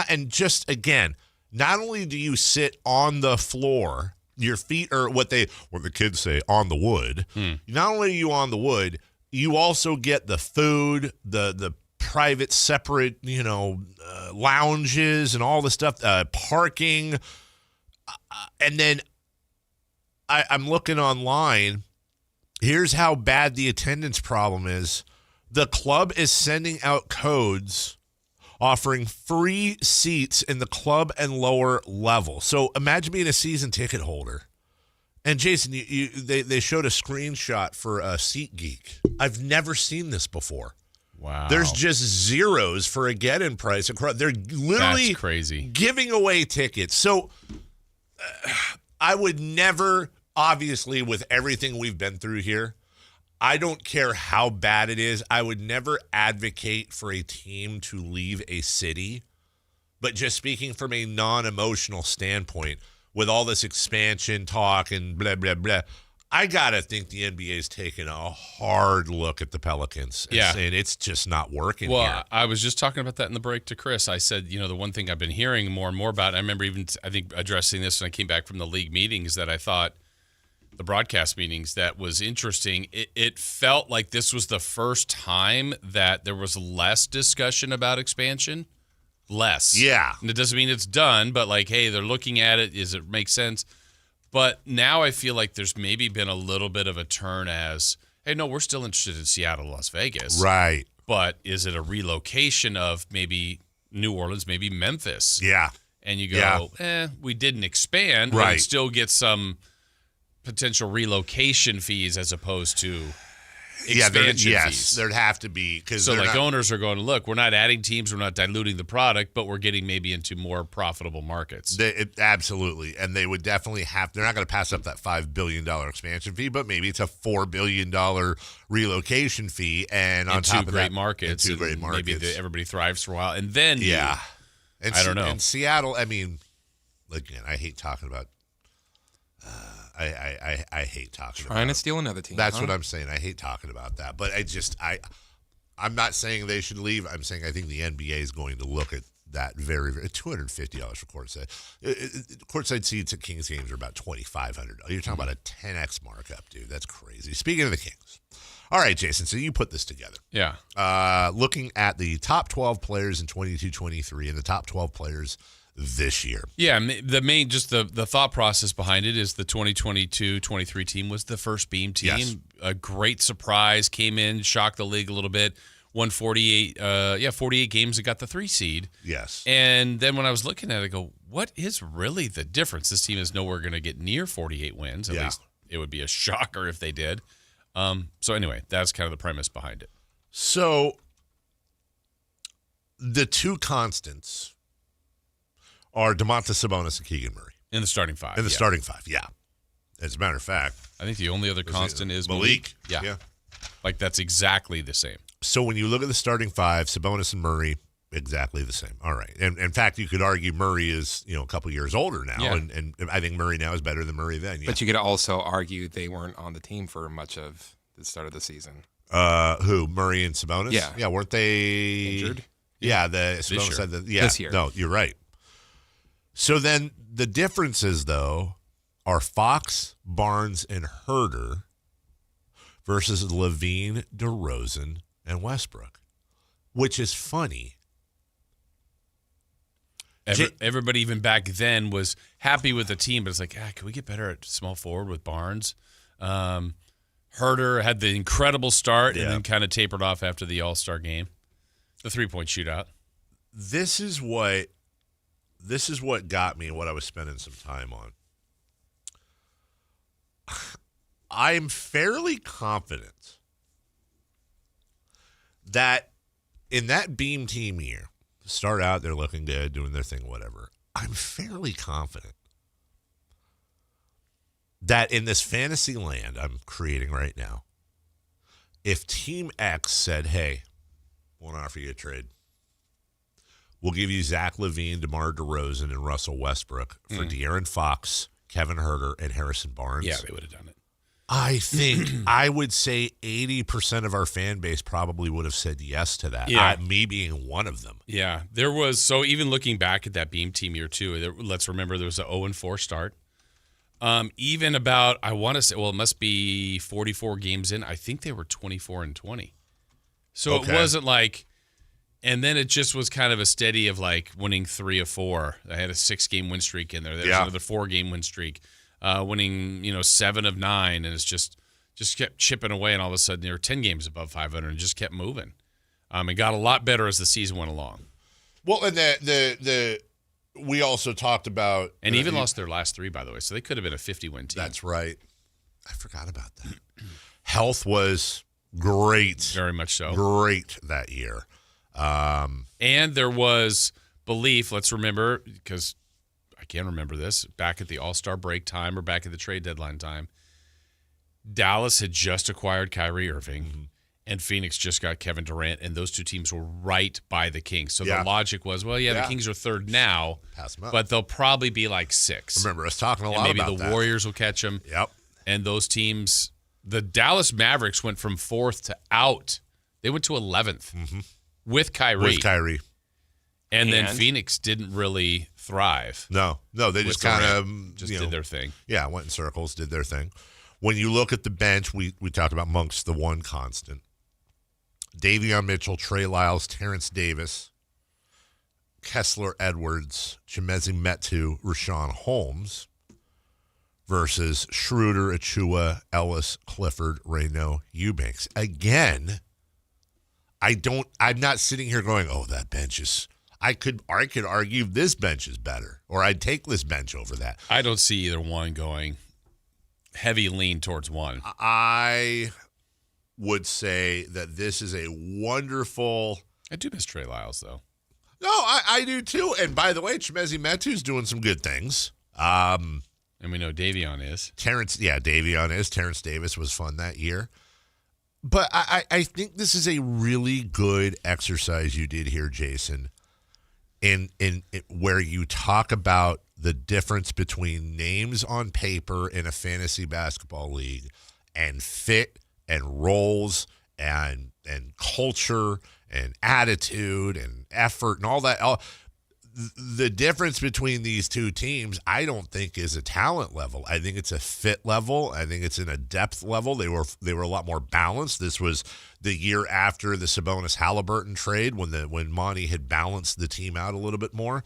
And just again, not only do you sit on the floor, your feet are what the kids say, on the wood. Not only are you on the wood, you also get the food, the private separate, lounges and all the stuff, parking. And then I'm looking online. Here's how bad the attendance problem is. The club is sending out codes offering free seats in the club and lower level. So imagine being a season ticket holder. And Jason, they showed a screenshot for SeatGeek. I've never seen this before. Wow. There's just zeros for a get-in price. They're literally That's crazy. Giving away tickets. So I would never, obviously, with everything we've been through here, I don't care how bad it is. I would never advocate for a team to leave a city. But just speaking from a non-emotional standpoint, with all this expansion talk and blah, blah, blah, I got to think the NBA's taking a hard look at the Pelicans and saying it's just not working here. I was just talking about that in the break to Chris. I said, the one thing I've been hearing more and more about, I remember I think addressing this when I came back from the league meetings, that I thought the broadcast meetings that was interesting. It felt like this was the first time that there was less discussion about expansion. Less. Yeah. And it doesn't mean it's done, but like, hey, they're looking at it. Does it make sense? But now I feel like there's maybe been a little bit of a turn as, hey, no, we're still interested in Seattle, Las Vegas. Right. But is it a relocation of maybe New Orleans, maybe Memphis? Yeah. And you go, we didn't expand, but Right. it still get some potential relocation fees as opposed to expansion fees. There'd have to be. So like owners are going, look, we're not adding teams, we're not diluting the product, but we're getting maybe into more profitable markets. Absolutely. And they would definitely they're not going to pass up that $5 billion expansion fee, but maybe it's a $4 billion relocation fee. And on top of that, markets. two great markets. Maybe everybody thrives for a while. And then, And I don't know. And Seattle, I mean, again, I hate talking about. I hate talking trying about to steal another team. That's what I'm saying. I hate talking about that. But I'm not saying they should leave. I'm saying I think the NBA is going to look at that very, very $250 for courtside. Courtside seats at Kings games are about $2,500. You're talking about a 10x markup, dude. That's crazy. Speaking of the Kings. All right, Jason, so you put this together. Yeah. Looking at the top 12 players in 22-23 and the top 12 players this year. Yeah, the main, just the thought process behind it is the 2022-23 team was the first Beam team. Yes. A great surprise, came in, shocked the league a little bit, won 48 games and got the 3 seed. Yes. And then when I was looking at it, I go, what is really the difference? This team is nowhere going to get near 48 wins. At least it would be a shocker if they did. So anyway, that's kind of the premise behind it. So the two constants are Domantas Sabonis and Keegan Murray. In the starting 5. In the starting 5, yeah. As a matter of fact. I think the only other constant is Malik. Yeah. Like that's exactly the same. So when you look at the starting 5, Sabonis and Murray, exactly the same. All right. And in fact, you could argue Murray is, a couple years older now. Yeah. And I think Murray now is better than Murray then. Yeah. But you could also argue they weren't on the team for much of the start of the season. Who? Murray and Sabonis? Yeah. Yeah, weren't they injured? Yeah, Sabonis said that. Yeah. This year. No, you're right. So then the differences, though, are Fox, Barnes, and Herter versus Levine, DeRozan, and Westbrook, which is funny. Everybody even back then was happy with the team, but it's like, can we get better at small forward with Barnes? Herter had the incredible start and then kind of tapered off after the All-Star game. The 3-point shootout. This is what got me and what I was spending some time on. I'm fairly confident that in that Beam team year, start out, they're looking good, doing their thing, whatever. I'm fairly confident that in this fantasy land I'm creating right now, if Team X said, hey, I want to offer you a trade. We'll give you Zach LaVine, DeMar DeRozan, and Russell Westbrook for De'Aaron Fox, Kevin Herter, and Harrison Barnes. Yeah, they would have done it. I think I would say 80% of our fan base probably would have said yes to that. Yeah. Me being one of them. Yeah, there was. So even looking back at that Beam team year too, let's remember there was an 0-4 start. Even about, I want to say, well, it must be 44 games in. I think they were 24-20. So It wasn't like, and then it just was kind of a steady of like winning 3 of 4. I had a 6-game win streak in there. There was another 4-game win streak, winning 7 of 9, and it's just kept chipping away. And all of a sudden, they were 10 games above 500, and just kept moving. It got a lot better as the season went along. Well, and the we also talked about, and even lost their last 3, by the way. So they could have been a 50-win team. That's right. I forgot about that. Health was great, very much so. Great that year. And there was belief, let's remember, because I can't remember this, back at the All-Star break time or back at the trade deadline time, Dallas had just acquired Kyrie Irving, and Phoenix just got Kevin Durant, and those two teams were right by the Kings. So the logic was, well, the Kings are third now, but they'll probably be like 6. I remember us talking a lot maybe about that. Maybe the Warriors will catch them. Yep. And those teams, the Dallas Mavericks went from 4th to out. They went to 11th. With Kyrie. And then Phoenix didn't really thrive. No, they just kind of did their thing. Yeah, went in circles, did their thing. When you look at the bench, we talked about Monk's the one constant. Davion Mitchell, Trey Lyles, Terrence Davis, Kessler Edwards, Chimezie Metu, Rashawn Holmes versus Schroeder, Achua, Ellis, Clifford, Reyno, Eubanks. Again, I'm not sitting here going, oh, that bench is, I could argue this bench is better, or I'd take this bench over that. I don't see either one going heavy lean towards one. I would say that this is a wonderful. I do miss Trey Lyles, though. No, I do too. And by the way, Chimezie Metu's doing some good things. And we know Davion is. Davion is. Terrence Davis was fun that year. But I think this is a really good exercise you did here, Jason, in where you talk about the difference between names on paper in a fantasy basketball league and fit and roles and culture and attitude and effort and all that. The difference between these two teams, I don't think is a talent level. I think it's a fit level. I think it's in a depth level. They were a lot more balanced. This was the year after the Sabonis-Halliburton trade when Monty had balanced the team out a little bit more.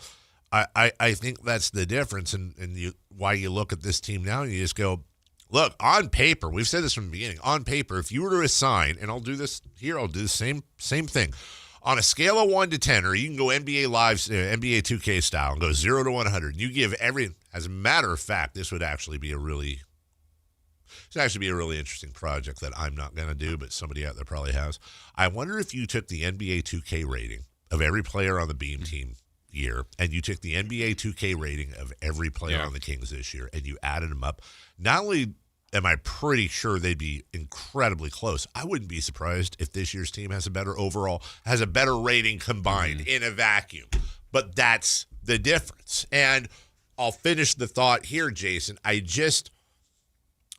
I think that's the difference, and why you look at this team now and you just go, look, on paper, we've said this from the beginning, on paper, if you were to assign, and I'll do this here, I'll do the same thing. On a scale of 1 to 10, or you can go NBA Live, NBA 2K style, and go 0 to 100. You give as a matter of fact, this would actually be a really interesting project that I'm not going to do, but somebody out there probably has. I wonder if you took the NBA 2K rating of every player on the Beam team year, and you took the NBA 2K rating of every player on the Kings this year, and you added them up. Not only am I pretty sure they'd be incredibly close, I wouldn't be surprised if this year's team has a better rating combined in a vacuum. But that's the difference. And I'll finish the thought here, Jason.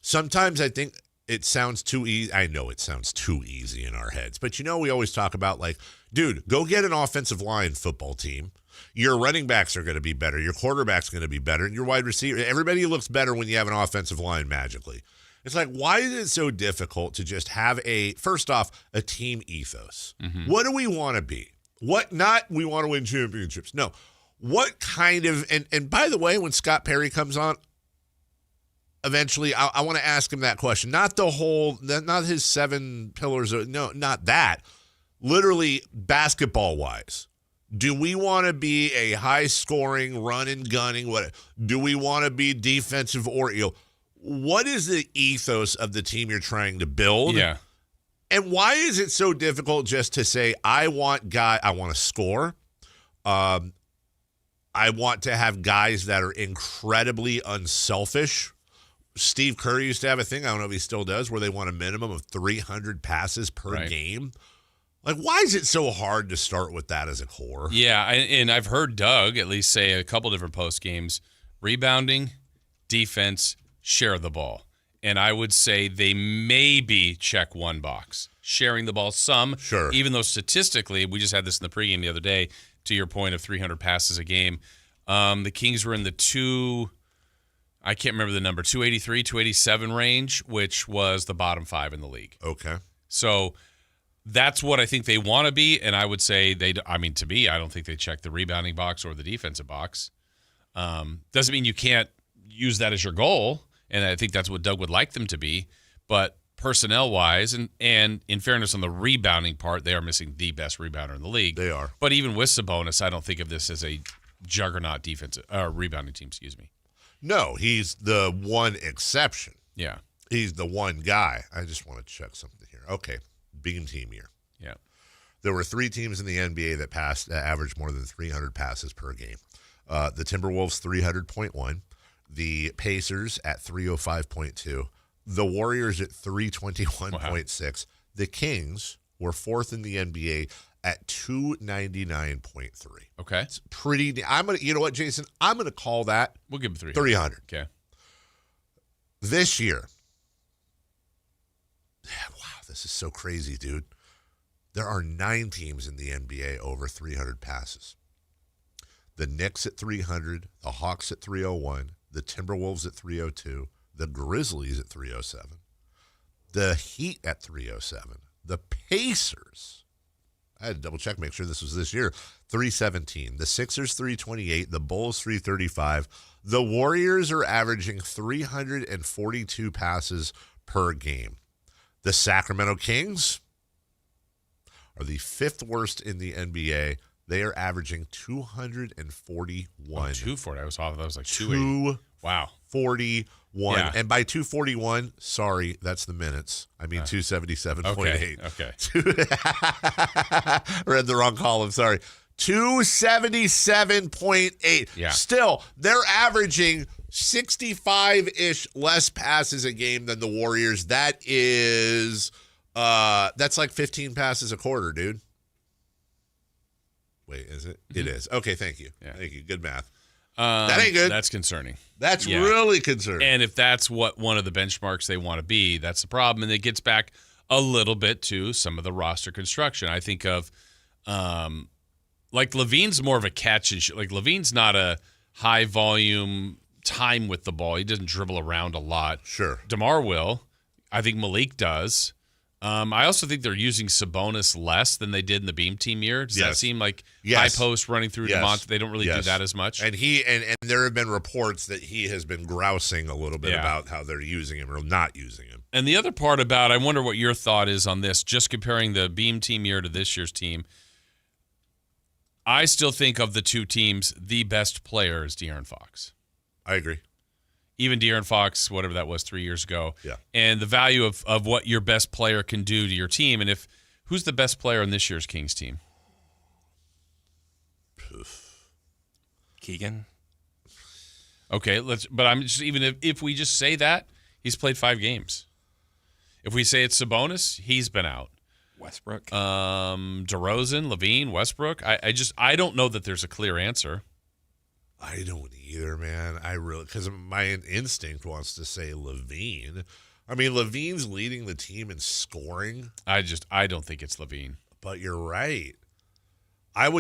Sometimes I think it sounds too easy. I know it sounds too easy in our heads. But we always talk about, like, dude, go get an offensive line football team. Your running backs are going to be better. Your quarterback's going to be better. And your wide receiver, everybody looks better when you have an offensive line magically. It's like, why is it so difficult to just have first off, a team ethos? Mm-hmm. What do we want to be? Not we want to win championships. No. What kind of, and by the way, when Scott Perry comes on, eventually I want to ask him that question. Not his 7 pillars. No, not that. Literally basketball-wise. Do we want to be a high-scoring, run-and-gunning? Do we want to be defensive or what is the ethos of the team you're trying to build? Yeah. And why is it so difficult just to say, I want to score. I want to have guys that are incredibly unselfish. Steve Kerr used to have a thing, I don't know if he still does, where they want a minimum of 300 passes per game. Like, why is it so hard to start with that as a core? Yeah, and I've heard Doug at least say a couple different post games, rebounding, defense, share the ball. And I would say they maybe check one box. Sharing the ball some. Sure. Even though statistically, we just had this in the pregame the other day, to your point of 300 passes a game. The Kings were in the I can't remember the number, 283, 287 range, which was the bottom 5 in the league. Okay. So that's what I think they want to be, and I would say to me, I don't think they check the rebounding box or the defensive box. Doesn't mean you can't use that as your goal, and I think that's what Doug would like them to be. But personnel-wise, and in fairness on the rebounding part, they are missing the best rebounder in the league. They are. But even with Sabonis, I don't think of this as a juggernaut defensive rebounding team. Excuse me. No, he's the one exception. Yeah. He's the one guy. I just want to check something here. Okay. Beam team year. Yeah. There were 3 teams in the NBA that averaged more than 300 passes per game. The Timberwolves 300.1, the Pacers at 305.2, the Warriors at 321.6. The Kings were 4th in the NBA at 299.3. Okay. It's pretty. You know what, Jason? I'm going to call that. We'll give them 300. Okay. This year. Wow, this is so crazy, dude. There are 9 teams in the NBA over 300 passes. The Knicks at 300, the Hawks at 301, the Timberwolves at 302, the Grizzlies at 307, the Heat at 307, the Pacers, I had to double check, make sure this was this year, 317, the Sixers 328, the Bulls 335, the Warriors are averaging 342 passes per game. The Sacramento Kings are the 5th worst in the NBA. They are averaging 241. 240. I was off. That was like 280. Wow. 41. Yeah. And by 241, sorry, that's the minutes. I mean 277.8. Okay. Read the wrong column. Sorry. 277.8. Yeah. Still, they're averaging 65-ish less passes a game than the Warriors. That is, that's like 15 passes a quarter, dude. Wait, is it? Mm-hmm. It is. Okay, thank you. Yeah. Thank you. Good math. That ain't good. That's concerning. That's really concerning. And if that's what one of the benchmarks they want to be, that's the problem. And it gets back a little bit to some of the roster construction. I think of, like LaVine's more of a catch and shoot. Like LaVine's not a high volume time with the ball. He doesn't dribble around a lot. Sure. DeMar will. I think Malik does. I also think they're using Sabonis less than they did in the Beam Team year. Does that seem like high post running through DeMont? They don't really do that as much. And and there have been reports that he has been grousing a little bit about how they're using him or not using him. And the other part about, I wonder what your thought is on this, just comparing the Beam Team year to this year's team. I still think of the two teams, the best player is De'Aaron Fox. I agree. Even De'Aaron Fox, whatever that was 3 years ago. Yeah. And the value of what your best player can do to your team. And who's the best player in this year's Kings team? Keegan. Okay, but I'm just, even if we just say that, he's played 5 games. If we say it's Sabonis, he's been out. Westbrook. DeRozan, Levine, Westbrook. I don't know that there's a clear answer. I don't either, man. Because my instinct wants to say Levine. I mean, Levine's leading the team in scoring. I don't think it's Levine. But you're right. I'm,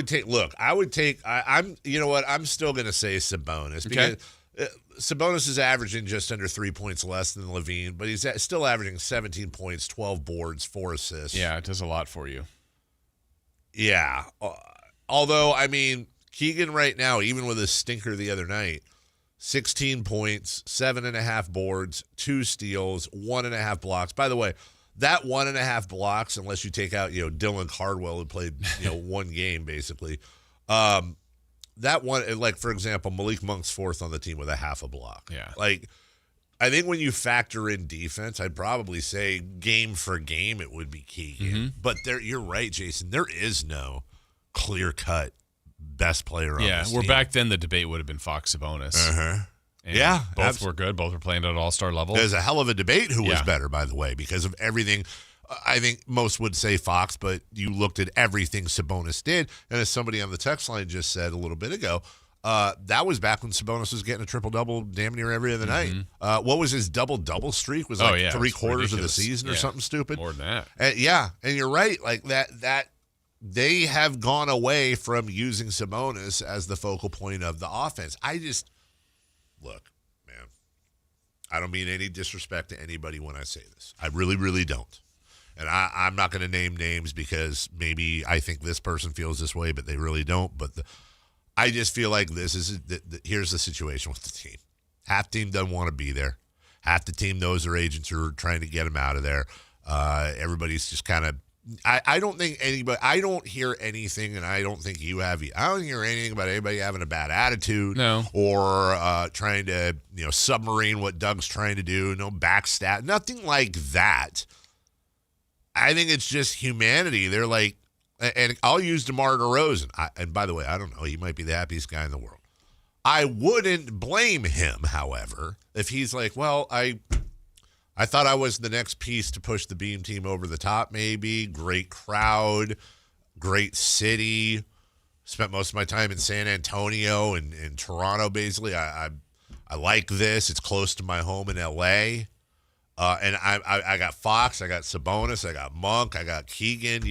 you know what? I'm still going to say Sabonis. Okay. Because Sabonis is averaging just under 3 points less than Levine, but he's still averaging 17 points, 12 boards, 4 assists. Yeah, it does a lot for you. Yeah. Although, I mean, Keegan right now, even with his stinker the other night, 16 points, 7.5 boards, 2 steals, 1.5 blocks. By the way, that 1.5 blocks, unless you take out, Dylan Cardwell, who played, one game basically, that one, like, for example, Malik Monk's 4th on the team with a half a block. Yeah. Like, I think when you factor in defense, I'd probably say game for game it would be Keegan. Mm-hmm. But you're right, Jason. There is no clear-cut best player on this team. Back then the debate would have been Fox Sabonis. Uh-huh. And yeah. Both were good. Both were playing at an all-star level. There's a hell of a debate who was better, by the way, because of everything. I think most would say Fox, but you looked at everything Sabonis did, and as somebody on the text line just said a little bit ago, that was back when Sabonis was getting a triple-double damn near every other night. What was his double-double streak? Was like 3/4 of the season or something stupid? More than that. And you're right. Like that they have gone away from using Sabonis as the focal point of the offense. Look, man, I don't mean any disrespect to anybody when I say this. I really, really don't. And I'm not going to name names because maybe I think this person feels this way, but they really don't. But I just feel like here's the situation with the team. Half the team doesn't want to be there. Half the team knows their agents are trying to get them out of there. Everybody's just kind of I don't think anybody. I don't hear anything, and I don't think you have. I don't hear anything about anybody having a bad attitude, or trying to submarine what Doug's trying to do. No backstab, nothing like that. I think it's just humanity. They're like, and I'll use DeMar DeRozan. And by the way, I don't know. He might be the happiest guy in the world. I wouldn't blame him, however, if he's like, well, I thought I was the next piece to push the Beam team over the top, maybe. Great crowd, great city. Spent most of my time in San Antonio and in Toronto, basically. I like this. It's close to my home in L.A., and I got Fox, I got Sabonis, I got Monk, I got Keegan.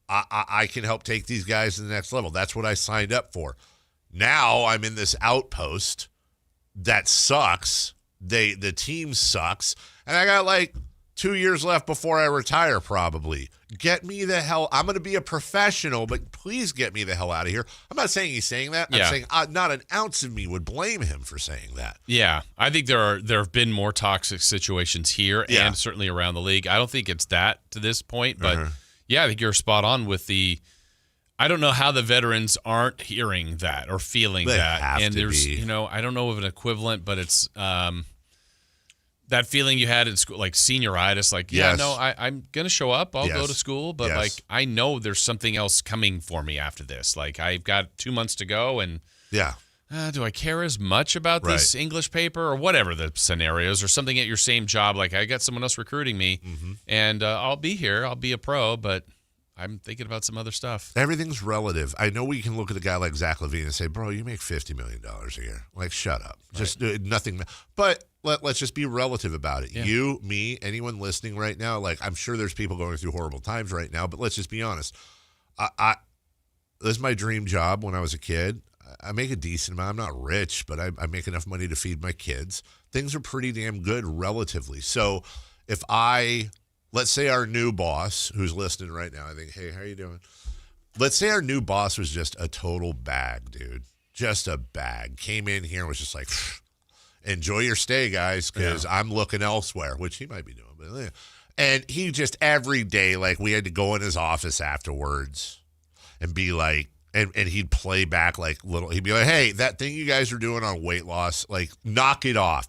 I can help take these guys to the next level. That's what I signed up for. Now I'm in this outpost that sucks, The team sucks, and I got like 2 years left before I retire, probably. Get me the hell. I'm going to be a professional, but please get me the hell out of here. I'm not saying he's saying that. Yeah. I'm saying not an ounce of me would blame him for saying that. Yeah, I think there have been more toxic situations here and certainly around the league. I don't think it's that to this point, but yeah, I think you're spot on with the. I don't know how the veterans aren't hearing that or feeling They that, have and to there's be. I don't know of an equivalent, but it's that feeling you had in school, like senioritis. Like, Yes. I'm gonna show up. I'll go Yes. to school, but Yes. like I know there's something else coming for me after this. Like I've got 2 months to go, and do I care as much about this English paper or whatever the scenarios, or something at your same job? Like I got someone else recruiting me, and I'll be here. I'll be a pro, but I'm thinking about some other stuff. Everything's relative. I know we can look at a guy like Zach LaVine and say, bro, you make $50 million a year. Like, shut up. Just nothing. But let's just be relative about it. Yeah. You, me, anyone listening right now, like, I'm sure there's people going through horrible times right now, but let's just be honest. This is my dream job when I was a kid. I make a decent amount. I'm not rich, but I make enough money to feed my kids. Things are pretty damn good relatively. So if let's say our new boss, who's listening right now, I think, hey, how you doing? Let's say our new boss was just a total bag, dude. Just a bag. Came in here and was just like, enjoy your stay, guys, because I'm looking elsewhere, which he might be doing. But yeah. And he just every day, like, we had to go in his office afterwards and be like, and he'd play back like he'd be like, hey, that thing you guys are doing on weight loss, like, knock it off.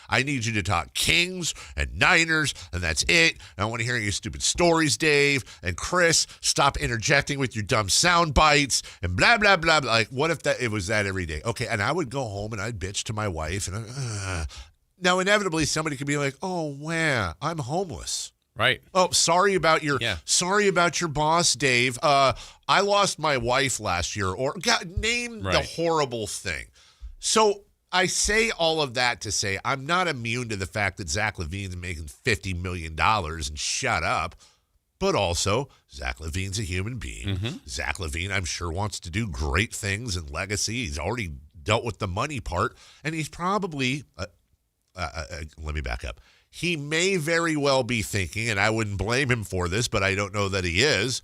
I need you to talk Kings and Niners, and that's it. And I want to hear your stupid stories, Dave. And Chris, stop interjecting with your dumb sound bites and blah, blah, blah. Like, what if it was that every day? Okay, and I would go home and I'd bitch to my wife. And now, inevitably, somebody could be like, oh, wow, I'm homeless. Right. Oh, sorry about your boss, Dave. I lost my wife last year, or name the horrible thing. So I say all of that to say I'm not immune to the fact that Zach LaVine's making $50 million and shut up. But also, Zach LaVine's a human being. Zach LaVine, I'm sure, wants to do great things and legacy. He's already dealt with the money part, and he's probably let me back up. He may very well be thinking, and I wouldn't blame him for this, but I don't know that he is,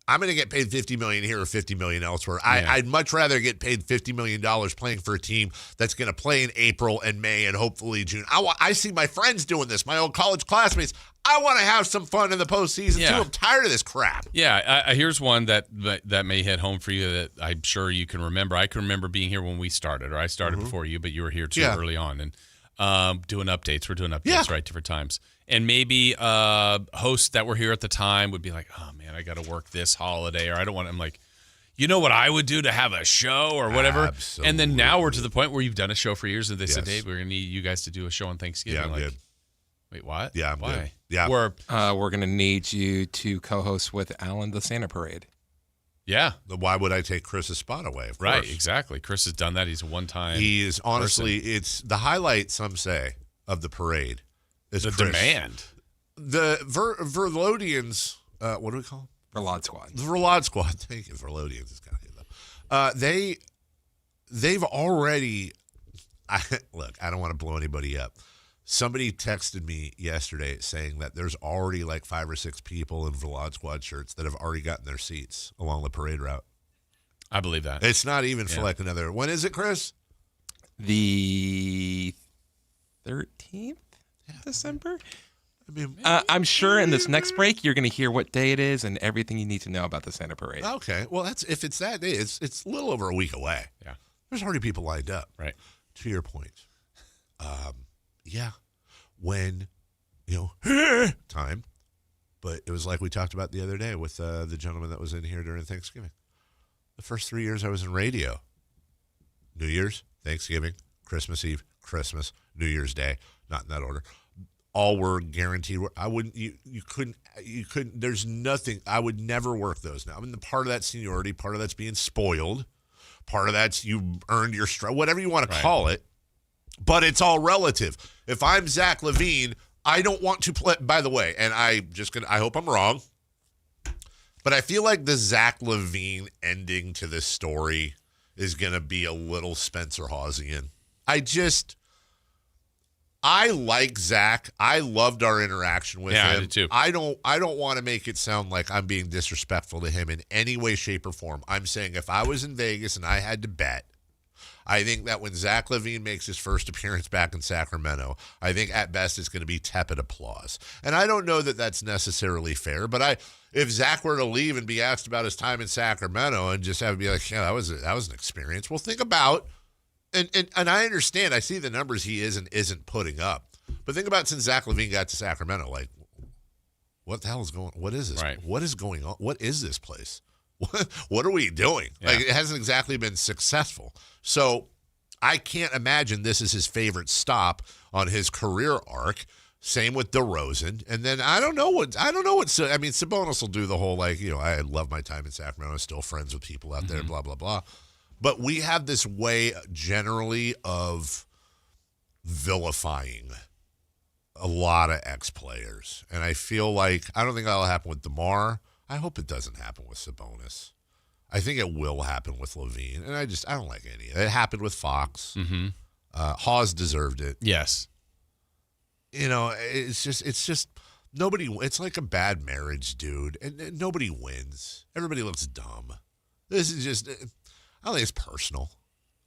I'm going to get paid $50 million here or $50 million elsewhere. I'd much rather get paid $50 million playing for a team that's going to play in April and May and hopefully June. I see my friends doing this, my old college classmates. I want to have some fun in the postseason, too. I'm tired of this crap. Yeah, here's one that may hit home for you that I'm sure you can remember. I can remember being here when we started, or I started before you, but you were here too early on. And doing updates. We're doing updates, right, different times. And maybe hosts that were here at the time would be like, oh, man, I got to work this holiday, or I don't want to. I'm like, you know what I would do to have a show or whatever? Absolutely. And then now we're to the point where you've done a show for years, and they said, Dave, we're going to need you guys to do a show on Thanksgiving. Yeah, I'm good. Wait, what? Yeah, I'm Why? good. Yeah. We're going to need you to co-host with Alan the Santa Parade. Yeah. Why would I take Chris's spot away? Of Right, course. Exactly. Chris has done that. He's a one-time He is, honestly, person. it's the highlight, some say, of the parade. Is The Chris. demand. The Verlodians, what do we call them? Verlod Squad. The Verlod Squad. Thank you. Verlodians is kind of good, though. They've already, look, I don't want to blow anybody up. Somebody texted me yesterday saying that there's already like 5 or 6 people in Verlod Squad shirts that have already gotten their seats along the parade route. I believe that. It's not even for like another, when is it, Chris? The 13th December? I mean, I'm sure in this next break you're going to hear what day it is and everything you need to know about the Santa Parade. Okay. Well, if it's that day, it's a little over a week away. Yeah. There's already people lined up. Right. To your point. Yeah. When, time. But it was like we talked about the other day with the gentleman that was in here during Thanksgiving. The first 3 years I was in radio. New Year's, Thanksgiving, Christmas Eve, Christmas, New Year's Day. Not in that order. All were guaranteed. I wouldn't, you couldn't, there's nothing. I would never work those now. I mean, part of that's seniority, part of that's being spoiled, part of that's you earned your stride, whatever you want to call it. But it's all relative. If I'm Zach LaVine, I don't want to play, by the way, and I hope I'm wrong, but I feel like the Zach LaVine ending to this story is going to be a little Spencer Hawesian. I like Zach. I loved our interaction with him. I did too. I don't want to make it sound like I'm being disrespectful to him in any way, shape, or form. I'm saying if I was in Vegas and I had to bet, I think that when Zach LaVine makes his first appearance back in Sacramento, I think at best it's going to be tepid applause. And I don't know that that's necessarily fair, but if Zach were to leave and be asked about his time in Sacramento and just have to be like, yeah, that was an experience. Well, think about. And I understand. I see the numbers he isn't putting up. But think about since Zach LaVine got to Sacramento, like, what the hell is going on? What is this? Right. What is going on? What is this place? What are we doing? Yeah. Like, it hasn't exactly been successful. So I can't imagine this is his favorite stop on his career arc. Same with DeRozan. And then I don't know what Sabonis will do the whole, like, I love my time in Sacramento. I'm still friends with people out there, blah, blah, blah. But we have this way generally of vilifying a lot of ex-players. And I feel like, I don't think that'll happen with DeMar. I hope it doesn't happen with Sabonis. I think it will happen with LaVine. And I don't like any. It happened with Fox. Mm-hmm. Hawes deserved it. Yes. It's just nobody, it's like a bad marriage, dude. And nobody wins. Everybody looks dumb. This is just, I don't think it's personal.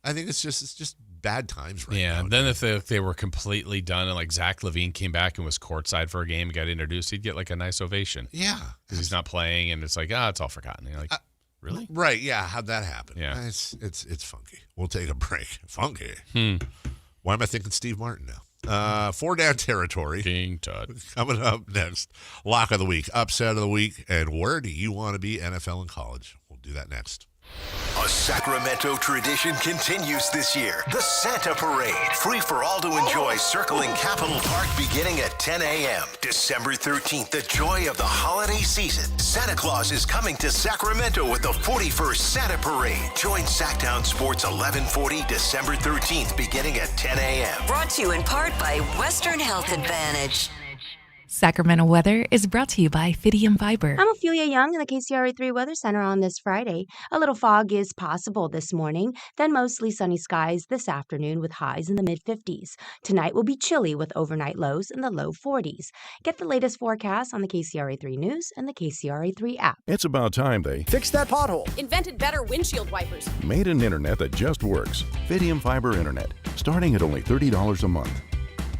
I think it's just bad times right now. Yeah, then if they were completely done and like Zach LaVine came back and was courtside for a game and got introduced, he'd get like a nice ovation. Yeah. Because he's not playing and it's like, it's all forgotten. And you're like, really? Right, yeah. How'd that happen? Yeah. It's funky. We'll take a break. Funky. Why am I thinking Steve Martin now? 4 down territory. King Tut. Coming up next. Lock of the week, upset of the week, and where do you want to be, NFL and college? We'll do that next. A Sacramento tradition continues this year. The Santa Parade. Free for all to enjoy circling Capitol Park beginning at 10 a.m. December 13th, the joy of the holiday season. Santa Claus is coming to Sacramento with the 41st Santa Parade. Join Sacktown Sports 1140 December 13th beginning at 10 a.m. Brought to you in part by Western Health Advantage. Sacramento weather is brought to you by Fidium Fiber. I'm Ophelia Young in the KCRA3 Weather Center on this Friday. A little fog is possible this morning, then mostly sunny skies this afternoon with highs in the mid-50s. Tonight will be chilly with overnight lows in the low 40s. Get the latest forecast on the KCRA3 News and the KCRA3 app. It's about time they fixed that pothole. Invented better windshield wipers. Made an internet that just works. Fidium Fiber Internet, starting at only $30 a month.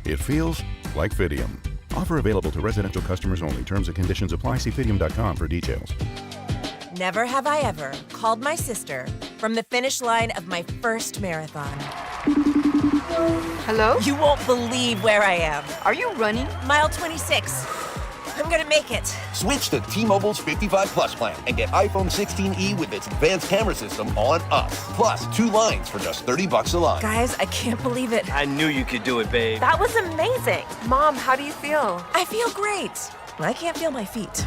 It feels like Fidium. Offer available to residential customers only. Terms and conditions apply. See Fidium.com for details. Never have I ever called my sister from the finish line of my first marathon. Hello? You won't believe where I am. Are you running? Mile 26. I'm gonna make it. Switch to T-Mobile's 55 Plus plan and get iPhone 16e with its advanced camera system on us. Plus, 2 lines for just $30 a line. Guys, I can't believe it. I knew you could do it, babe. That was amazing. Mom, how do you feel? I feel great. I can't feel my feet.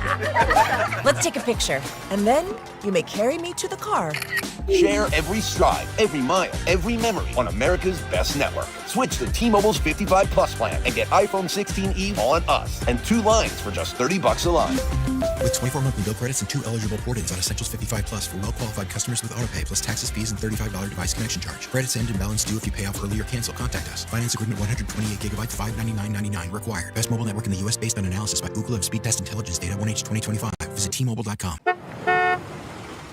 Let's take a picture. And then you may carry me to the car. Share every stride, every mile, every memory on America's best network. Switch to T-Mobile's 55 Plus plan and get iPhone 16e on us and 2 lines for just $30 a line. With 24 monthly bill credits and 2 eligible port-ins on Essentials 55 Plus for well-qualified customers with AutoPay plus taxes, fees, and $35 device connection charge. Credits end and balance due if you pay off early or cancel. Contact us. Finance agreement 128 gigabytes, $599.99 required. Best mobile network in the U.S. based on analysis by Ookla of Speed Test Intelligence data 1H 2025. Visit T-Mobile.com.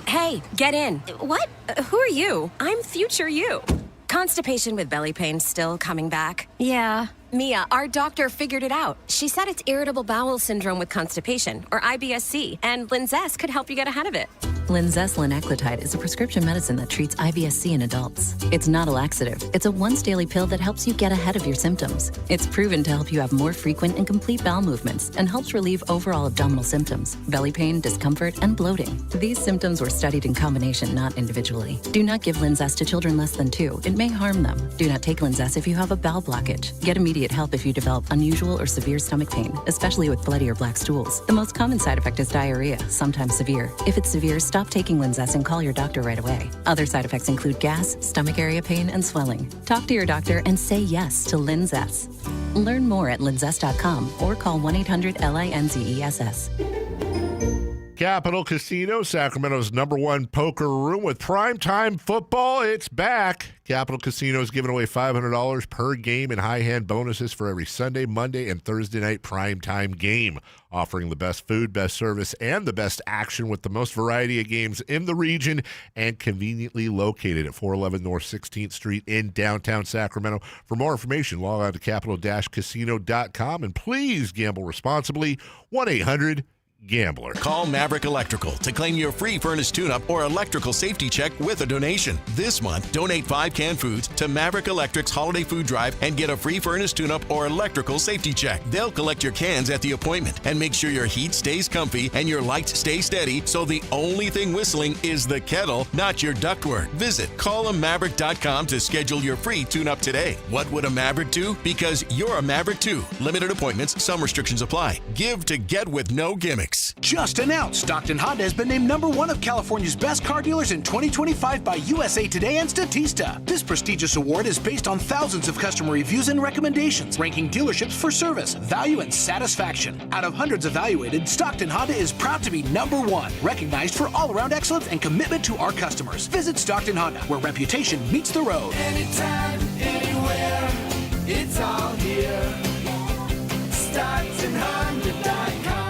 Hey, get in. What? Who are you? I'm future you. Constipation with belly pain still coming back? Yeah. Mia, our doctor figured it out. She said it's irritable bowel syndrome with constipation, or IBS-C, and Linzess could help you get ahead of it. Linzess linaclotide is a prescription medicine that treats IBS-C in adults. It's not a laxative. It's a once-daily pill that helps you get ahead of your symptoms. It's proven to help you have more frequent and complete bowel movements and helps relieve overall abdominal symptoms, belly pain, discomfort, and bloating. These symptoms were studied in combination, not individually. Do not give Linzess to children less than 2. It may harm them. Do not take Linzess if you have a bowel blockage. Get immediate help if you develop unusual or severe stomach pain, especially with bloody or black stools. The most common side effect is diarrhea, sometimes severe. If it's severe, stop taking Linzess and call your doctor right away. Other side effects include gas, stomach area pain, and swelling. Talk to your doctor and say yes to Linzess. Learn more at linzess.com or call 1-800-LINZESS. Capital Casino, Sacramento's #1 poker room with primetime football. It's back. Capital Casino is giving away $500 per game in high-hand bonuses for every Sunday, Monday, and Thursday night primetime game, offering the best food, best service, and the best action with the most variety of games in the region and conveniently located at 411 North 16th Street in downtown Sacramento. For more information, log on to capital-casino.com, and please gamble responsibly. 1-800-GAMBLER. Call Maverick Electrical to claim your free furnace tune-up or electrical safety check with a donation. This month, donate 5 canned foods to Maverick Electric's Holiday Food Drive and get a free furnace tune-up or electrical safety check. They'll collect your cans at the appointment and make sure your heat stays comfy and your lights stay steady, so the only thing whistling is the kettle, not your ductwork. Visit callamaverick.com to schedule your free tune-up today. What would a Maverick do? Because you're a Maverick too. Limited appointments, some restrictions apply. Give to get with no gimmicks. Just announced, Stockton Honda has been named #1 of California's best car dealers in 2025 by USA Today and Statista. This prestigious award is based on thousands of customer reviews and recommendations, ranking dealerships for service, value, and satisfaction. Out of hundreds evaluated, Stockton Honda is proud to be #1, recognized for all-around excellence and commitment to our customers. Visit Stockton Honda, where reputation meets the road. Anytime, anywhere, it's all here. StocktonHonda.com.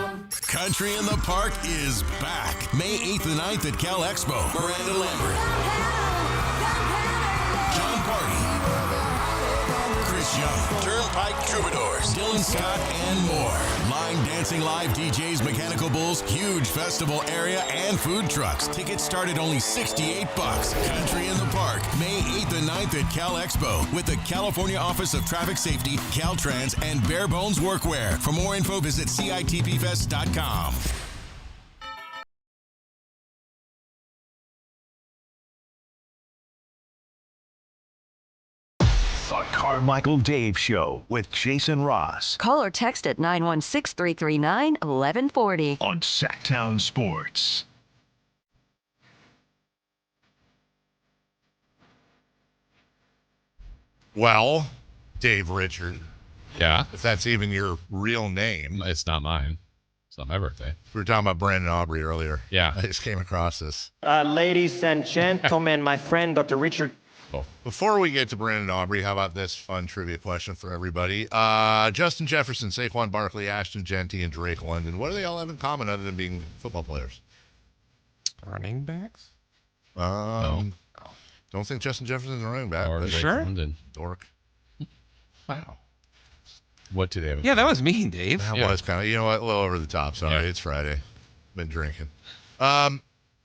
Country in the Park is back. May 8th and 9th at Cal Expo. Miranda Lambert, John Party, Chris Young, Turnpike Troubadours, Dylan Scott, and more. Line dancing live DJs, Mechanical Bulls, huge festival area, and food trucks. Tickets start at only $68. Country in the Park, May 8th and 9th at Cal Expo with the California Office of Traffic Safety, Caltrans, and Bare Bones Workwear. For more info, visit CITPFest.com. The Carmichael Dave Show with Jason Ross Call or text at 916-339-1140. on Sacktown Sports. Well, Dave Richard. Yeah. If that's even your real name. It's not mine. It's not my birthday. We were talking about Brandon Aubrey earlier. Yeah. I just came across this. Ladies and gentlemen, my friend Dr. Richard. Before we get to Brandon Aubrey, how about this fun trivia question for everybody? Justin Jefferson, Saquon Barkley, Ashton Genty, and Drake London. What do they all have in common other than being football players? Running backs? No. Don't think Justin Jefferson's a running back. Or but Drake London. Dork. Wow. What do they have? Yeah, that was mean, Dave. That was kind of, you know what, a little over the top. Sorry, It's Friday. Been drinking.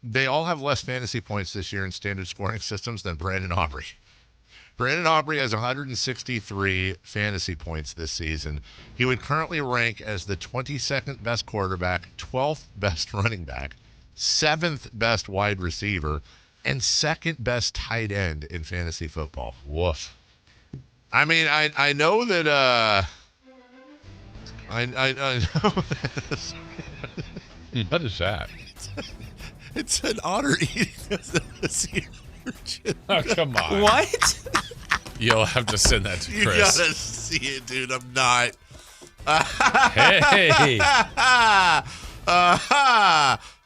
They all have less fantasy points this year in standard scoring systems than Brandon Aubrey. Brandon Aubrey has 163 fantasy points this season. He would currently rank as the 22nd best quarterback, 12th best running back, 7th best wide receiver, and 2nd best tight end in fantasy football. Woof. I mean, I know that I know that What is that? It's an otter eating a sea urchin. Oh, come on. What? You'll have to send that to You Chris. gotta see it, dude. I'm not. Hey.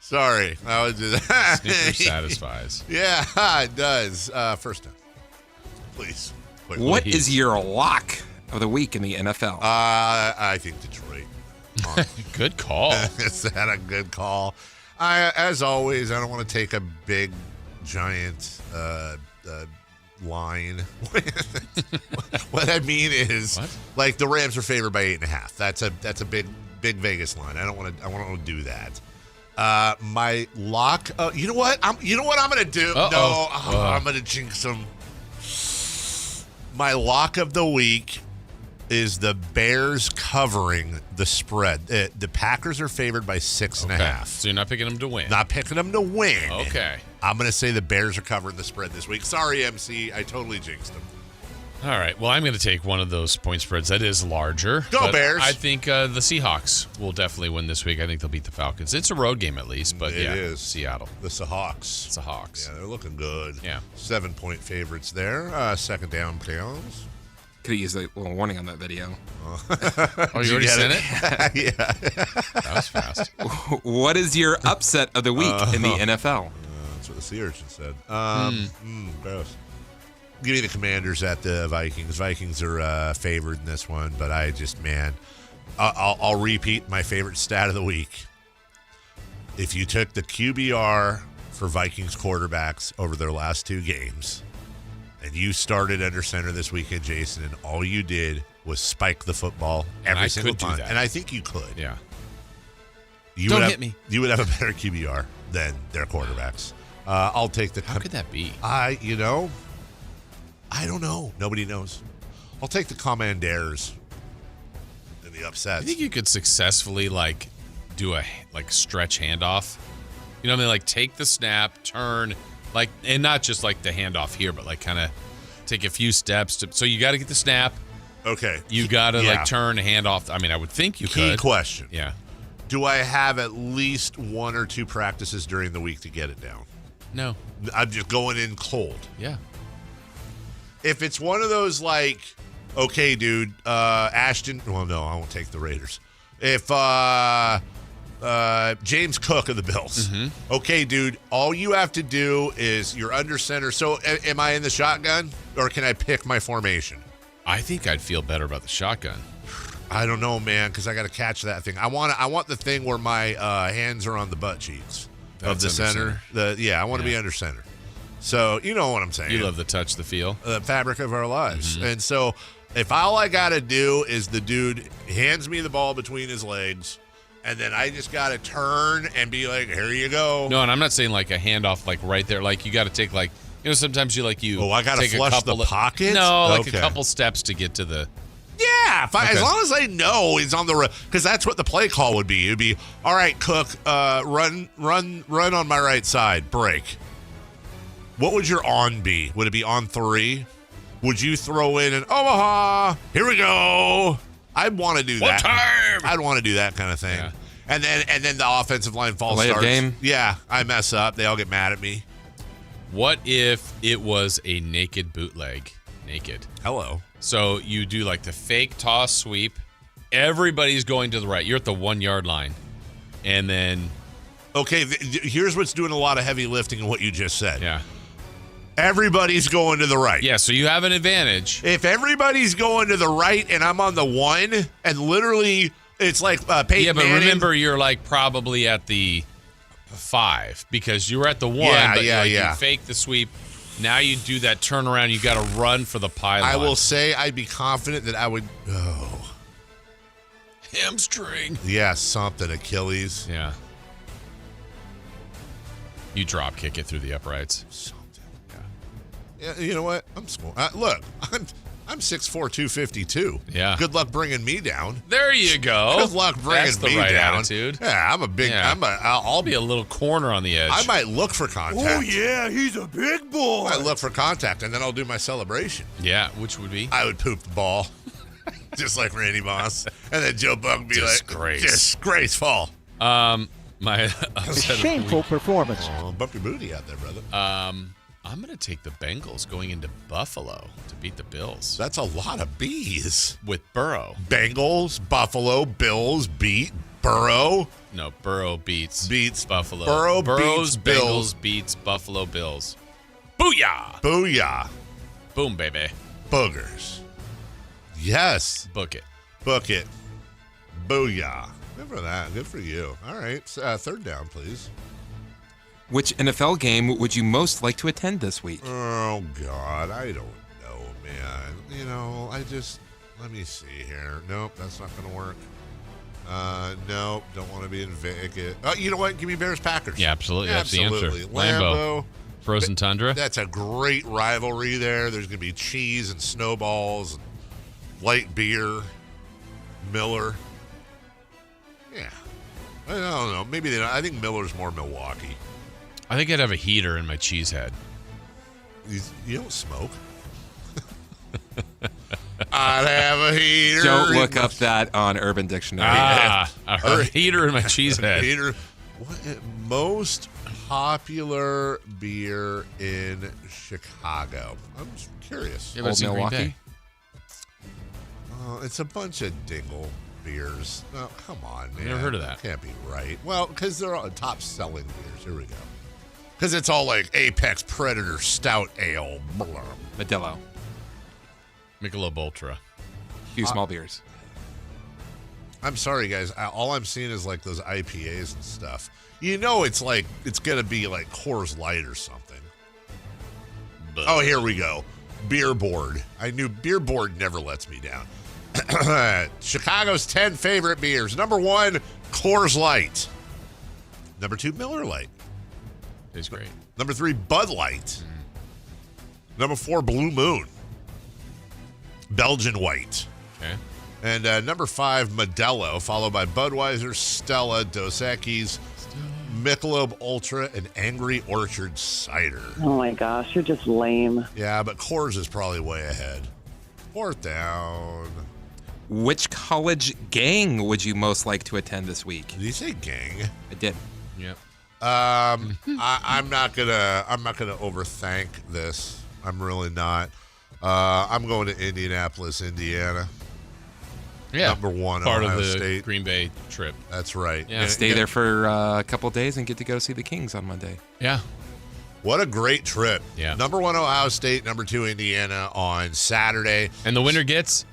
Sorry. I was just. Snickers satisfies. Yeah, it does. First time. Please. What is your lock of the week in the NFL? I think Detroit. Good call. Is that a good call? As always, I don't want to take a big, giant line. What I mean is, like the Rams are favored by 8.5. That's a big Vegas line. I want to do that. My lock. You know what? I'm gonna do. Uh-oh. No, I'm gonna jinx them. My lock of the week is the Bears covering the spread. The Packers are favored by 6.5. So you're not picking them to win. Not picking them to win. Okay. I'm going to say the Bears are covering the spread this week. Sorry, MC. I totally jinxed them. All right. Well, I'm going to take one of those point spreads that is larger. Go Bears. I think the Seahawks will definitely win this week. I think they'll beat the Falcons. It's a road game at least, but It yeah, is. Seattle. The Seahawks. It's the Hawks. Yeah, they're looking good. Yeah. 7-point favorites there. Second down playoffs. Could have used a little warning on that video. Oh, you already sent it? Yeah. That was fast. What is your upset of the week in the NFL? That's what the sea urchin said. Gross. Give me the Commanders at the Vikings. Vikings are favored in this one, but I'll repeat my favorite stat of the week. If you took the QBR for Vikings quarterbacks over their last 2 games, and you started under center this weekend, Jason, and all you did was spike the football every single time. that. And I think you could. Yeah. Don't hit me. You would have a better QBR than their quarterbacks. I'll take the. How could that be? I don't know. Nobody knows. I'll take the Commanders in the upsets. I think you could successfully do a stretch handoff. You know what I mean? Like take the snap, turn, and not just the handoff here, but kind of take a few steps so you got to get the snap. Okay. You got to turn, hand off. I mean, I would think you could. Key question. Yeah. Do I have at least 1 or 2 practices during the week to get it down? No. I'm just going in cold. Yeah. If it's one of those okay, dude, Ashton. Well, no, I won't take the Raiders. If James Cook of the Bills. Mm-hmm. Okay, dude, all you have to do is you're under center. So am I in the shotgun or can I pick my formation? I think I'd feel better about the shotgun. I don't know, man, because I got to catch that thing. I want the thing where my hands are on the butt cheeks of the center. I want to be under center. So you know what I'm saying. You love the touch, the feel. The fabric of our lives. Mm-hmm. And so if all I got to do is the dude hands me the ball between his legs, and then I just got to turn and be like, here you go. No, and I'm not saying a handoff right there. You got to take sometimes you Oh, I got to flush the pocket? No, Okay. a couple steps to get to the. Yeah, as long as I know he's on the because that's what the play call would be. It'd be, all right, Cook, run on my right side, break. What would your on be? Would it be on 3? Would you throw in an Omaha? Here we go. I'd want to do What that. time? I'd want to do that kind of thing. Yeah. And then the offensive line falls Delay of starts. game? Yeah, I mess up. They all get mad at me. What if it was a naked bootleg? Naked. Hello. So you do the fake toss sweep. Everybody's going to the right. You're at the 1 yard line. And then. Okay, here's what's doing a lot of heavy lifting in what you just said. Yeah. Everybody's going to the right. Yeah, so you have an advantage. If everybody's going to the right and I'm on the 1, and literally it's like Peyton Yeah, but Manning. remember, you're probably at the 5 because you were at the 1. Yeah, but yeah. You fake the sweep. Now you do that turnaround. You got to run for the pylon. I will say I'd be confident that I would. Oh. Hamstring. Yeah, something. Achilles. Yeah. You drop kick it through the uprights. Something. Yeah, you know what? I'm small. Look, I'm 6'4", 252. Yeah. Good luck bringing me down. There you go. Good luck bringing That's the me right down. attitude. Yeah, I'm a big. Yeah. I'll be a little corner on the edge. I might look for contact. Oh, yeah, he's a big boy. I might look for contact, and then I'll do my celebration. Yeah, which would be? I would poop the ball, just like Randy Moss, and then Joe Buck would be Disgrace. like, disgraceful. My Shameful performance. Oh, bump your booty out there, brother. I'm going to take the Bengals going into Buffalo to beat the Bills. That's a lot of B's. With Burrow. Bengals, Buffalo, Bills beat Burrow. No, Burrow beats Buffalo. Burrow's Bengals Bills. beats Buffalo Bills. Booyah! Booyah. Boom, baby. Boogers. Yes. Book it. Book it. Booyah. Good for that. Good for you. All right. Third down, please. Which NFL game would you most like to attend this week? Oh, God. I don't know, man. Let me see here. Nope, that's not going to work. Nope, don't want to be in Vegas. You know what? Give me Bears-Packers. Yeah, absolutely. That's the answer. Lambeau. Frozen tundra. That's a great rivalry there. There's going to be cheese and snowballs and light beer. Miller. Yeah. I don't know. Maybe they don't. I think Miller's more Milwaukee. I think I'd have a heater in my cheese head. You don't smoke. I'd have a heater. Don't look up that on Urban Dictionary. A heater in my cheese head. Heater. Most popular beer in Chicago. I'm just curious. Yeah, but it's in Green Bay. Oh, it's a bunch of dingle beers. No, come on, man. Never heard of that. Can't be right. Well, because they're all top-selling beers. Here we go. Because it's all like Apex Predator Stout Ale. Blah. Modelo. Michelob Ultra. A few small beers. I'm sorry, guys. All I'm seeing is like those IPAs and stuff. You know, it's like it's gonna be like Coors Light or something. But Oh, here we go. Beer Board. I knew Beer Board never lets me down. Chicago's 10 favorite beers. Number 1, Coors Light. Number 2, Miller Lite. It's great. Number 3, Bud Light. Number 4, Blue Moon. Belgian White. Okay. And number 5, Modelo, followed by Budweiser, Stella, Dos Equis, Michelob Ultra, and Angry Orchard Cider. Oh my gosh, you're just lame. Yeah, but Coors is probably way ahead. 4th down. Which college gang would you most like to attend this week? Did you say gang? I did. Yep. I'm not gonna overthink this. I'm really not. I'm going to Indianapolis, Indiana. Yeah. Number 1, part Ohio of the State. Green Bay trip. That's right. Yeah. Stay there for a couple of days and get to go see the Kings on Monday. Yeah. What a great trip. Yeah. Number 1, Ohio State. Number 2, Indiana on Saturday. And the winner gets?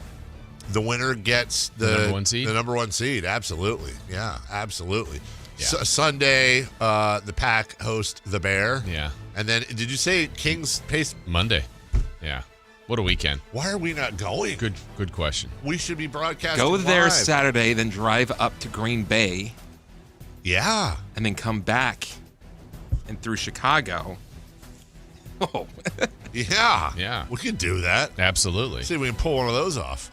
The winner gets the number 1 seed? The number 1 seed. Absolutely. Yeah, absolutely. Yeah. Sunday, the Pack host the Bear. Yeah. And then, did you say Kings pace? Monday. Yeah. What a weekend. Why are we not going? Good question. We should be broadcasting Go there live. Saturday, then drive up to Green Bay. Yeah. And then come back and through Chicago. Oh. Yeah. Yeah. We could do that. Absolutely. See if we can pull one of those off.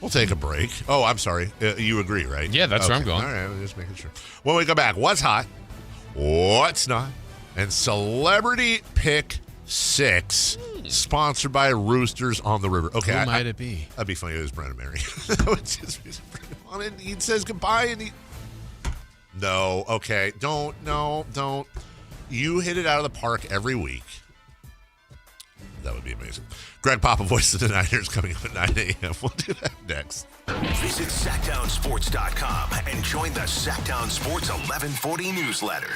We'll take a break. Oh, I'm sorry. You agree, right? Yeah, that's where I'm going. All right, I'm just making sure. When we come back, what's hot, what's not, and Celebrity Pick 6, sponsored by Roosters on the River. Okay, Who might it be? That'd be funny. It was Brennan Mary. That would just be Brennan on it. He says goodbye, and he. No, okay, don't. You hit it out of the park every week. That would be amazing. Greg Papa, voice of the Niners, coming up at 9 a.m. We'll do that next. Visit SacktownSports.com and join the Sacktown Sports 1140 newsletter.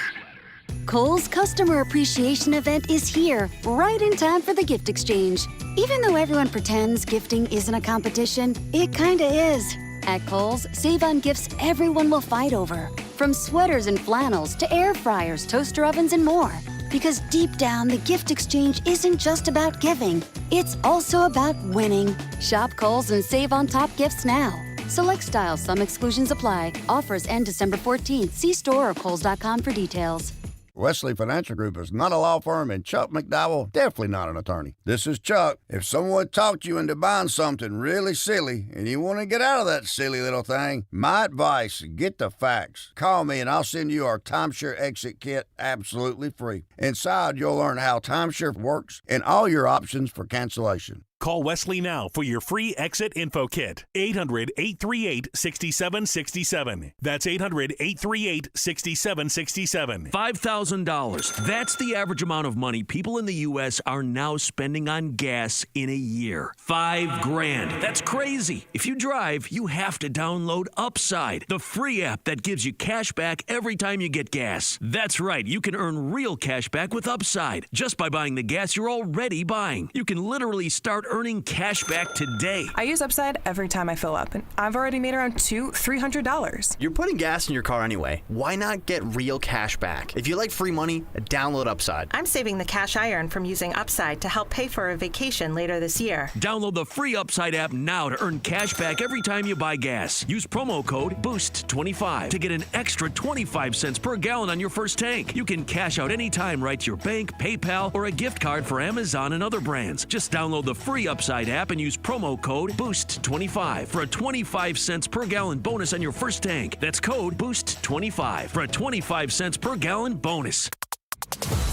Kohl's Customer Appreciation Event is here, right in time for the gift exchange. Even though everyone pretends gifting isn't a competition, it kinda is. At Kohl's, save on gifts everyone will fight over. From sweaters and flannels to air fryers, toaster ovens, and more. Because deep down, the gift exchange isn't just about giving. It's also about winning. Shop Kohl's and save on top gifts now. Select styles, some exclusions apply. Offers end December 14th. See store or kohls.com for details. Wesley Financial Group is not a law firm, and Chuck McDowell definitely not an attorney. This is Chuck. If someone talked you into buying something really silly and you want to get out of that silly little thing, my advice, get the facts. Call me and I'll send you our timeshare exit kit absolutely free. Inside, you'll learn how timeshare works and all your options for cancellation. Call Wesley now for your free exit info kit. 800-838-6767. That's 800-838-6767. $5,000. That's the average amount of money people in the U.S. are now spending on gas in a year. $5,000. That's crazy. If you drive, you have to download Upside, the free app that gives you cash back every time you get gas. That's right. You can earn real cash back with Upside just by buying the gas you're already buying. You can literally start earning cash back today. I use Upside every time I fill up, and I've already made around $200-$300. You're putting gas in your car anyway. Why not get real cash back? If you like free money, download Upside. I'm saving the cash I earn from using Upside to help pay for a vacation later this year. Download the free Upside app now to earn cash back every time you buy gas. Use promo code BOOST25 to get an extra 25 cents per gallon on your first tank. You can cash out anytime right to your bank, PayPal, or a gift card for Amazon and other brands. Just download the free Upside app and use promo code BOOST25 for a 25 cents per gallon bonus on your first tank. That's code BOOST25 for a 25 cents per gallon bonus.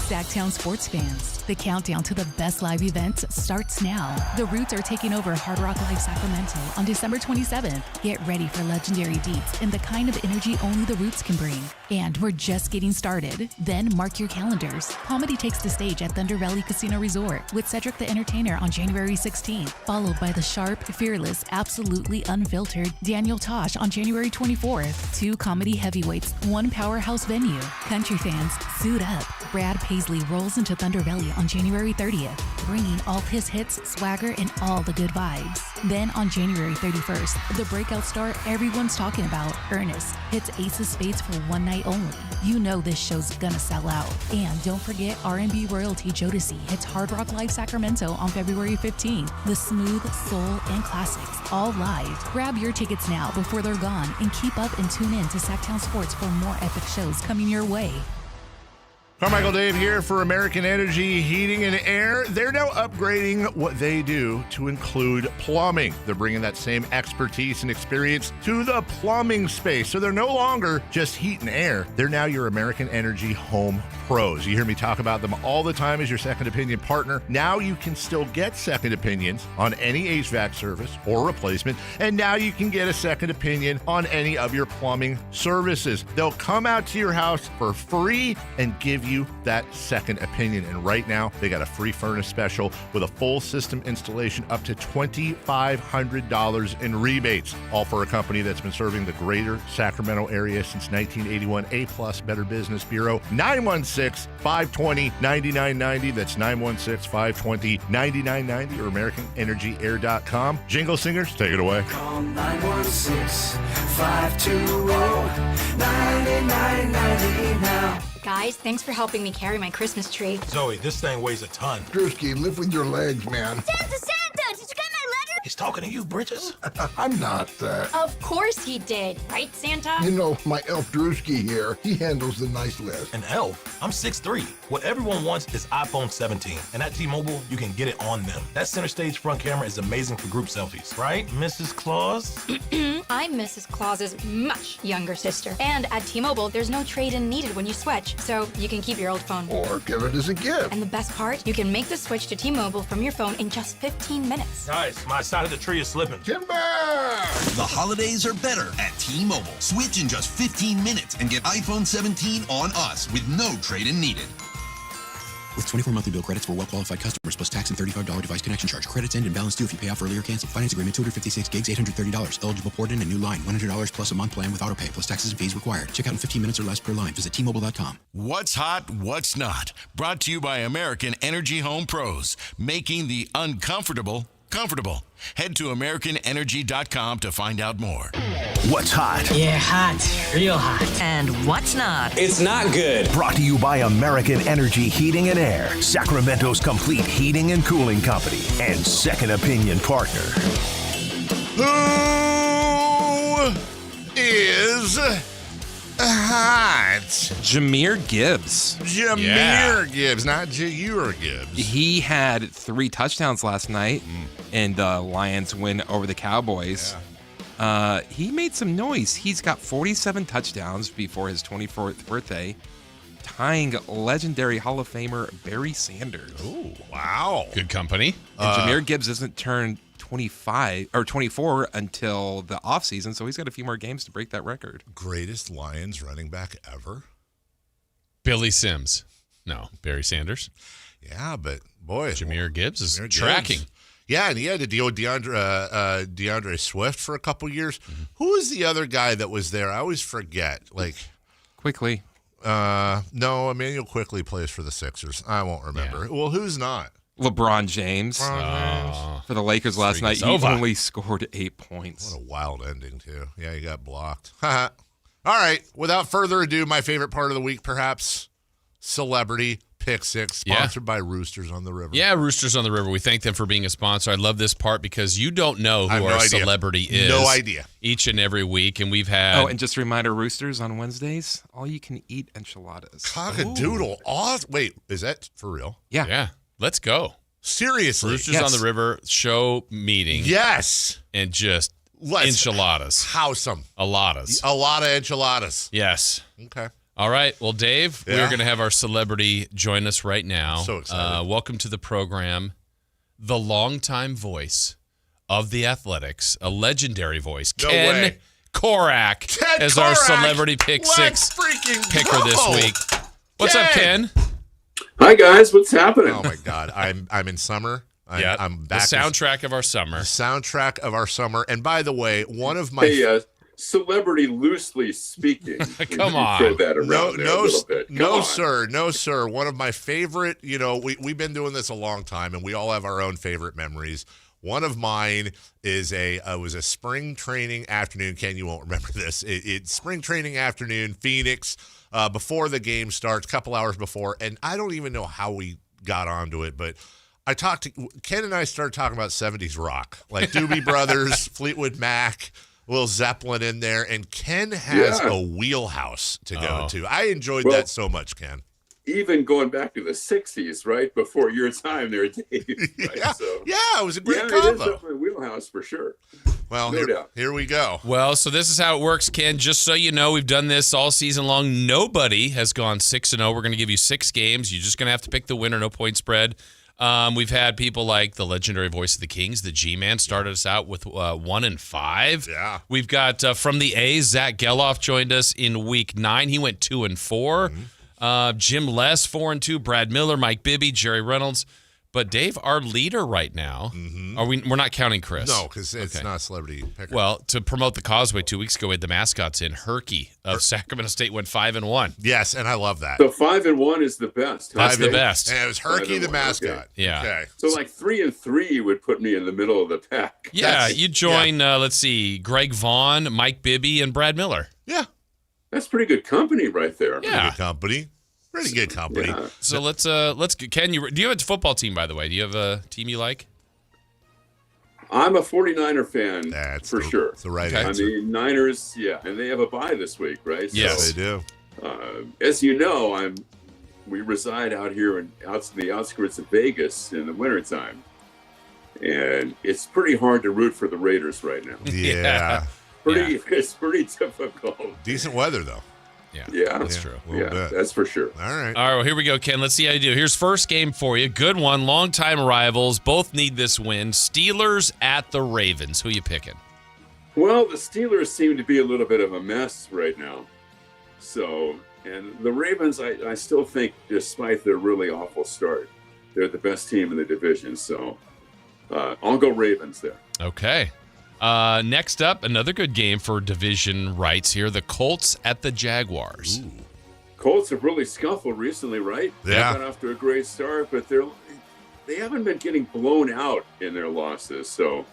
Sacktown sports fans, the countdown to the best live events starts now. The Roots are taking over Hard Rock Live Sacramento on December 27th. Get ready for legendary deets and the kind of energy only the Roots can bring. And we're just getting started. Then mark your calendars. Comedy takes the stage at Thunder Valley Casino Resort with Cedric the Entertainer on January 16th, followed by the sharp, fearless, absolutely unfiltered Daniel Tosh on January 24th. 2 comedy heavyweights, 1 powerhouse venue. Country fans, suit up. Brad Paisley rolls into Thunder Valley on January 30th, bringing all his hits, swagger, and all the good vibes. Then on January 31st, the breakout star everyone's talking about, Ernest, hits Ace of Spades for one night only. You know this show's gonna sell out. And don't forget R&B royalty Jodeci hits Hard Rock Live Sacramento on February 15th. The smooth, soul, and classics, all live. Grab your tickets now before they're gone and keep up and tune in to Sacktown Sports for more epic shows coming your way. Carmichael Dave here for American Energy Heating and Air. They're now upgrading what they do to include plumbing. They're bringing that same expertise and experience to the plumbing space. So they're no longer just heat and air. They're now your American Energy home pros. You hear me talk about them all the time as your second opinion partner. Now you can still get second opinions on any HVAC service or replacement. And now you can get a second opinion on any of your plumbing services. They'll come out to your house for free and give you that second opinion. And right now, they got a free furnace special with a full system installation up to $2,500 in rebates. All for a company that's been serving the greater Sacramento area since 1981. A+ Better Business Bureau. 916-520-9990. That's 916-520-9990 or AmericanEnergyAir.com. Jingle singers, take it away. Call 916-520-9990 now. Guys, thanks for helping me carry my Christmas tree. Zoe, this thing weighs a ton. Drewski, lift with your legs, man. Santa! Did you get my letter? He's talking to you, Bridges. I'm not that. Of course he did. Right, Santa? You know, my elf Drewski here, he handles the nice list. An elf? I'm 6'3". What everyone wants is iPhone 17. And at T-Mobile, you can get it on them. That center stage front camera is amazing for group selfies. Right, Mrs. Claus? I'm Mrs. Claus's much younger sister. And at T-Mobile, there's no trade-in needed when you switch, so you can keep your old phone. Or give it as a gift. And the best part? You can make the switch to T-Mobile from your phone in just 15 minutes. Nice. My side of the tree is slipping. Timber! The holidays are better at T-Mobile. Switch in just 15 minutes and get iPhone 17 on us with no trade-in needed. With 24 monthly bill credits for well-qualified customers plus tax and $35 device connection charge. Credits end and balance due if you pay off early or cancel. Finance agreement, 256 gigs, $830. Eligible port in and new line, $100 plus a month plan with auto pay plus taxes and fees required. Check out in 15 minutes or less per line. Visit T-Mobile.com. What's hot, what's not? Brought to you by American Energy Home Pros. Making the uncomfortable comfortable. Head to AmericanEnergy.com to find out more. What's hot? Yeah, hot. Real hot. And what's not? It's not good. Brought to you by American Energy Heating and Air, Sacramento's complete heating and cooling company, and second opinion partner. Who is hot? Jahmyr Gibbs. Jahmyr Gibbs, not Jahmyr Gibbs. He had 3 touchdowns last night in the Lions win over the Cowboys. Yeah. He made some noise. He's got 47 touchdowns before his 24th birthday, tying legendary Hall of Famer Barry Sanders. Oh, wow. Good company. And Jahmyr Gibbs isn't turned 25 or 24 until the offseason, so he's got a few more games to break that record. Greatest Lions running back ever? Billy Sims. No, Barry Sanders. Yeah, but boy, Jahmyr Gibbs is tracking. Gibbs. Yeah, and he had to deal with DeAndre Swift for a couple years. Mm-hmm. Who was the other guy that was there? I always forget. Quickly. No, Emmanuel Quickly plays for the Sixers. I won't remember. Yeah. Well, who's not? LeBron James. For the Lakers last night, he only scored 8 points. What a wild ending, too. Yeah, he got blocked. All right, without further ado, my favorite part of the week, perhaps, Celebrity Pick 6, sponsored by Roosters on the River. Yeah, Roosters on the River. We thank them for being a sponsor. I love this part because you don't know who our celebrity is. No idea. Each and every week, and we've had... Oh, and just a reminder, Roosters on Wednesdays, all you can eat enchiladas. Cockadoodle. Awesome. Wait, is that for real? Yeah. Yeah. Let's go. Seriously. Roosters on the River show meeting. Yes. And just enchiladas. House them. A lot of enchiladas. Yes. Okay. All right. Well, Dave, Yeah. we're going to have our celebrity join us right now. So excited. Welcome to the program, the longtime voice of the Athletics, a legendary voice, No Ken way. Korak, Ken as our Korak! celebrity pick Let's six freaking picker go! this week. What's up, Ken? Hi guys, what's happening? Oh my God, I'm in summer. I'm The back. soundtrack of our summer. The soundtrack of our summer. And by the way, one of my Celebrity loosely speaking. Come You on. throw that around there a little bit. Come on. sir, no, sir. One of my favorite. We've been doing this a long time, and we all have our own favorite memories. One of mine is was a spring training afternoon. Ken, you won't remember this. It's spring training afternoon, Phoenix, before the game starts, a couple hours before, and I don't even know how we got onto it, but Ken and I started talking about 70s rock, like Doobie Brothers, Fleetwood Mac, Lil Zeppelin in there, and Ken has a wheelhouse to go to. I enjoyed that so much, Ken. Even going back to the 60s, right? Before your time there, Dave. Right? Yeah, So, it was a great It is combo. definitely a wheelhouse for sure. Well, No doubt. here we go. Well, so this is how it works, Ken. Just so you know, we've done this all season long. Nobody has gone 6-0. We're going to give you 6 games. You're just going to have to pick the winner, no point spread. We've had people like the legendary voice of the Kings, the G-Man, started us out with 1-5. Yeah. We've got from the A's, Zach Geloff joined us in week 9. He went 2-4. Jim Les 4-2. Brad Miller, Mike Bibby, Jerry Reynolds. But Dave, our leader right now, we're not counting Chris. No, because it's not a celebrity picker. Well, to promote the Causeway 2 weeks ago, we had the mascots in. Herky of Sacramento State went 5-1. Yes, and I love that. So 5-1 is the best. huh, That's the Dave? best. And it was Herky the 5-1, mascot. okay. Yeah. Okay. So like 3-3 would put me in the middle of the pack. Yeah, you join, let's see, Greg Vaughn, Mike Bibby, and Brad Miller. Yeah. That's pretty good company right there. Yeah. Good company. Pretty good company. Yeah. So let's Ken, do you have a football team, by the way? Do you have a team you like? I'm a 49er fan for the- sure. that's the right I answer. mean, Niners, yeah, and they have a bye this week, right? Yes. They do. As you know, we reside out here in the outskirts of Vegas in the wintertime. And it's pretty hard to root for the Raiders right now. Yeah. It's pretty difficult. Decent weather, though. Yeah, That's true. A little bit. that's for sure. All right. All right, well, here we go, Ken. Let's see how you do. Here's first game for you. Good one. Longtime rivals. Both need this win. Steelers at the Ravens. Who you picking? Well, the Steelers seem to be a little bit of a mess right now. So, and the Ravens, I still think, despite their really awful start, they're the best team in the division. So, I'll go Ravens there. Okay. Next up, another good game for division rights here. The Colts at the Jaguars. Ooh. Colts have really scuffled recently, right? Yeah. They got off to a great start, but they haven't been getting blown out in their losses. So,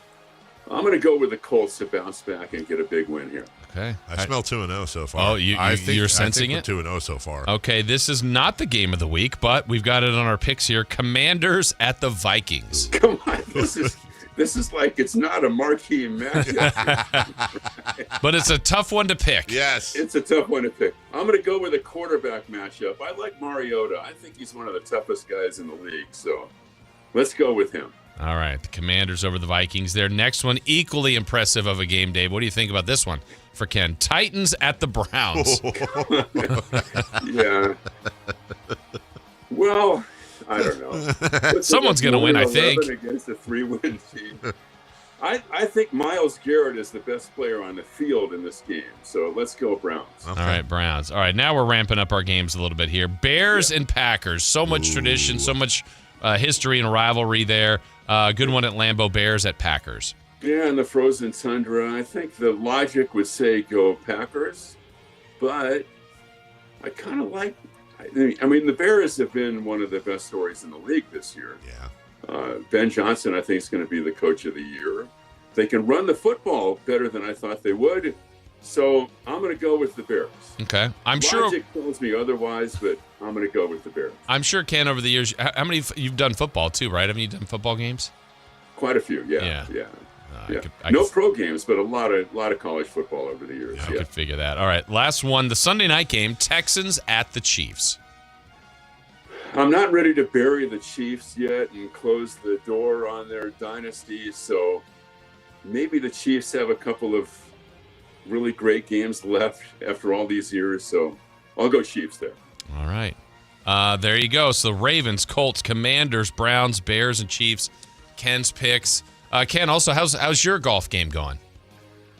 I'm going to go with the Colts to bounce back and get a big win here. Okay. I smell 2-0 so far. Oh, you're sensing I it? think we're 2-0 so far. Okay, this is not the game of the week, but we've got it on our picks here. Commanders at the Vikings. Come on, this is like it's not a marquee matchup. But it's a tough one to pick. Yes. It's a tough one to pick. I'm going to go with a quarterback matchup. I like Mariota. I think he's one of the toughest guys in the league. So let's go with him. All right, the Commanders over the Vikings. Their next one, equally impressive of a game, Dave. What do you think about this one for Ken? Titans at the Browns. Yeah. Well, I don't know. Someone's going to win, I think. Against a 3-win team. I think Myles Garrett is the best player on the field in this game. So let's go Browns. All right, Browns. All right, now we're ramping up our games a little bit here. Bears and Packers. So much tradition, so much history and rivalry there. Good one at Lambeau. Bears at Packers. Yeah, in the frozen tundra, I think the logic would say go Packers, but I kind of like. I mean, the Bears have been one of the best stories in the league this year. Yeah. Ben Johnson, I think, is going to be the coach of the year. They can run the football better than I thought they would, so I'm going to go with the Bears. Okay, I'm sure. Logic tells me otherwise, but I'm going to go with the Bears. I'm sure, Ken, over the years, how many you've done football too, right? Haven't you done football games? Quite a few, yeah. No pro games, but a lot of college football over the years. I could figure that. All right, last one, the Sunday night game, Texans at the Chiefs. I'm not ready to bury the Chiefs yet and close the door on their dynasty, so maybe the Chiefs have a couple of really great games left after all these years, so I'll go Chiefs there. All right. There you go. So the Ravens, Colts, Commanders, Browns, Bears, and Chiefs. Ken's picks. Ken, also, how's your golf game going?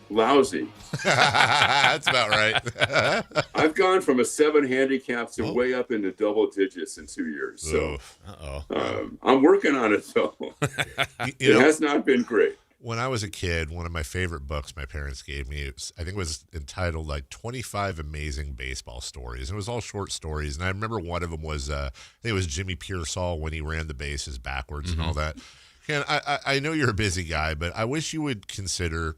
Lousy. That's about right. I've gone from a 7 handicap to way up into double digits in 2 years. So I'm working on it, though. It has not been great. When I was a kid, one of my favorite books my parents gave me, I think it was entitled like 25 Amazing Baseball Stories. And it was all short stories. And I remember one of them was, I think it was Jimmy Pearsall when he ran the bases backwards and all that. Ken, I know you're a busy guy, but I wish you would consider,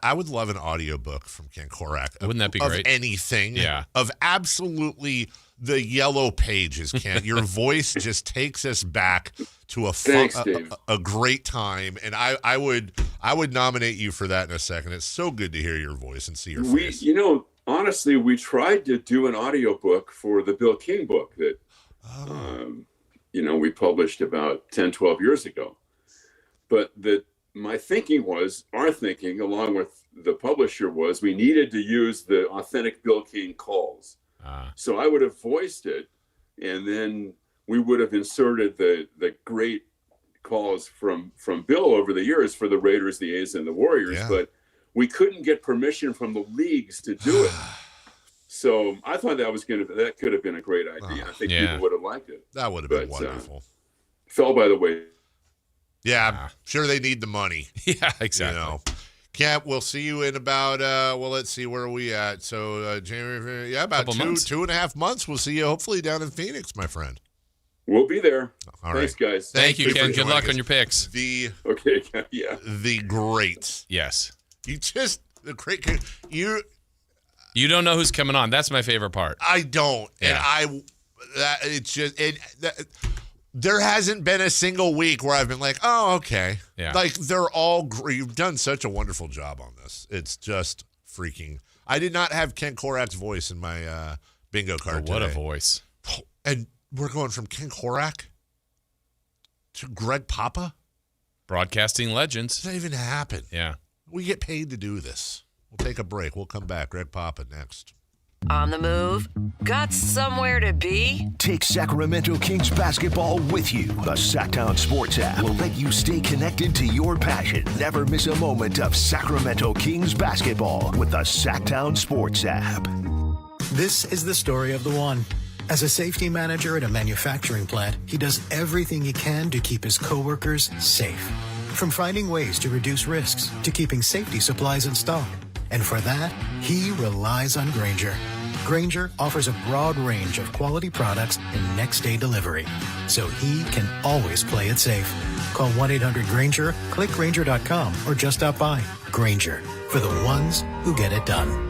I would love an audiobook from Ken Korak. Wouldn't that be of great? Anything. Yeah. Of absolutely the yellow pages, Ken. Your voice just takes us back to a great time, and I would nominate you for that in a second. It's so good to hear your voice and see your face. Honestly, we tried to do an audiobook for the Bill King book that we published about 10, 12 years ago. But our thinking along with the publisher was we needed to use the authentic Bill King calls. So I would have voiced it, and then we would have inserted the great calls from Bill over the years for the Raiders, the A's, and the Warriors. Yeah. But we couldn't get permission from the leagues to do it. So I thought that could have been a great idea. I think people would have liked it. That would have been wonderful. Fell by the way. Yeah, I'm sure they need the money. Yeah, exactly. Cap, we'll see you in about, let's see, where are we at? So, January, about 2.5 months. We'll see you hopefully down in Phoenix, my friend. We'll be there. All Thanks, right. guys. Thank you, Ken. Good luck on your picks. The greats. Yes. You don't know who's coming on. That's my favorite part. I don't. Yeah. And there hasn't been a single week where I've been like, oh, okay. Yeah. Like, they're all great. You've done such a wonderful job on this. It's just freaking. I did not have Ken Korak's voice in my bingo card today. What a voice. And we're going from Ken Korak to Greg Papa? Broadcasting legends. Does that even happen? Yeah. We get paid to do this. We'll take a break. We'll come back. Greg Papa next. On the move? Got somewhere to be? Take Sacramento Kings basketball with you. The Sacktown Sports app will let you stay connected to your passion. Never miss a moment of Sacramento Kings basketball with the Sacktown Sports app. This is the story of the one. As a safety manager at a manufacturing plant, he does everything he can to keep his coworkers safe. From finding ways to reduce risks to keeping safety supplies in stock. And for that, he relies on Grainger. Grainger offers a broad range of quality products and next-day delivery, so he can always play it safe. Call 1-800-GRAINGER, click Grainger.com, or just stop by. Grainger, for the ones who get it done.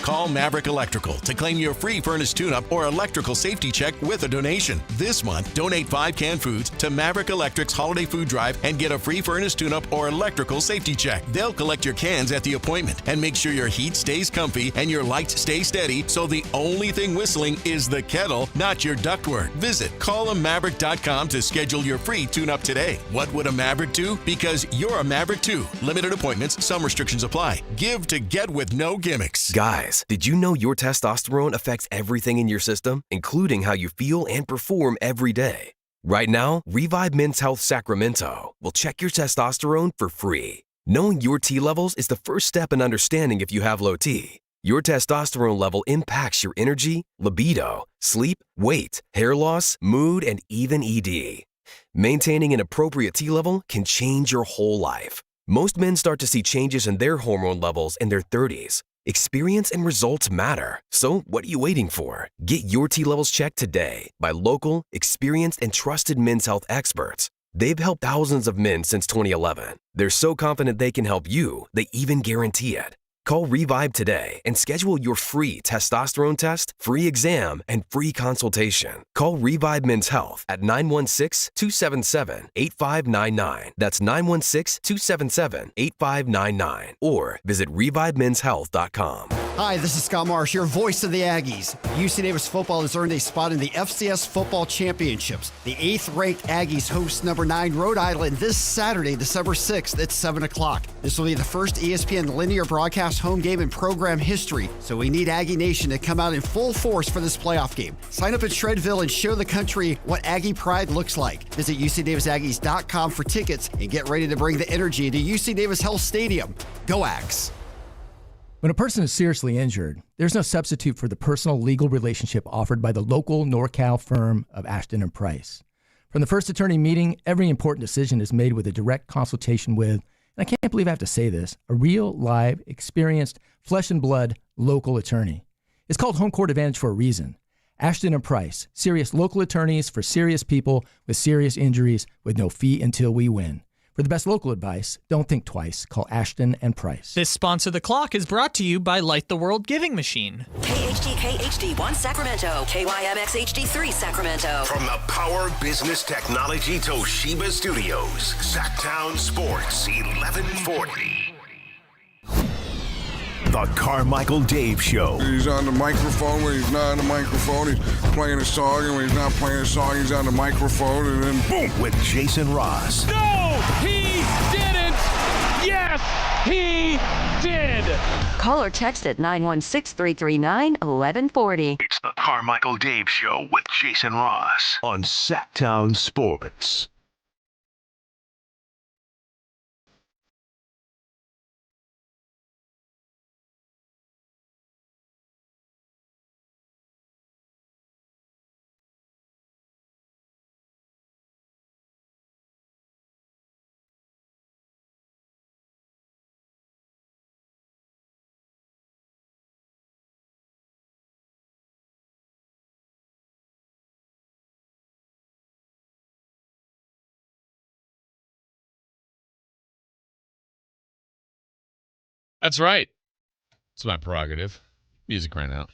Call Maverick Electrical to claim your free furnace tune-up or electrical safety check with a donation. This month, donate 5 canned foods to Maverick Electric's Holiday Food Drive and get a free furnace tune-up or electrical safety check. They'll collect your cans at the appointment and make sure your heat stays comfy and your lights stay steady, so the only thing whistling is the kettle, not your ductwork. Visit callamaverick.com to schedule your free tune-up today. What would a Maverick do? Because you're a Maverick too. Limited appointments, some restrictions apply. Give to get with no gimmicks. Guys, did you know your testosterone affects everything in your system, including how you feel and perform every day? Right now, Revive Men's Health Sacramento will check your testosterone for free. Knowing your T levels is the first step in understanding if you have low T. Your testosterone level impacts your energy, libido, sleep, weight, hair loss, mood, and even ED. Maintaining an appropriate T level can change your whole life. Most men start to see changes in their hormone levels in their 30s. Experience and results matter. So what are you waiting for? Get your T levels checked today by local, experienced, and trusted men's health experts. They've helped thousands of men since 2011. They're so confident they can help you, they even guarantee it. Call Revive today and schedule your free testosterone test, free exam, and free consultation. Call Revive Men's Health at 916-277-8599. That's 916-277-8599. Or visit ReviveMen'sHealth.com. Hi, this is Scott Marsh, your voice of the Aggies. UC Davis football has earned a spot in the FCS Football Championships. The 8th-ranked Aggies host number 9 Rhode Island this Saturday, December 6th at 7 o'clock. This will be the first ESPN linear broadcast home game in program history, so we need Aggie Nation to come out in full force for this playoff game. Sign up at Shredville and show the country what Aggie pride looks like. Visit UCDavisAggies.com for tickets and get ready to bring the energy to UC Davis Health Stadium. Go Ags! When a person is seriously injured, there's no substitute for the personal legal relationship offered by the local NorCal firm of Ashton and Price. From the first attorney meeting, every important decision is made with a direct consultation with, and I can't believe I have to say this, a real, live, experienced, flesh and blood local attorney. It's called Home Court Advantage for a reason. Ashton and Price, serious local attorneys for serious people with serious injuries with no fee until we win. For the best local advice, don't think twice. Call Ashton and Price. This Sponsor the Clock is brought to you by Light the World Giving Machine. KHTK HD1 Sacramento, KYMX HD3 Sacramento. From the Power Business Technology Toshiba Studios, Sacktown Sports 1140. The Carmichael Dave Show. He's on the microphone when he's not on the microphone. He's playing a song, and when he's not playing a song, he's on the microphone, and then boom. With Jason Ross. No, he didn't. Yes, he did. Call or text at 916-339-1140. It's the Carmichael Dave Show with Jason Ross on Sacktown Sports. That's right. It's my prerogative. Music right now.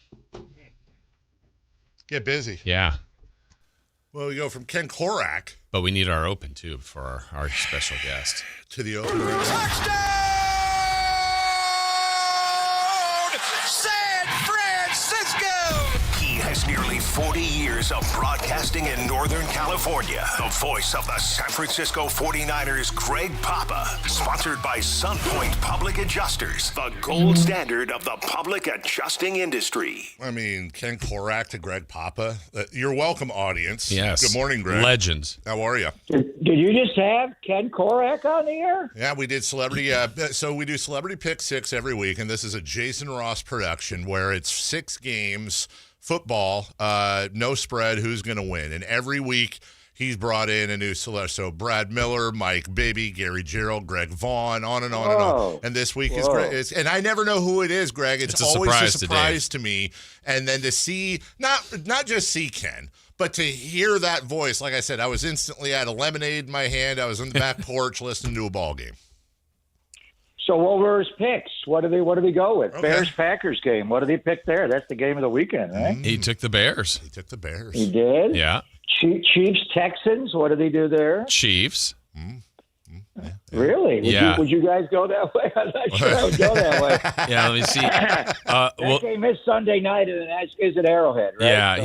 Get busy. Yeah. Well, we go from Ken Korak. But we need our open, too, for our special guest. To the open. San Francisco! He has nearly 40 years of broadcasting in Northern California. The voice of the San Francisco 49ers, Greg Papa. Sponsored by Sunpoint Public Adjusters, the gold standard of the public adjusting industry. I mean, Ken Korak to Greg Papa. You're welcome, audience. Yes. Good morning, Greg. Legends. How are you? Did you just have Ken Korak on the air? Yeah, we did celebrity. So we do Celebrity Pick 6 every week, and this is a Jason Ross production where it's 6 games, football, no spread, who's going to win. And every week he's brought in a new celebrity. So Brad Miller, Mike Bibby, Gary Gerald, Greg Vaughn, on and on and on. And this week is Greg. And I never know who it is, Greg. It's always a surprise to me. And then to see, not just see Ken, but to hear that voice, like I said, I was instantly at a lemonade in my hand. I was on the back porch listening to a ball game. So what were his picks? What do they go with? Okay. Bears-Packers game. What did he pick there? That's the game of the weekend, right? He took the Bears. He took the Bears. He did? Yeah. Chiefs-Texans. What did he do there? Chiefs. Really? Would you guys go that way? I'm not sure I would go that way. Yeah, let me see. That game is Sunday night, and is at Arrowhead, right? Yeah,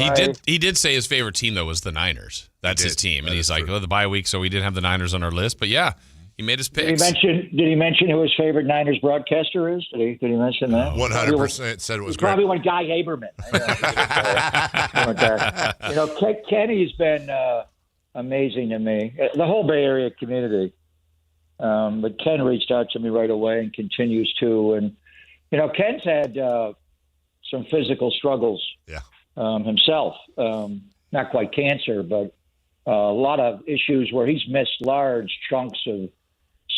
he did say his favorite team, though, was the Niners. That's his team. And he's like, the bye week, so we didn't have the Niners on our list. But, yeah, he made his picks. Did he mention who his favorite Niners broadcaster is? Did he mention that? 100% said it was probably one Guy Haberman. Kenny's been amazing to me. The whole Bay Area community. But Ken reached out to me right away and continues to. And, Ken's had some physical struggles himself. Not quite cancer, but a lot of issues where he's missed large chunks of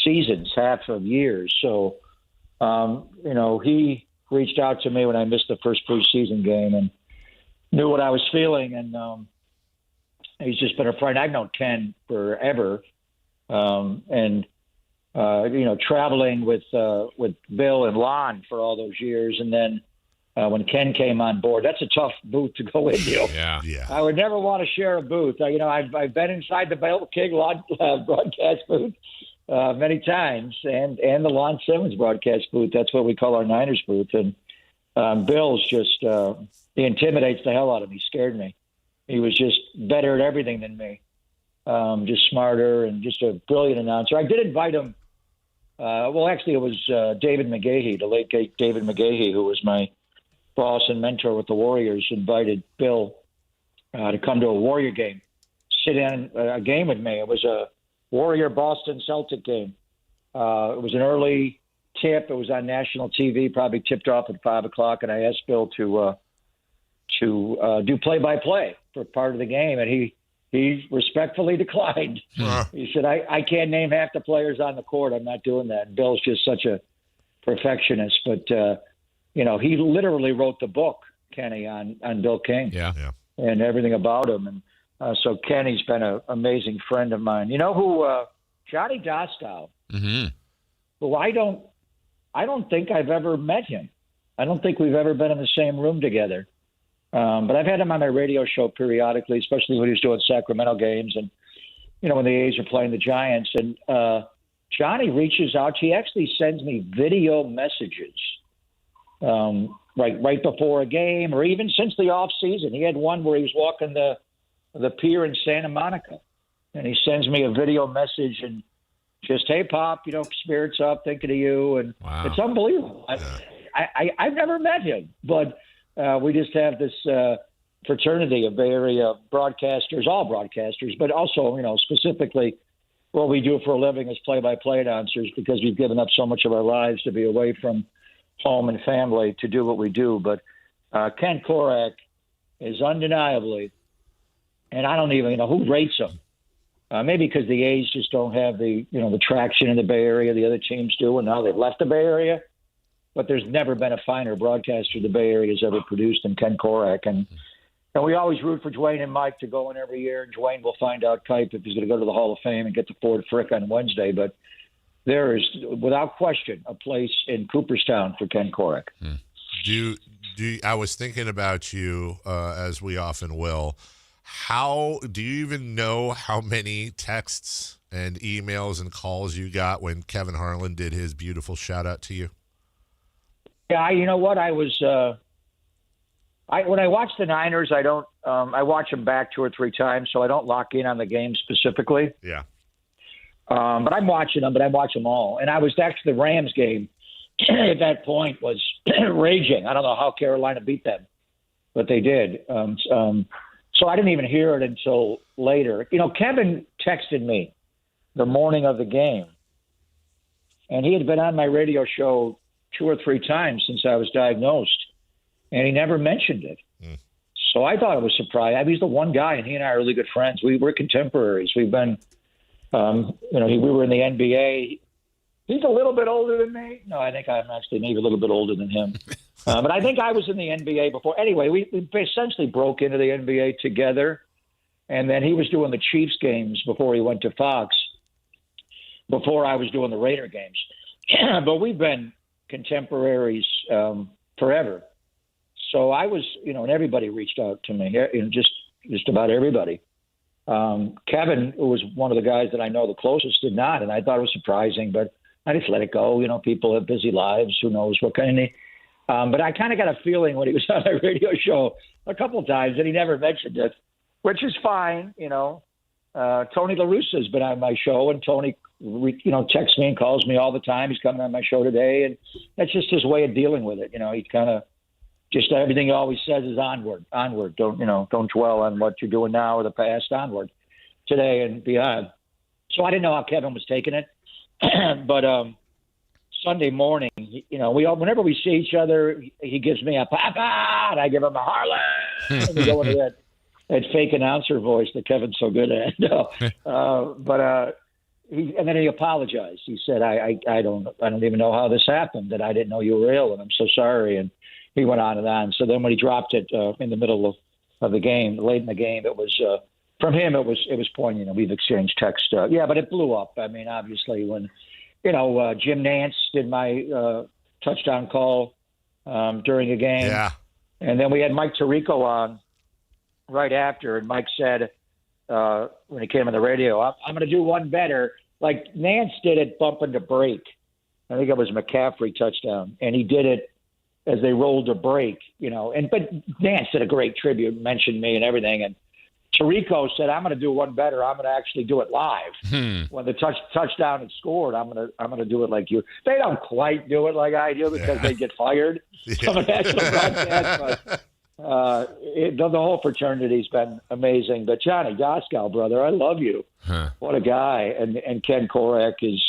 seasons, half of years. So, he reached out to me when I missed the first preseason game and knew what I was feeling. And he's just been a friend. I've known Ken forever. Traveling with Bill and Lon for all those years. And then when Ken came on board, that's a tough booth to go into. Yeah. I would never want to share a booth. I've been inside the Bill King broadcast booth many times and the Lon Simmons broadcast booth. That's what we call our Niners booth. And Bill's just he intimidates the hell out of me. He scared me. He was just better at everything than me. Just smarter and just a brilliant announcer. I did invite him. Actually, it was David McGahee, the late David McGahee, who was my boss and mentor with the Warriors, invited Bill to come to a Warrior game, sit in a game with me. It was a Warrior-Boston Celtic game. It was an early tip. It was on national TV, probably tipped off at 5 o'clock, and I asked Bill to do play-by-play for part of the game, and he respectfully declined. He said, I can't name half the players on the court. I'm not doing that. And Bill's just such a perfectionist. But, he literally wrote the book, Kenny, on Bill King. Yeah. And everything about him. And so Kenny's been an amazing friend of mine. You know who, Johnny Dostow, who I don't think I've ever met him. I don't think we've ever been in the same room together. But I've had him on my radio show periodically, especially when he was doing Sacramento games and, when the A's are playing the Giants. And Johnny reaches out. He actually sends me video messages right before a game or even since the off season. He had one where he was walking the pier in Santa Monica, and he sends me a video message and just, hey, Pop, spirits up, thinking of you. And It's unbelievable. I've never met him, but we just have this fraternity of Bay Area broadcasters, all broadcasters, but also, specifically what we do for a living as play-by-play announcers, because we've given up so much of our lives to be away from home and family to do what we do. But Ken Korach is undeniably, and I don't even know who rates him. Maybe because the A's just don't have the traction in the Bay Area the other teams do, and now they've left the Bay Area. But there's never been a finer broadcaster the Bay Area has ever produced than Ken Korach. And we always root for Dwayne and Mike to go in every year. And Dwayne will find out Kipe if he's going to go to the Hall of Fame and get the Ford Frick on Wednesday. But there is, without question, a place in Cooperstown for Ken Korach. I was thinking about you, as we often will. How do you even know how many texts and emails and calls you got when Kevin Harlan did his beautiful shout out to you? Yeah, you know what? I was when I watch the Niners, I don't. I watch them back 2 or 3 times, so I don't lock in on the game specifically. Yeah. But I'm watching them, but I watch them all. And I was actually the Rams game at that point was raging. I don't know how Carolina beat them, but they did. So I didn't even hear it until later. Kevin texted me the morning of the game, and he had been on my radio show 2 or 3 times since I was diagnosed, and he never mentioned it. So I thought it was surprising. I mean, he's the one guy, and he and I are really good friends. We're contemporaries. We've been, we were in the NBA. He's a little bit older than me. No, I think I'm actually maybe a little bit older than him. But I think I was in the NBA before. Anyway, we essentially broke into the NBA together, and then he was doing the Chiefs games before he went to Fox, before I was doing the Raider games. But we've been contemporaries forever. So I was, and everybody reached out to me, just about everybody. Kevin, who was one of the guys that I know the closest, did not, and I thought it was surprising, but I just let it go. People have busy lives. Who knows what kind of but I kind of got a feeling when he was on my radio show a couple of times that he never mentioned it, which is fine. Tony La Russa has been on my show, and Tony, texts me and calls me all the time. He's coming on my show today, and that's just his way of dealing with it. He kind of just everything he always says is onward. Don't dwell on what you're doing now or the past. Onward, today and beyond. So I didn't know how Kevin was taking it, but Sunday morning, whenever we see each other, he gives me a papa, and I give him a Harlan. And we go into that fake announcer voice that Kevin's so good at. And then he apologized. He said, I don't even know how this happened, that I didn't know you were ill, and I'm so sorry. And he went on and on. So then when he dropped it in the middle of the game, late in the game, it was from him. It was poignant. We've exchanged text. But it blew up. I mean, obviously when Jim Nantz did my touchdown call during a game. Yeah. And then we had Mike Tirico on right after, and Mike said when he came on the radio, I'm going to do one better. Like Nantz did it bumping to break. I think it was a McCaffrey touchdown, and he did it as they rolled to break, but Nance did a great tribute, mentioned me and everything. And Tirico said, I'm going to do one better. I'm going to actually do it live. When the touchdown is scored, I'm going to do it like you. They don't quite do it like I do because they get fired from a national broadcast. But the whole fraternity's been amazing. But Johnny Goskow, brother, I love you. What a guy. And Ken Korak is,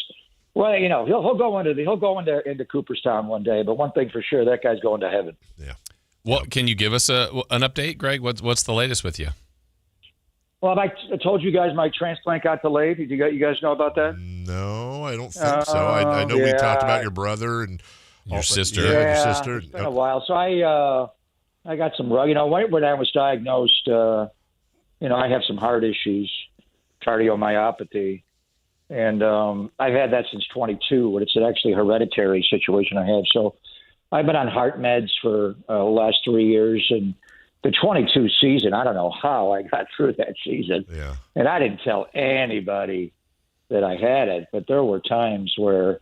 well, he'll go into Cooperstown one day. But one thing for sure, that guy's going to heaven. Yeah. Well, can you give us an update, Greg? What's the latest with you? Well, I told you guys my transplant got delayed. Did you guys know about that? No, I don't think so. I know we talked about your brother and your sister. Yeah, your sister. It's been a while. So I got some when I was diagnosed, I have some heart issues, cardiomyopathy, and I've had that since 22. But it's actually a hereditary situation I have. So I've been on heart meds for the last 3 years, and the 22 season, I don't know how I got through that season. Yeah. And I didn't tell anybody that I had it, but there were times where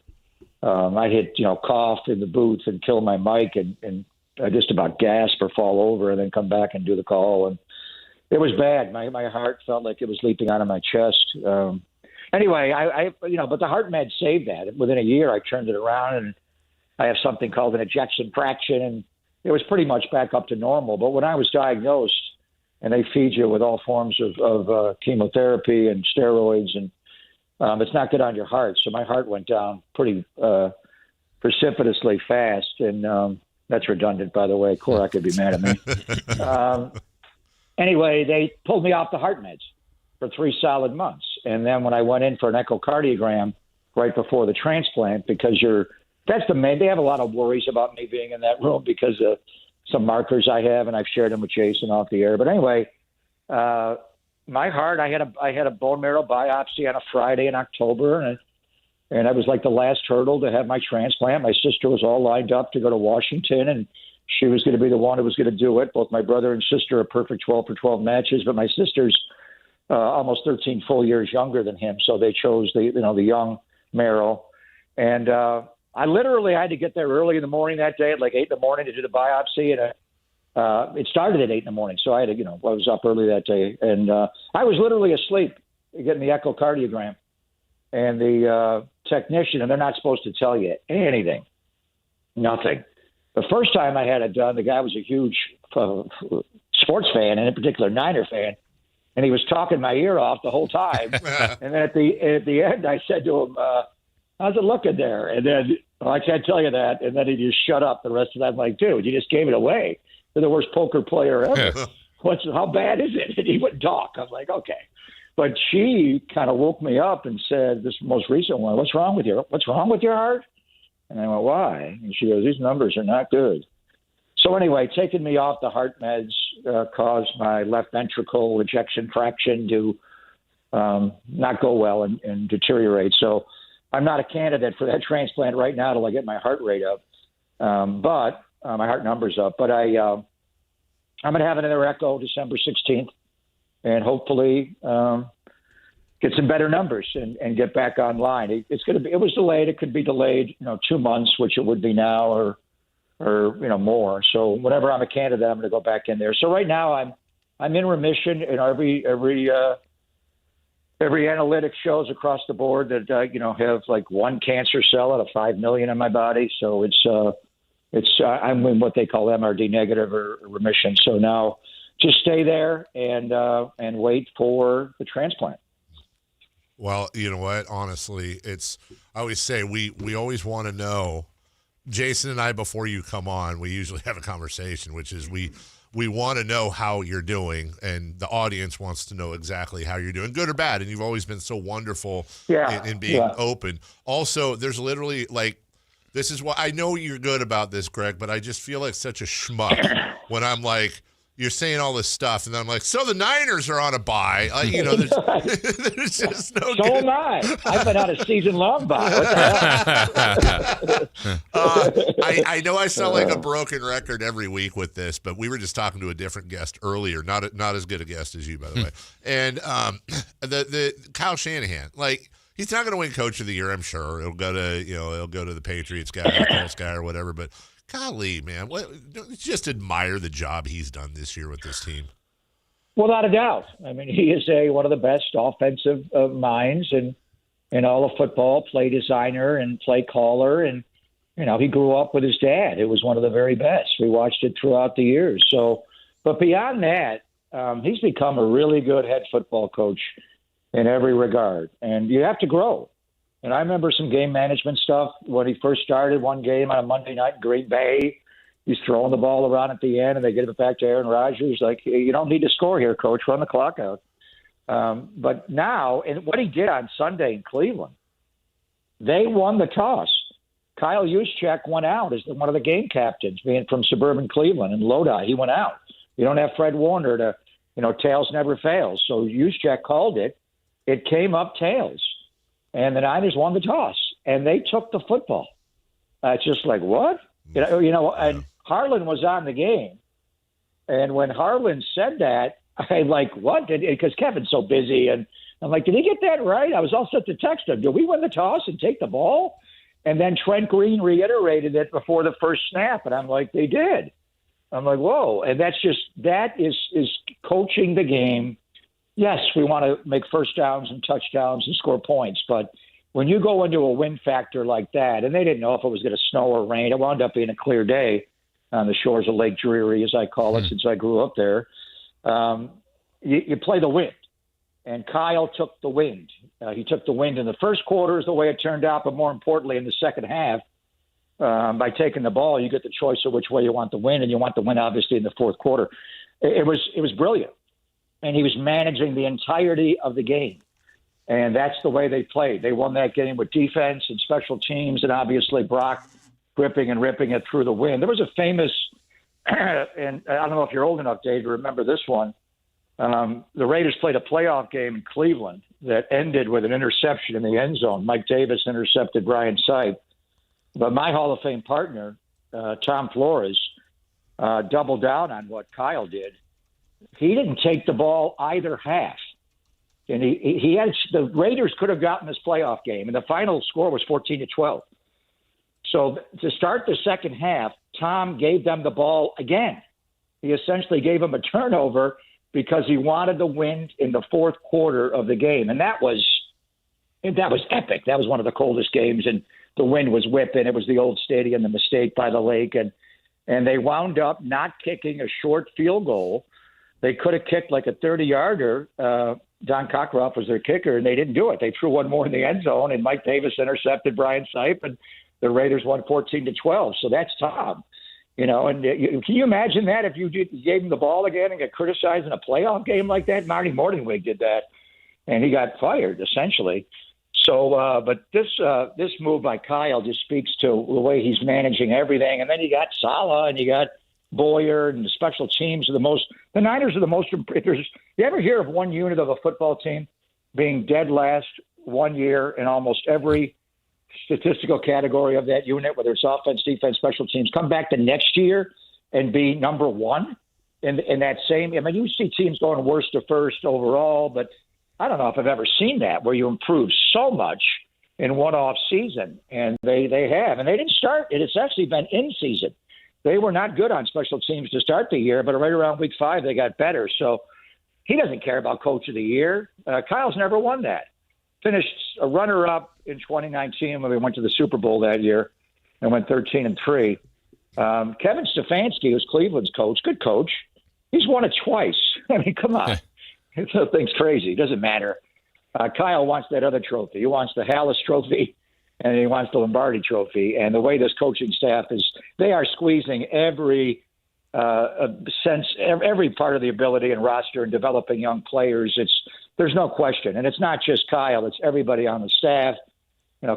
I hit, cough in the booth and kill my mic and I just about gasp or fall over and then come back and do the call. And it was bad. My heart felt like it was leaping out of my chest. Anyway, but the heart med saved that. Within a year, I turned it around and I have something called an ejection fraction, and it was pretty much back up to normal. But when I was diagnosed, and they feed you with all forms of chemotherapy and steroids, and it's not good on your heart. So my heart went down pretty precipitously fast. And that's redundant, by the way. Korak could be mad at me. Anyway, they pulled me off the heart meds for 3 solid months. And then when I went in for an echocardiogram right before the transplant, because they have a lot of worries about me being in that room because of some markers I have, and I've shared them with Jason off the air. But anyway, my heart, I had a bone marrow biopsy on a Friday in October, and I was like the last hurdle to have my transplant. My sister was all lined up to go to Washington, and she was going to be the one who was going to do it. Both my brother and sister are perfect 12 for 12 matches, but my sister's almost 13 full years younger than him, so they chose the young marrow. And I literally had to get there early in the morning that day at like 8 in the morning to do the biopsy, and it started at 8 in the morning. So I had to, I was up early that day, and I was literally asleep getting the echocardiogram. And the technician, and they're not supposed to tell you anything, nothing. The first time I had it done, the guy was a huge sports fan, and in particular Niner fan, and he was talking my ear off the whole time. And then at the end, I said to him, how's it looking there? And then, I can't tell you that. And then he just shut up the rest of that. I'm like, dude, you just gave it away. You're the worst poker player ever. How bad is it? And he wouldn't talk. I'm like, okay. But she kind of woke me up and said, this most recent one, what's wrong with your heart? And I went, why? And she goes, these numbers are not good. So anyway, taking me off the heart meds caused my left ventricle ejection fraction to not go well and deteriorate. So I'm not a candidate for that transplant right now till I get my heart rate up, but my heart numbers up. But I'm going to have another echo December 16th, and hopefully get some better numbers and get back online. It was delayed. It could be delayed, 2 months, which it would be now, or more. So whenever I'm a candidate, I'm going to go back in there. So right now I'm in remission, and every analytic shows across the board that have like one cancer cell out of 5 million in my body. So I'm in what they call MRD negative or remission. So now just stay there and wait for the transplant. Well, you know what? Honestly, I always say we always want to know. Jason and I, before you come on, we usually have a conversation, which is we want to know how you're doing, and the audience wants to know exactly how you're doing, good or bad. And you've always been so wonderful in being open. Also, there's literally this is what I know you're good about this, Greg, but I just feel like such a schmuck when I'm like, you're saying all this stuff, and then I'm like, so the Niners are on a bye. There's just no So am I. I've been on a season-long bye. What the hell? I know I sound like a broken record every week with this, but we were just talking to a different guest earlier, not as good a guest as you, by the way. And the Kyle Shanahan, he's not going to win Coach of the Year, I'm sure. He'll go to the Patriots guy, or the Colts guy, or whatever. But golly, man, just admire the job he's done this year with this team. Without a doubt. I mean, he is one of the best offensive minds in all of football, play designer and play caller. And, he grew up with his dad, who was one of the very best. We watched it throughout the years. So, but beyond that, he's become a really good head football coach in every regard. And you have to grow. And I remember some game management stuff when he first started one game on a Monday night in Green Bay. He's throwing the ball around at the end, and they give it back to Aaron Rodgers. Like, you don't need to score here, coach. Run the clock out. But now, and what he did on Sunday in Cleveland, they won the toss. Kyle Juszczyk went out as one of the game captains, being from suburban Cleveland and Lodi. He went out. You don't have Fred Warner to, tails never fails. So Juszczyk called it. It came up tails. And the Niners won the toss, and they took the football. It's just like, what? And Harlan was on the game. And when Harlan said that, I'm like, what? Because Kevin's so busy. And I'm like, did he get that right? I was all set to text him. Did we win the toss and take the ball? And then Trent Green reiterated it before the first snap. And I'm like, they did. I'm like, whoa. And that is coaching the game. Yes, we want to make first downs and touchdowns and score points. But when you go into a win factor like that, and they didn't know if it was going to snow or rain, it wound up being a clear day on the shores of Lake Drury, as I call it, since I grew up there. You play the wind. And Kyle took the wind. He took the wind in the first quarter is the way it turned out, but more importantly in the second half, by taking the ball, you get the choice of which way you want the win, and you want the win, obviously, in the fourth quarter. It was brilliant. And he was managing the entirety of the game. And that's the way they played. They won that game with defense and special teams, and obviously Brock gripping and ripping it through the wind. There was a famous, and I don't know if you're old enough, Dave, to remember this one. The Raiders played a playoff game in Cleveland that ended with an interception in the end zone. Mike Davis intercepted Brian Sipe. But my Hall of Fame partner, Tom Flores, doubled down on what Kyle did. He didn't take the ball either half. And he had the Raiders could have gotten this playoff game, and the final score was 14-12. So to start the second half, Tom gave them the ball again. He essentially gave them a turnover because he wanted the win in the fourth quarter of the game, and that was epic. That was one of the coldest games, and the wind was whipping. It was the old stadium, the mistake by the lake, and they wound up not kicking a short field goal. They could have kicked like a 30-yarder. Don Cockroft was their kicker, and they didn't do it. They threw one more in the end zone, and Mike Davis intercepted Brian Sipe, and the Raiders won 14-12. So that's Tom. And can you imagine that if you gave him the ball again and get criticized in a playoff game like that? Marty Morningwig did that, and he got fired, essentially. So, but this move by Kyle just speaks to the way he's managing everything. And then you got Saleh, and you got Boyer, and the special teams are the Niners are the most. You ever hear of one unit of a football team being dead last 1 year in almost every statistical category of that unit, whether it's offense, defense, special teams, come back the next year and be number one in that same? I mean, you see teams going worst to first overall, but I don't know if I've ever seen that where you improve so much in one off season, and they have, and they didn't start it. It's actually been in season. They were not good on special teams to start the year, but right around week 5, they got better. So he doesn't care about Coach of the Year. Kyle's never won that. Finished a runner-up in 2019 when we went to the Super Bowl that year and went 13-3. Kevin Stefanski, who's Cleveland's coach, good coach. He's won it twice. I mean, come on. That thing's crazy. It doesn't matter. Kyle wants that other trophy. He wants the Hallis Trophy, and he wants the Lombardi Trophy. And the way this coaching staff is, they are squeezing every every part of the ability and roster and developing young players. There's no question. And it's not just Kyle. It's everybody on the staff.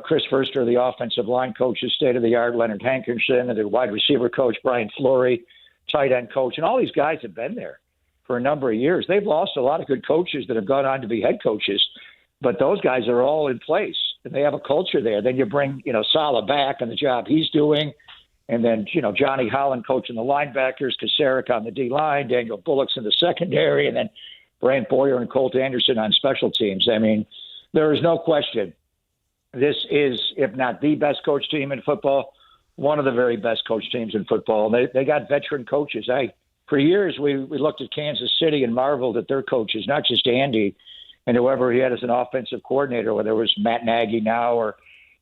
Chris Verster, the offensive line coach, is state-of-the-art. Leonard Hankerson, and the wide receiver coach, Brian Flory, tight end coach. And all these guys have been there for a number of years. They've lost a lot of good coaches that have gone on to be head coaches. But those guys are all in place, and they have a culture there. Then you bring, Saleh back and the job he's doing. And then, Johnny Holland coaching the linebackers, Kasarik on the D-line, Daniel Bullock's in the secondary, and then Brant Boyer and Colt Anderson on special teams. I mean, there is no question. This is, if not the best coach team in football, one of the very best coach teams in football. They got veteran coaches. For years, we looked at Kansas City and marveled at their coaches, not just Andy and whoever he had as an offensive coordinator, whether it was Matt Nagy now or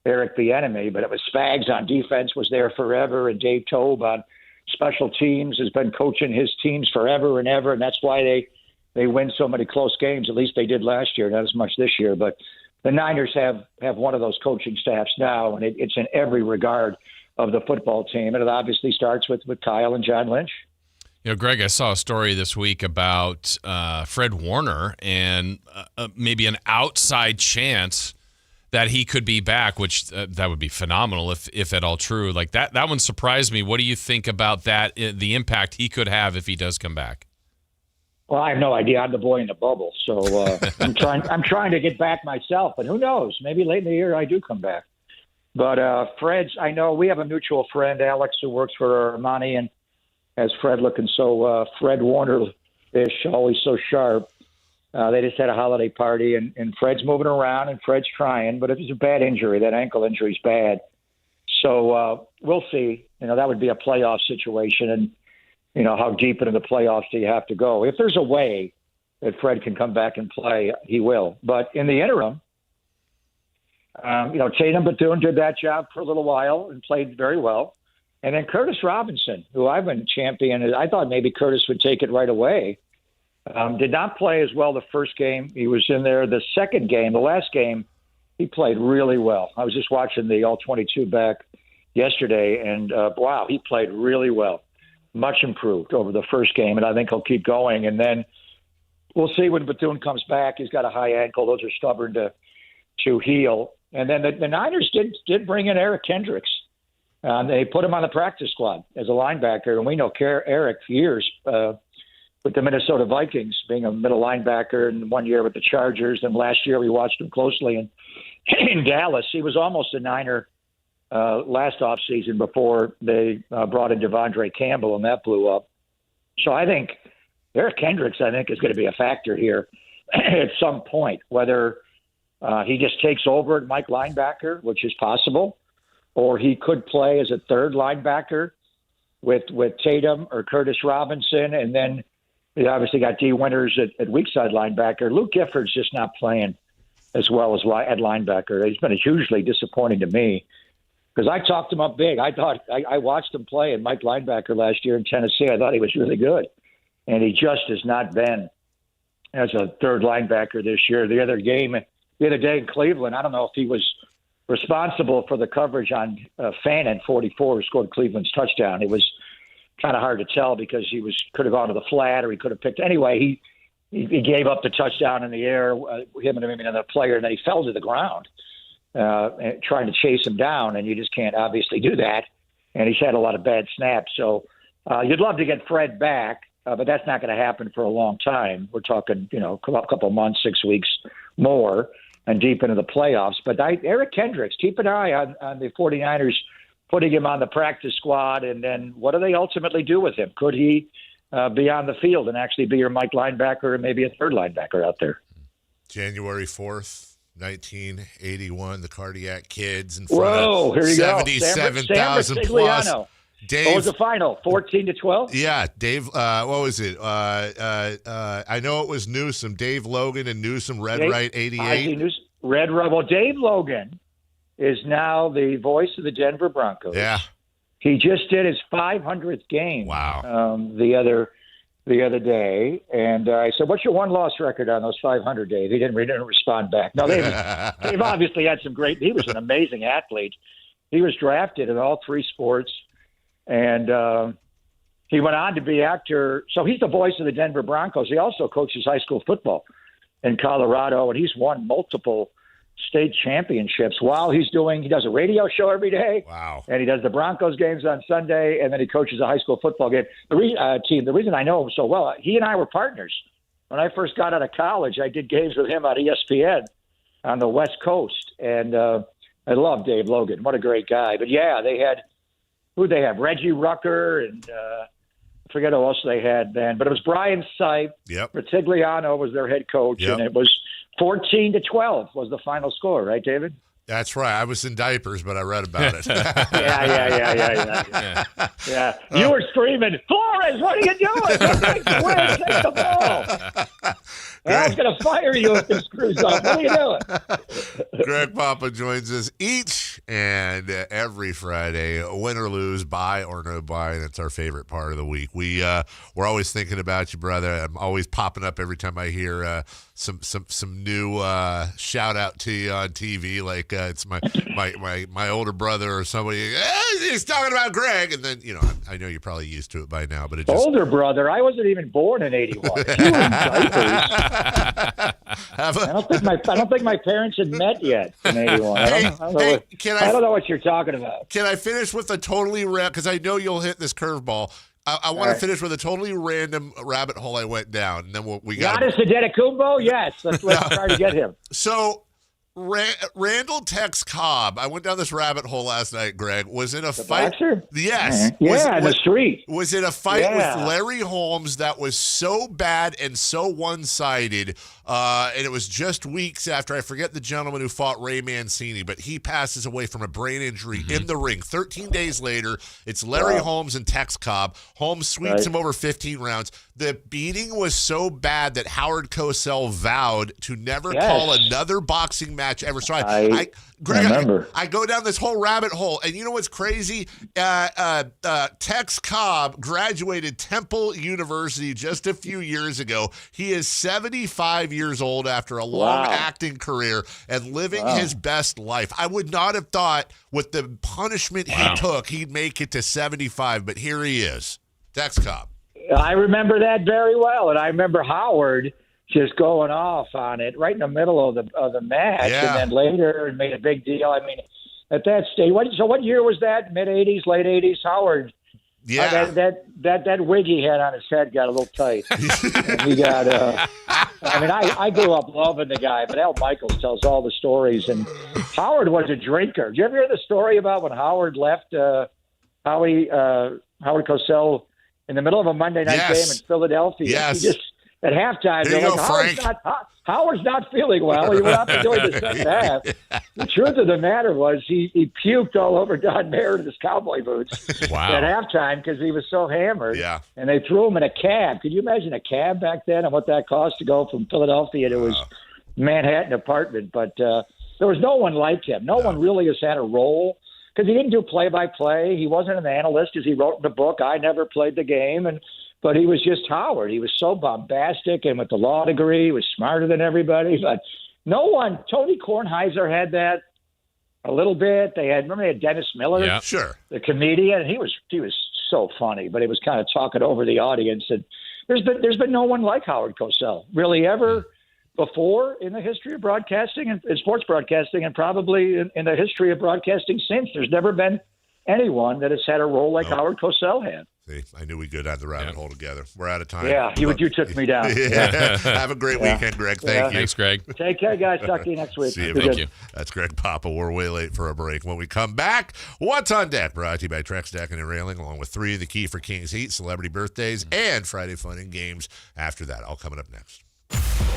Eric Bieniemy, but it was Spags on defense was there forever, and Dave Tobe on special teams has been coaching his teams forever and ever, and that's why they win so many close games. At least they did last year, not as much this year. But the Niners have one of those coaching staffs now, and it's in every regard of the football team, and it obviously starts with Kyle and John Lynch. You know, Greg, I saw a story this week about Fred Warner and maybe an outside chance that he could be back, which that would be phenomenal if at all true. Like that one surprised me. What do you think about that, the impact he could have if he does come back? Well, I have no idea. I'm the boy in the bubble, so I'm trying to get back myself. But who knows? Maybe late in the year I do come back. But Fred's, I know we have a mutual friend, Alex, who works for Armani and has Fred looking so Fred Warner-ish, always so sharp. They just had a holiday party, and Fred's moving around, and Fred's trying. But if it's a bad injury, that ankle injury's bad. So we'll see. You know, that would be a playoff situation, and you know, how deep into the playoffs do you have to go? If there's a way that Fred can come back and play, he will. But in the interim, Tatum Bethune did that job for a little while and played very well. And then Curtis Robinson, who I've been championing, I thought maybe Curtis would take it right away. Did not play as well the first game. He was in there the second game. The last game, he played really well. I was just watching the All-22 back yesterday, and wow, he played really well. Much improved over the first game, and I think he'll keep going. And then we'll see when Bethune comes back. He's got a high ankle. Those are stubborn to heal. And then the Niners did bring in Eric Kendricks. They put him on the practice squad as a linebacker, and we know Eric for years with the Minnesota Vikings, being a middle linebacker, and 1 year with the Chargers. And last year we watched him closely in Dallas. He was almost a Niner last offseason before they brought in Devondre Campbell, and that blew up. So I think Eric Kendricks, is going to be a factor here at some point, whether he just takes over at Mike linebacker, which is possible, or he could play as a third linebacker with Tatum or Curtis Robinson, and then you obviously got D. Winters at weak side linebacker. Luke Gifford's just not playing as well as at linebacker. He's been hugely disappointing to me because I talked him up big. I watched him play at Mike linebacker last year in Tennessee. I thought he was really good, and he just has not been as a third linebacker this year. The other day in Cleveland, I don't know if he was responsible for the coverage on Fannin, 44, who scored Cleveland's touchdown. It was kind of hard to tell because could have gone to the flat or he could have picked. Anyway, he gave up the touchdown in the air, him and maybe another player, and then he fell to the ground trying to chase him down, and you just can't obviously do that. And he's had a lot of bad snaps. So you'd love to get Fred back, but that's not going to happen for a long time. We're talking, a couple months, 6 weeks more, and deep into the playoffs. But Eric Kendricks, keep an eye on the 49ers putting him on the practice squad, and then what do they ultimately do with him? Could he be on the field and actually be your Mike linebacker and maybe a third linebacker out there? January 4th, 1981, the Cardiac Kids in front of 77,000 plus. Dave, what was the final? 14-12? Yeah, Dave. What was it? I know it was Newsome. Dave Logan and Newsome. Red Right 88. Red Right. Well, Dave Logan is now the voice of the Denver Broncos. Yeah. He just did his 500th game. Wow. The other day, and I said, "What's your one-loss record on those 500 days?" He didn't respond back. No, they've obviously had some great. He was an amazing athlete. He was drafted in all three sports. And he went on to be actor. So he's the voice of the Denver Broncos. He also coaches high school football in Colorado, and he's won multiple state championships while he does a radio show every day. Wow. And he does the Broncos games on Sunday, and then he coaches a high school football game. The reason I know him so well, he and I were partners. When I first got out of college, I did games with him on ESPN on the West Coast. And I love Dave Logan. What a great guy. But, yeah, they had – who'd they have? Reggie Rucker and I forget who else they had then. But it was Brian Sipe. Yep. Retigliano was their head coach, and it was 14-12 was the final score, right, David? That's right. I was in diapers, but I read about it. Yeah. You were screaming, Flores, what are you doing? Take the ball. I was going to fire you if this screws up. What are you doing? Greg Papa joins us each and every Friday, win or lose, buy or no buy. That's our favorite part of the week. We're always thinking about you, brother. I'm always popping up every time I hear some new shout out to you on TV, like it's my older brother or somebody. He's talking about Greg, and then I know you're probably used to it by now, but it just older brother. I wasn't even born in '81. You were in diapers. I don't think my parents had met yet in '81. I don't know what you're talking about. Can I finish with a totally because I know you'll hit this curveball. I want to finish with a totally random rabbit hole I went down, and then we got Giannis Antetokounmpo. Yes, let's try to get him. So Randall Tex Cobb, I went down this rabbit hole last night, Greg, was in a fight. Boxer? Yes. Yeah, in the street. Was in a fight with Larry Holmes that was so bad and so one-sided, and it was just weeks after, I forget the gentleman who fought Ray Mancini, but he passes away from a brain injury in the ring. 13 days later, it's Larry Holmes and Tex Cobb. Holmes sweeps him over 15 rounds. The beating was so bad that Howard Cosell vowed to never call another boxing match ever. So Greg, I go down this whole rabbit hole, and you know what's crazy? Tex Cobb graduated Temple University just a few years ago. He is 75 years old after a long acting career and living his best life. I would not have thought with the punishment he took, he'd make it to 75, but here he is. Tex Cobb. I remember that very well, and I remember Howard just going off on it right in the middle of the match, and then later made a big deal. I mean, at that stage, what year was that? Mid '80s, late '80s? Howard. Yeah. That wig he had on his head got a little tight. And he got. I mean, I grew up loving the guy, but Al Michaels tells all the stories, and Howard was a drinker. Did you ever hear the story about when Howard left? Howard Cosell. In the middle of a Monday night game in Philadelphia. Yes. He just, at halftime, they're like, Howard's not feeling well. He went out to join the second half. The truth of the matter was he puked all over Don Meredith's cowboy boots at halftime because he was so hammered. Yeah. And they threw him in a cab. Could you imagine a cab back then and what that cost to go from Philadelphia to his Manhattan apartment? But there was no one like him. No one really has had a role. Because he didn't do play-by-play. He wasn't an analyst, as he wrote in the book, I never played the game. But he was just Howard. He was so bombastic, and with the law degree, he was smarter than everybody. But no one, Tony Kornheiser had that a little bit. Remember they had Dennis Miller? Yeah, sure. The comedian. He was so funny, but he was kind of talking over the audience. And there's been no one like Howard Cosell, really ever before in the history of broadcasting and sports broadcasting, and probably in the history of broadcasting since. There's never been anyone that has had a role like Howard Cosell had. See, I knew we'd go down the rabbit hole together. We're out of time. Yeah, you took me down. Have a great weekend, Greg. Thank you. Thanks, Greg. Take care, guys. Talk to you next week. See you. Thank you. That's Greg Papa. We're way late for a break. When we come back, What's on Deck? Brought to you by Trex Decking and Railing, along with 3 of the Key for Kings Heat, celebrity birthdays, and Friday Fun and Games after that. All coming up next.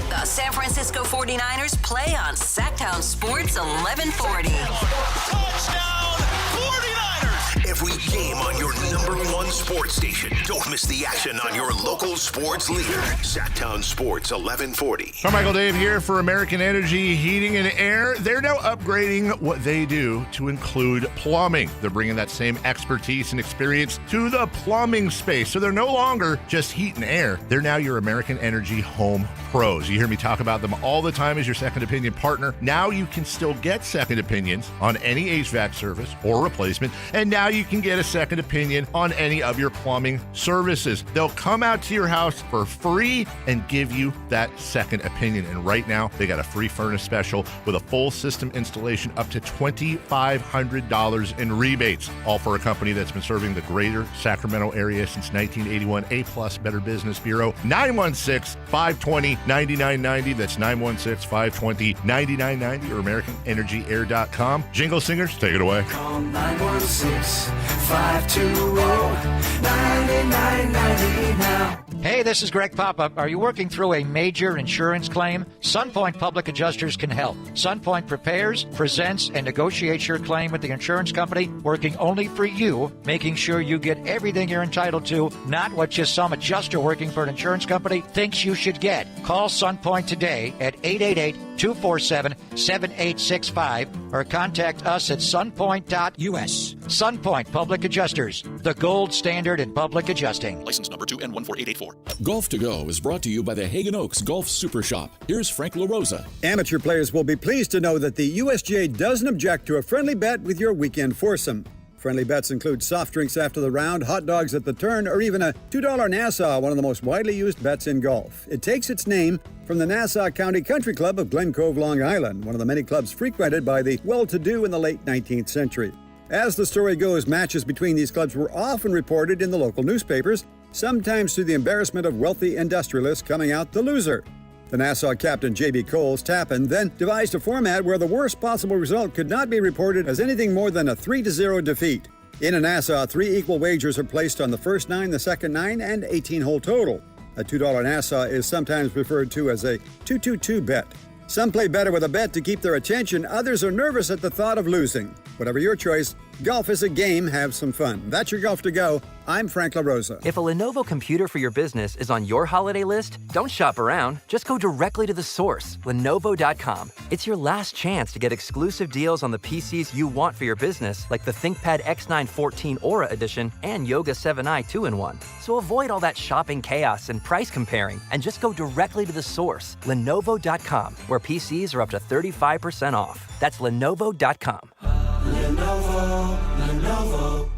The San Francisco 49ers play on Sacktown Sports 1140. Touchdown 49ers! Every game on your #1 sports station. Don't miss the action on your local sports leader. Sacktown Sports 1140. Carmichael Dave here for American Energy Heating and Air. They're now upgrading what they do to include plumbing. They're bringing that same expertise and experience to the plumbing space. So they're no longer just heat and air. They're now your American Energy home pros. You hear me talk about them all the time as your second opinion partner. Now you can still get second opinions on any HVAC service or replacement. And now you can get a second opinion on any of your plumbing services. They'll come out to your house for free and give you that second opinion. And right now, they got a free furnace special with a full system installation up to $2,500 in rebates. All for a company that's been serving the greater Sacramento area since 1981. A+ Better Business Bureau. 916-520-9990. That's 916-520-9990 or AmericanEnergyAir.com. Jingle Singers, take it away. Call 916-520-9990 now. Hey, this is Greg Papa. Are you working through a major insurance claim? SunPoint Public Adjusters can help. SunPoint prepares, presents, and negotiates your claim with the insurance company, working only for you, making sure you get everything you're entitled to, not what just some adjuster working for an insurance company thinks you should get. Call SunPoint today at 888-247-7865 or contact us at sunpoint.us. SunPoint Public Adjusters, the gold standard in public adjusting. License number 2N14884. Golf to Go is brought to you by the Hagen Oaks Golf Super Shop. Here's Frank LaRosa. Amateur players will be pleased to know that the USGA doesn't object to a friendly bet with your weekend foursome. Friendly bets include soft drinks after the round, hot dogs at the turn, or even a $2 Nassau, one of the most widely used bets in golf. It takes its name from the Nassau County Country Club of Glen Cove, Long Island, one of the many clubs frequented by the well-to-do in the late 19th century. As the story goes, matches between these clubs were often reported in the local newspapers, sometimes to the embarrassment of wealthy industrialists coming out the loser. The Nassau captain J.B. Coles Tappan then devised a format where the worst possible result could not be reported as anything more than a 3-0 defeat. In a Nassau, 3 equal wagers are placed on the first 9, the second 9, and 18-hole total. A $2 Nassau is sometimes referred to as a 2-2-2 bet. Some play better with a bet to keep their attention, others are nervous at the thought of losing. Whatever your choice, golf is a game, have some fun. That's your Golf to Go. I'm Frank LaRosa. If a Lenovo computer for your business is on your holiday list, don't shop around. Just go directly to the source, Lenovo.com. It's your last chance to get exclusive deals on the PCs you want for your business, like the ThinkPad X9 14 Aura Edition and Yoga 7i 2-in-1. So avoid all that shopping chaos and price comparing, and just go directly to the source, Lenovo.com, where PCs are up to 35% off. That's Lenovo.com. Lenovo.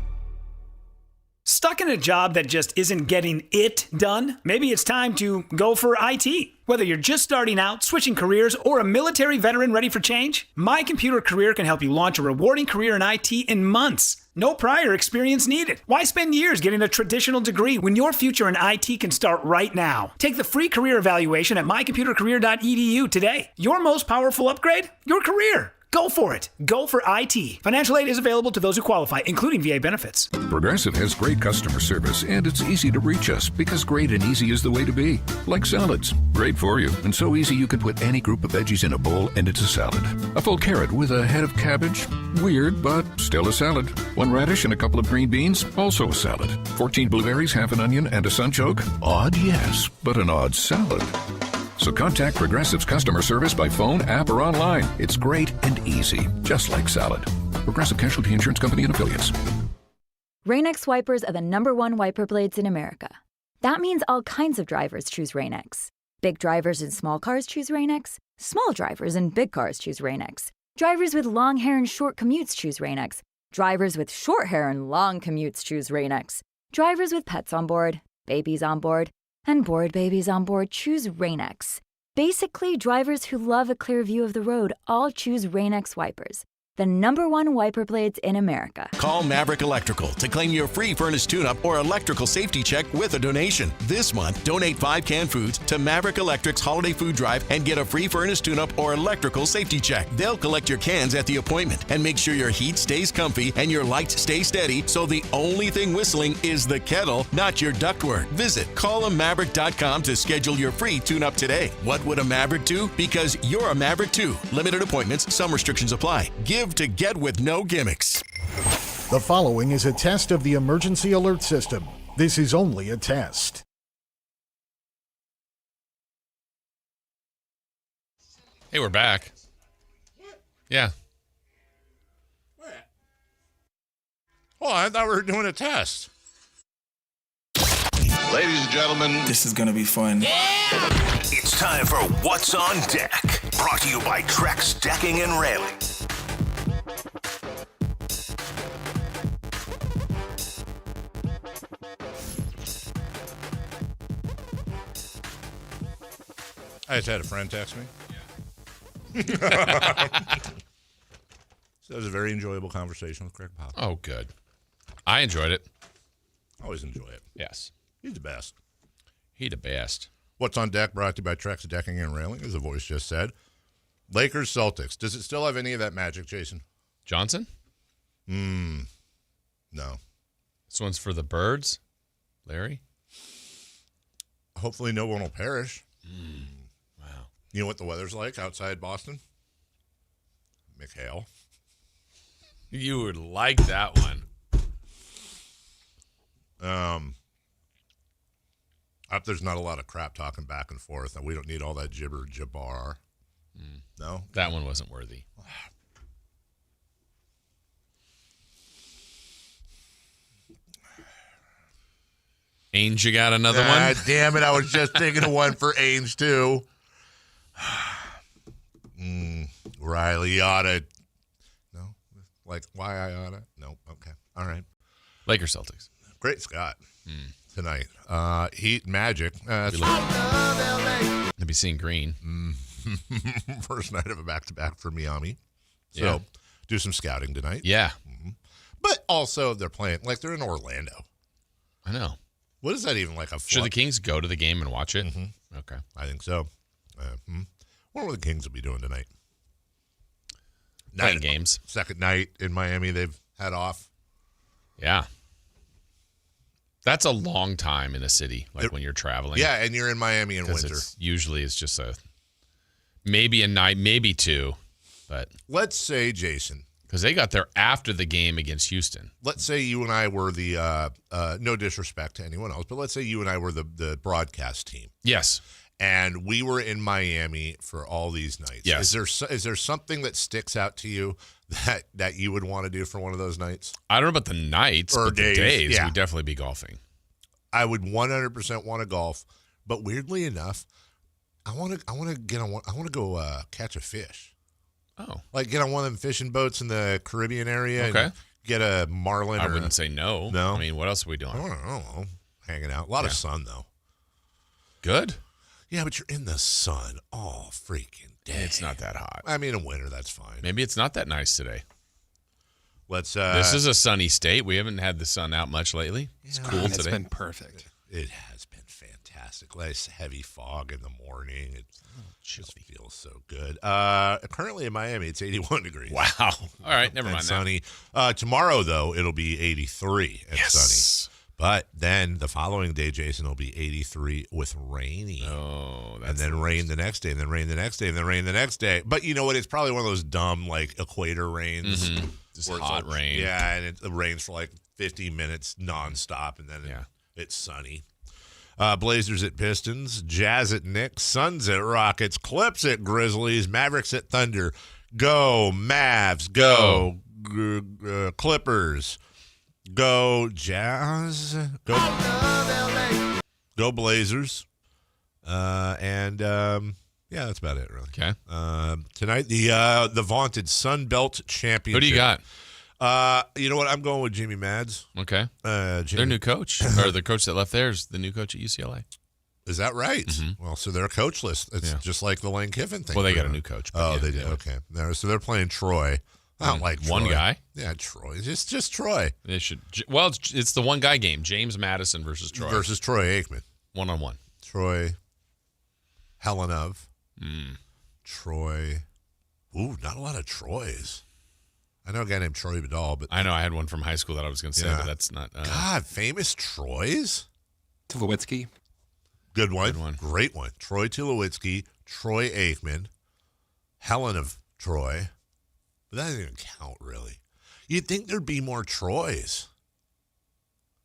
Stuck in a job that just isn't getting it done? Maybe it's time to go for IT. Whether you're just starting out, switching careers, or a military veteran ready for change, My Computer Career can help you launch a rewarding career in IT in months. No prior experience needed. Why spend years getting a traditional degree when your future in IT can start right now? Take the free career evaluation at mycomputercareer.edu today. Your most powerful upgrade? Your career. Go for it. Go for IT. Financial aid is available to those who qualify, including VA benefits. Progressive has great customer service, and it's easy to reach us because great and easy is the way to be. Like salads. Great for you, and so easy you can put any group of veggies in a bowl and it's a salad. A full carrot with a head of cabbage? Weird, but still a salad. 1 radish and a couple of green beans? Also a salad. 14 blueberries, half an onion, and a sunchoke? Odd, yes, but an odd salad. So contact Progressive's customer service by phone, app, or online. It's great and easy, just like salad. Progressive Casualty Insurance Company and Affiliates. Rain-X wipers are the #1 wiper blades in America. That means all kinds of drivers choose Rain-X. Big drivers in small cars choose Rain-X. Small drivers in big cars choose Rain-X. Drivers with long hair and short commutes choose Rain-X. Drivers with short hair and long commutes choose Rain-X. Drivers with pets on board, babies on board, and bored babies on board choose Rain-X. Basically, drivers who love a clear view of the road all choose Rain-X wipers, the #1 wiper blades in America. Call Maverick Electrical to claim your free furnace tune-up or electrical safety check with a donation. This month, donate 5 canned foods to Maverick Electric's holiday food drive and get a free furnace tune-up or electrical safety check. They'll collect your cans at the appointment and make sure your heat stays comfy and your lights stay steady, so the only thing whistling is the kettle, not your ductwork. Visit callamaverick.com to schedule your free tune-up today. What would a Maverick do? Because you're a Maverick too. Limited appointments, some restrictions apply. Give to get with no gimmicks. The following is a test of the emergency alert system. This is only a test. Hey, we're back. Yeah. Oh, I thought we were doing a test. Ladies and gentlemen, this is going to be fun. Yeah! It's time for What's on Deck, brought to you by Trex Decking and Railing. I just had a friend text me. So it was a very enjoyable conversation with Craig Pop. Oh, good. I enjoyed it. Always enjoy it. Yes. He's the best. He the best. What's on Deck, brought to you by Trex Decking and Railing, as the voice just said. Lakers, Celtics. Does it still have any of that magic, Jason? Johnson? No. This one's for the Birds, Larry? hopefully no one will perish. Wow. You know what the weather's like outside Boston? McHale. You would like that one. There's not a lot of crap talking back and forth. We don't need all that jibber jabbar. No? That one wasn't worthy. Ainge, you got another one? Damn it. I was just thinking of one for Ainge, too. Riley, you oughta. No? Like, why I oughta? No. Okay. All right. Lakers Celtics. Great Scott tonight. Heat Magic. I'll be seeing green. First night of a back-to-back for Miami. So do some scouting tonight. Yeah. But also they're playing, like they're in Orlando. I know. What is that even like a Should the Kings go to the game and watch it? Okay. I think so. What will the Kings will be doing tonight? Playing games. Second night in Miami they've had off. Yeah. That's a long time in a city, like when you're traveling. Yeah, and you're in Miami in winter. Usually it's just maybe a night, maybe two. But let's say, Jason. Because they got there after the game against Houston. Let's say you and I were the, no disrespect to anyone else, but let's say you and I were the broadcast team. Yes. And we were in Miami for all these nights. Yes. Is there something that sticks out to you that you would want to do for one of those nights? I don't know about the nights, or but the days. Yeah. We'd definitely be golfing. I would 100% want to golf, but weirdly enough, I want to go catch a fish. Oh, like get on one of them fishing boats in the Caribbean area. Okay. And get a marlin. I wouldn't say no. No. I mean, what else are we doing? I don't know. Hanging out. A lot of sun though. Good. Yeah, but you're in the sun all freaking day. It's not that hot. I mean, in winter, that's fine. Maybe it's not that nice today. Let's. This is a sunny state. We haven't had the sun out much lately. It's cool today. It's been perfect. It has been fantastic. Nice heavy fog in the morning. It just feels so good. Currently in Miami, it's 81 degrees. Wow. All right, never mind. Sunny. Tomorrow, though, it'll be 83 and sunny. But then the following day, Jason, will be 83 with rainy. Oh, and then rain the next day, and then rain the next day, and then rain the next day. But you know what? It's probably one of those dumb, like, equator rains. Just hot rain. Yeah, and it rains for like 15 minutes nonstop, and then it's sunny. Blazers at Pistons, Jazz at Knicks, Suns at Rockets, Clips at Grizzlies, Mavericks at Thunder. Go Mavs, go Clippers. Go Jazz. Go Blazers. And that's about it, really. Okay. Tonight, the vaunted Sun Belt Championship. Who do you got? You know what? I'm going with Jimmy Mads. Okay. Their new coach, or the coach that left there, is the new coach at UCLA. Is that right? Well, so they're coachless. It's just like the Lane Kiffin thing. Well, they got a new coach. Oh, they did. Okay. So they're playing Troy. I don't like Troy. One guy. Yeah, Troy. Just Troy. They should. Well, it's the one guy game. James Madison versus Troy. Versus Troy Aikman. 1-on-1. Troy. Helenov. Troy. Ooh, not a lot of Troys. I know a guy named Troy Vidal, but I know I had one from high school that I was going to say, but that's not. God, famous Troys. Tulowitzki. Good one. Great one. Troy Tulowitzki, Troy Aikman, Helen of Troy. But that doesn't even count, really. You'd think there'd be more Troys.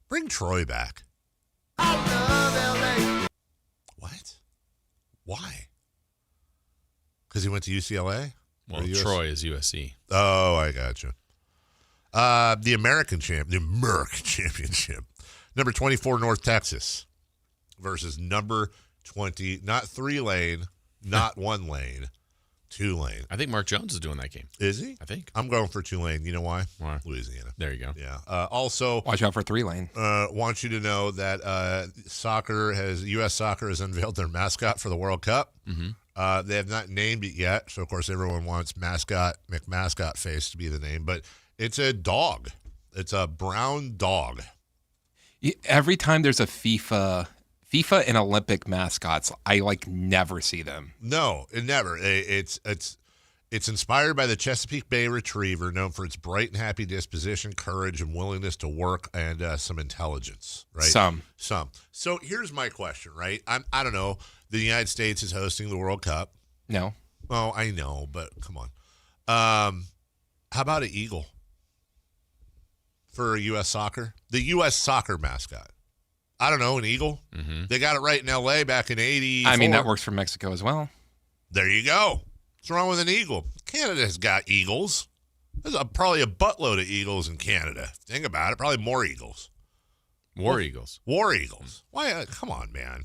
Bring Troy back. What? Why? Because he went to UCLA? Well, Troy is USC. Oh, I got you. The American Championship. Number 24, North Texas versus number 20, not 3-lane, not 1-lane, 2-lane. I think Mark Jones is doing that game. Is he? I think. I'm going for 2-lane. You know why? Why? Louisiana. There you go. Yeah. Also, watch out for 3-lane. Want you to know that U.S. Soccer has unveiled their mascot for the World Cup. They have not named it yet, so of course everyone wants McMascot Face to be the name, but it's a dog. It's a brown dog. Every time there's a FIFA and Olympic mascots, I never see them. No, it never. It's inspired by the Chesapeake Bay Retriever, known for its bright and happy disposition, courage, and willingness to work, and some intelligence, right? Some. So here's my question, right? I don't know. The United States is hosting the World Cup. No. Oh, I know, but come on. How about an eagle for U.S. soccer? The U.S. soccer mascot. I don't know, an eagle. Mm-hmm. They got it right in L.A. back in '84. I mean, that works for Mexico as well. There you go. What's wrong with an eagle? Canada's got eagles. There's probably a buttload of eagles in Canada. Think about it. Probably more eagles. War Eagles. Why? Come on, man.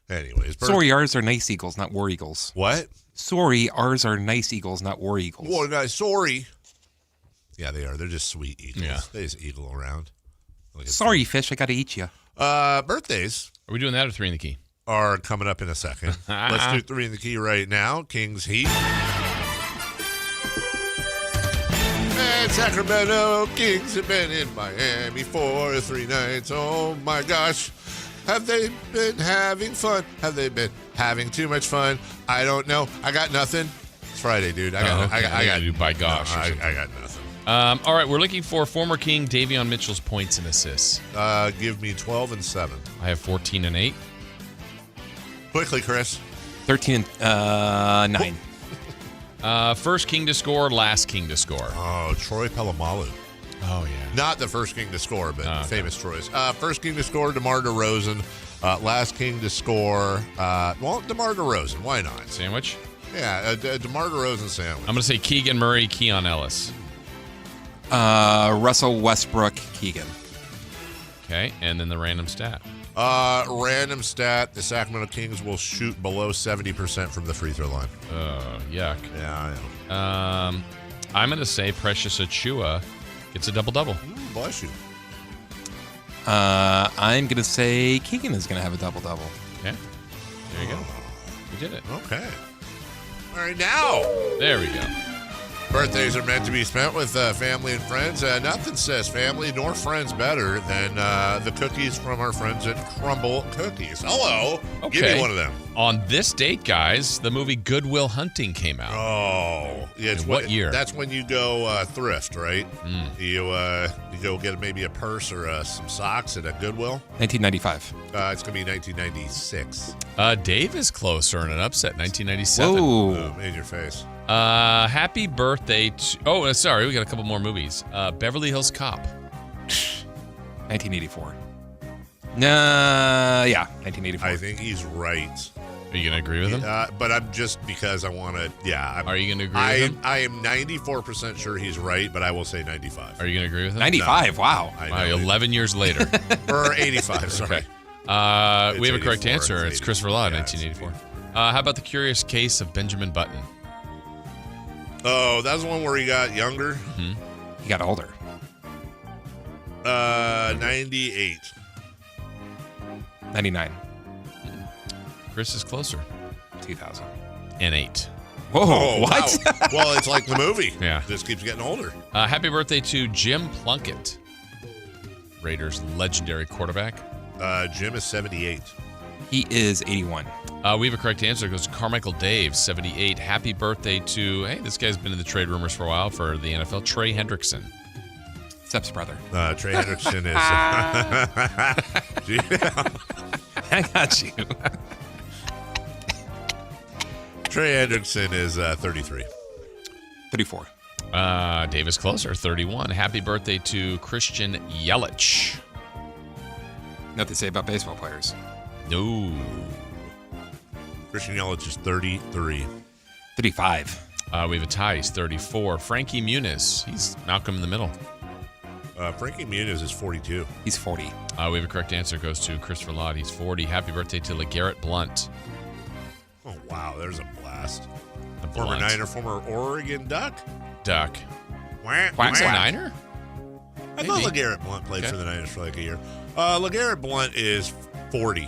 Anyways. Sorry, ours are nice eagles, not war eagles. What? Sorry, ours are nice eagles, not war eagles. Well, guys, sorry. Yeah, they are. They're just sweet eagles. Yeah. They just eagle around. Sorry, fish. I got to eat you. Birthdays. Are we doing that or 3 in the Key? Are coming up in a second. Let's do 3 in the Key right now. Kings Heat. And Sacramento Kings have been in Miami for 3 nights. Oh my gosh. Have they been having fun? Have they been having too much fun? I don't know. I got nothing. It's Friday, dude. I got do by gosh. No, I got nothing. All right, we're looking for former King Davion Mitchell's points and assists. Give me 12 and 7. I have 14 and 8. Quickly, Chris. 13 and 9. First King to score, last King to score. Oh, Troy Polamalu. Oh, yeah. Not the first King to score, but famous Troy's. First King to score, DeMar DeRozan. Last King to score, DeMar DeRozan. Why not? Sandwich? Yeah, DeMar DeRozan sandwich. I'm going to say Keegan Murray, Keon Ellis. Russell Westbrook, Keegan. Okay, and then the random stat. Random stat, the Sacramento Kings will shoot below 70% from the free throw line. Yuck. Yeah, I know. I'm going to say Precious Achua gets a double-double. Bless you. I'm going to say Keegan is going to have a double-double. Okay. There you go. We did it. Okay. All right, now. There we go. Birthdays are meant to be spent with family and friends. Nothing says family nor friends better than the cookies from our friends at Crumble Cookies. Hello. Okay. Give me one of them. On this date, guys, the movie Good Will Hunting came out. Oh. Yeah, it's what year? That's when you go thrift, right? You go get maybe a purse or some socks at a Goodwill. 1995. It's going to be 1996. Dave is closer in an upset, 1997. Whoa. In your face. Happy birthday to... sorry, we got a couple more movies. Beverly Hills Cop. 1984. Yeah, 1984. I think he's right. Are you going to agree with him? But I'm just because I want to, Are you going to agree with him? I am 94% sure he's right, but I will say 95. Are you going to agree with him? 95, No. wow. Wow, 11 years later. Or 85, sorry. Okay. We have a correct answer. It's Christopher Law, 1984. How about The Curious Case of Benjamin Button? Oh, that was the one where he got younger? Mm-hmm. He got older. 98. 99. Chris is closer. 2008. Whoa, Oh, what? wow. Well, it's like the movie. Yeah. Just keeps getting older. Happy birthday to Jim Plunkett, Raiders legendary quarterback. Jim is 78. He is 81. We have a correct answer. It goes to Carmichael Dave, 78. Happy birthday to, this guy's been in the trade rumors for a while for the NFL, Trey Hendrickson. Steps brother. Trey Hendrickson is... I got you. Trey Hendrickson is 33. 34. Dave is closer, 31. Happy birthday to Christian Yelich. Nothing to say about baseball players. No. Christian Yelich is 33. 35. We have a tie. He's 34. Frankie Muniz. He's Malcolm in the middle. Frankie Muniz is 42. He's 40. We have a correct answer. It goes to Christopher Lott. He's 40. Happy birthday to LeGarrette Blunt. Oh, wow. There's a blast. A Former Blunt. Niner, former Oregon Duck. He's a Niner? I thought LeGarrette Blunt played for the Niners for like a year. LeGarrette Blunt is 40.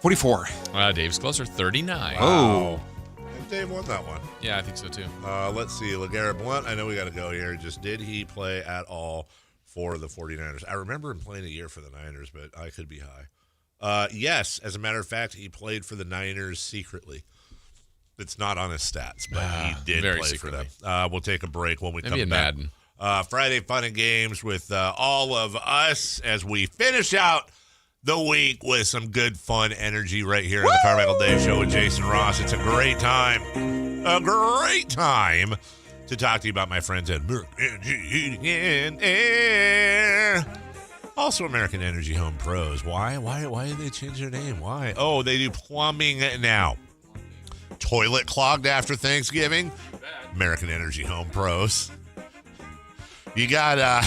44. Dave's closer, 39. Oh. And Dave won that one. Yeah, I think so too. Let's see. LeGarrette Blunt, I know we got to go here. Just did he play at all for the 49ers? I remember him playing a year for the Niners, but I could be high. Yes, as a matter of fact, he played for the Niners secretly. It's not on his stats, but he did very play secretly. for them. We'll take a break when we Maybe come in back. Madden. Friday Fun and Games with all of us as we finish out the week with some good fun energy right here on the Carmichael Dave Show with Jason Ross. It's a great time to talk to you about my friends at American Energy Heating and Air. Also American Energy Home Pros. Why did they change their name? Why? Oh, they do plumbing now. Toilet clogged after Thanksgiving? American Energy Home Pros. You got a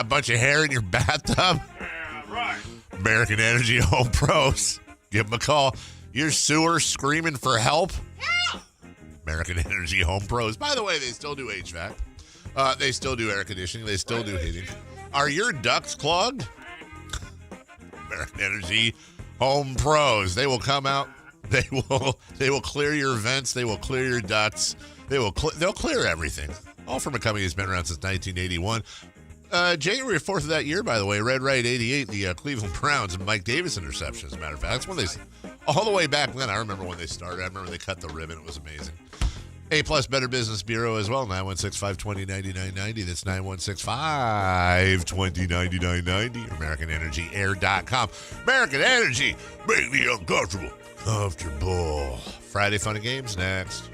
bunch of hair in your bathtub? Yeah, right. American Energy Home Pros. Give them a call. Your sewer screaming for help? Help! American Energy Home Pros. By the way, they still do HVAC. They still do air conditioning. They still do heating. Are your ducts clogged? American Energy Home Pros. They will come out. They will clear your vents. They will clear your ducts. They'll clear everything. All from a company that's been around since 1981. January 4th of that year, by the way, Red Right 88, the Cleveland Browns and Mike Davis interception, as a matter of fact. That's when they, all the way back then, I remember when they started. I remember they cut the ribbon. It was amazing. A-plus Better Business Bureau as well, 916-520-9990. That's 916-520-9990. AmericanEnergyAir.com. American Energy, make me uncomfortable. Comfortable. Friday Fun and Games next.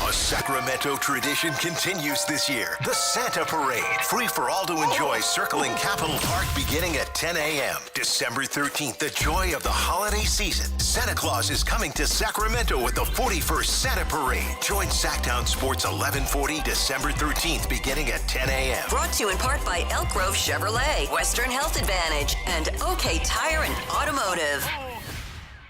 A Sacramento tradition continues this year. The Santa Parade. Free for all to enjoy circling Capitol Park beginning at 10 a.m. December 13th, the joy of the holiday season. Santa Claus is coming to Sacramento with the 41st Santa Parade. Join Sacktown Sports 1140 December 13th beginning at 10 a.m. Brought to you in part by Elk Grove Chevrolet, Western Health Advantage, and OK Tire and Automotive.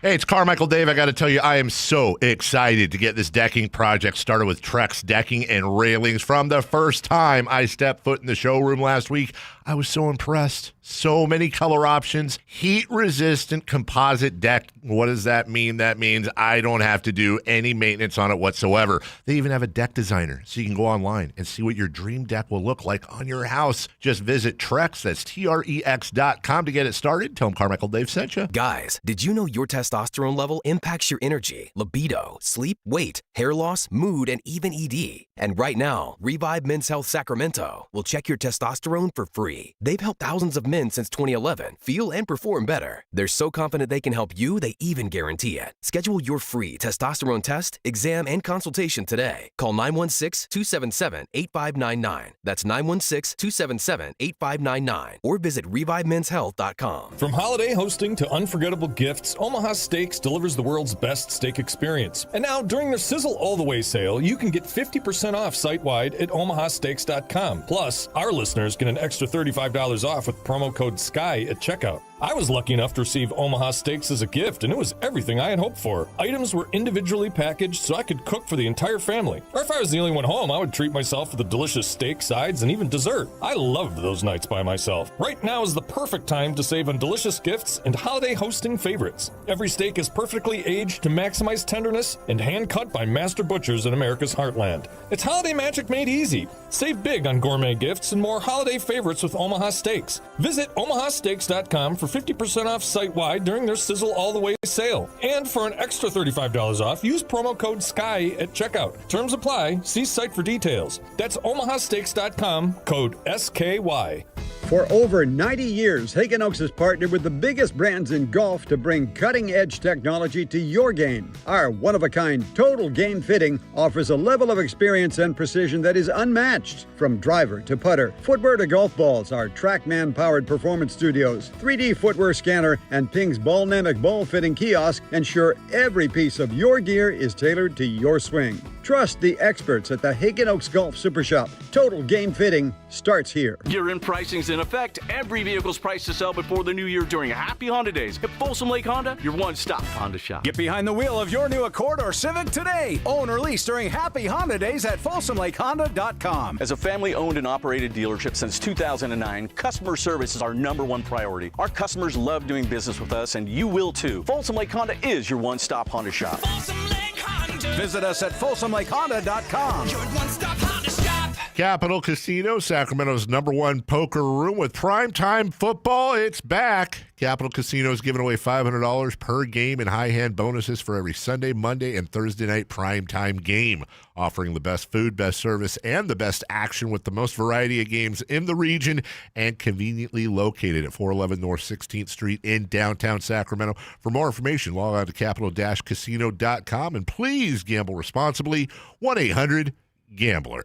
Hey, it's Carmichael Dave. I got to tell you, I am so excited to get this decking project started with Trex Decking and Railings. From the first time I stepped foot in the showroom last week, I was so impressed. So many color options, heat-resistant composite deck. What does that mean? That means I don't have to do any maintenance on it whatsoever. They even have a deck designer, so you can go online and see what your dream deck will look like on your house. Just visit Trex, that's Trex.com to get it started. Tell them Carmichael Dave sent you. Guys, did you know your testosterone level impacts your energy, libido, sleep, weight, hair loss, mood, and even ED? And right now, Revive Men's Health Sacramento will check your testosterone for free. They've helped thousands of men since 2011 feel and perform better. They're so confident they can help you, they even guarantee it. Schedule your free testosterone test, exam, and consultation today. Call 916-277-8599. That's 916-277-8599. Or visit ReviveMen'sHealth.com. From holiday hosting to unforgettable gifts, Omaha Steaks delivers the world's best steak experience. And now, during their Sizzle All the Way sale, you can get 50% off site-wide at omahasteaks.com. Plus, our listeners get an extra $35 off with promo code SKY at checkout. I was lucky enough to receive Omaha Steaks as a gift, and it was everything I had hoped for. Items were individually packaged so I could cook for the entire family. Or if I was the only one home, I would treat myself with a delicious steak, sides, and even dessert. I loved those nights by myself. Right now is the perfect time to save on delicious gifts and holiday hosting favorites. Every steak is perfectly aged to maximize tenderness and hand-cut by master butchers in America's heartland. It's holiday magic made easy. Save big on gourmet gifts and more holiday favorites with Omaha Steaks. Visit omahasteaks.com for 50% off site-wide during their Sizzle All the Way sale. And for an extra $35 off, use promo code SKY at checkout. Terms apply. See site for details. That's omahasteaks.com, code SKY. For over 90 years, Hagen Oaks has partnered with the biggest brands in golf to bring cutting-edge technology to your game. Our one-of-a-kind total game fitting offers a level of experience and precision that is unmatched. From driver to putter, footwear to golf balls, our TrackMan-powered performance studios, 3D footwear scanner, and Ping's Ballnamic ball fitting kiosk ensure every piece of your gear is tailored to your swing. Trust the experts at the Hagen Oaks Golf Super Shop. Total game fitting starts here. Year-end pricing's in effect. Every vehicle's priced to sell before the new year during Happy Honda Days. At Folsom Lake Honda, your one-stop Honda shop. Get behind the wheel of your new Accord or Civic today. Own or lease during Happy Honda Days at FolsomLakeHonda.com. As a family-owned and operated dealership since 2009, customer service is our #1 priority. Our customers love doing business with us, and you will too. Folsom Lake Honda is your one-stop Honda shop. Visit us at FolsomLakeHonda.com. Okay, Capital Casino, Sacramento's #1 poker room with primetime football. It's back. Capital Casino is giving away $500 per game in high-hand bonuses for every Sunday, Monday, and Thursday night primetime game, offering the best food, best service, and the best action with the most variety of games in the region and conveniently located at 411 North 16th Street in downtown Sacramento. For more information, log on to capital-casino.com, and please gamble responsibly. 1-800-GAMBLER.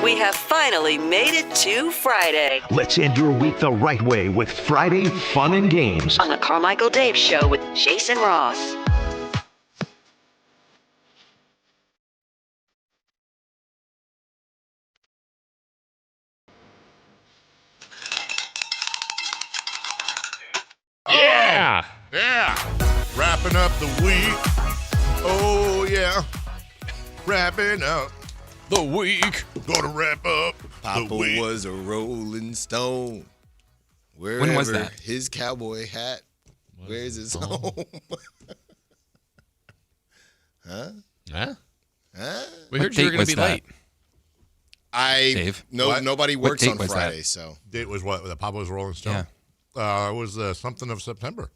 We have finally made it to Friday. Let's end your week the right way with Friday Fun and Games On the Carmichael Dave Show with Jason Ross. Yeah! Yeah! Wrapping up the week. Oh, yeah. Wrapping up the week. Gonna wrap up Papa the week. was a Rolling Stone. Wherever When was that? his cowboy hat, where's his home? Huh? Huh? Huh? We heard you were going to be late. Dave? Nobody What works date on was Friday, that? so. Date was what? The Papa was Rolling Stone? Yeah. It was something of September.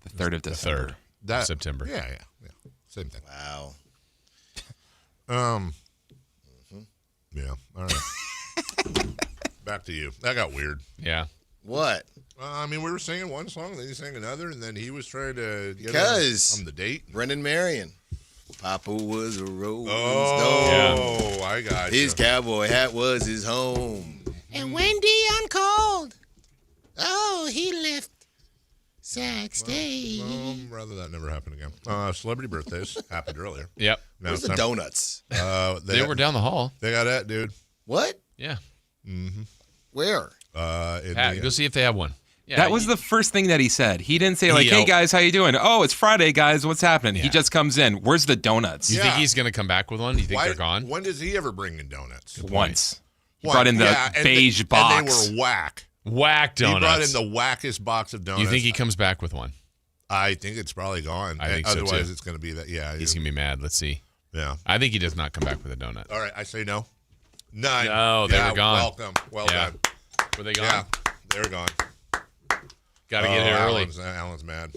The 3rd of December. September. Yeah. Same thing. Wow. Yeah. All right. Back to you. That got weird. Yeah. What? I mean, we were singing one song, then he sang another, and then he was trying to get Because on the date. Brendan Marion. Papa was a Rolling Oh, Stone. I got His cowboy hat was his home. And when Dion called, oh, he left Sac State. Well, rather that never happened again. Celebrity birthdays happened earlier. Yep. Where's the donuts? They were down the hall. They got that, dude. What? Yeah. Mm-hmm. Where? Go see if they have one. Yeah, that was the first thing that he said. He didn't say like, "Hey guys, how you doing?" "Oh, it's Friday, guys. What's happening?" Yeah. He just comes in. "Where's the donuts?" You think he's going to come back with one? You think they're gone? When does he ever bring in donuts? Once. He brought in the beige box. And they were whack. Whack donuts. He brought in the wackest box of donuts. You think he comes back with one? I think it's probably gone. I think so, Otherwise, too. it's going to be that. Yeah, He's going to be mad. Let's see. Yeah. I think he does not come back with a donut. All right, I say no. None. No, they were gone. Welcome. Well done. Were they gone? Yeah, they were gone. Got to get here early. Alan's mad.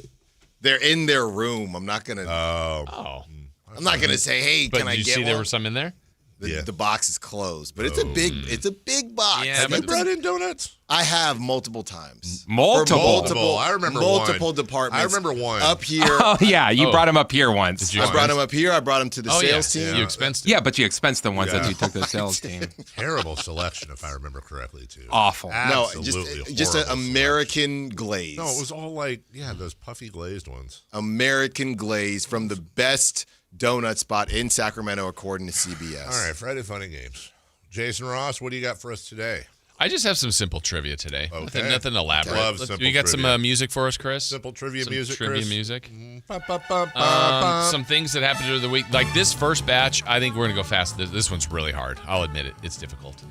They're in their room. I'm not gonna. I'm not gonna say, "Hey, But can I did you get see one?" there were some in there? The box is closed, but it's a big box. Yeah, Have you brought in donuts? I have multiple times. Multiple. I remember multiple one. departments. I remember one. Up here. Oh yeah, you brought him up here once. I brought him up here. I brought him to the sales team. You expensed it. Yeah, but you expensed the ones that you took to the sales team. Terrible selection, if I remember correctly, too. Awful. No, Absolutely just an horrible American glaze. No, it was all like, those puffy glazed ones. American glaze from the best donut spot in Sacramento, according to CBS. All right, Friday Funny Games. Jason Ross, what do you got for us today? I just have some simple trivia today. Okay. Nothing elaborate. Love simple You got trivia. some music for us, Chris? Simple trivia music, Trivia Chris? music. Ba-ba-ba-ba-ba. Some things that happened during the week. Like this first batch, I think we're going to go fast. This one's really hard. I'll admit it. It's difficult.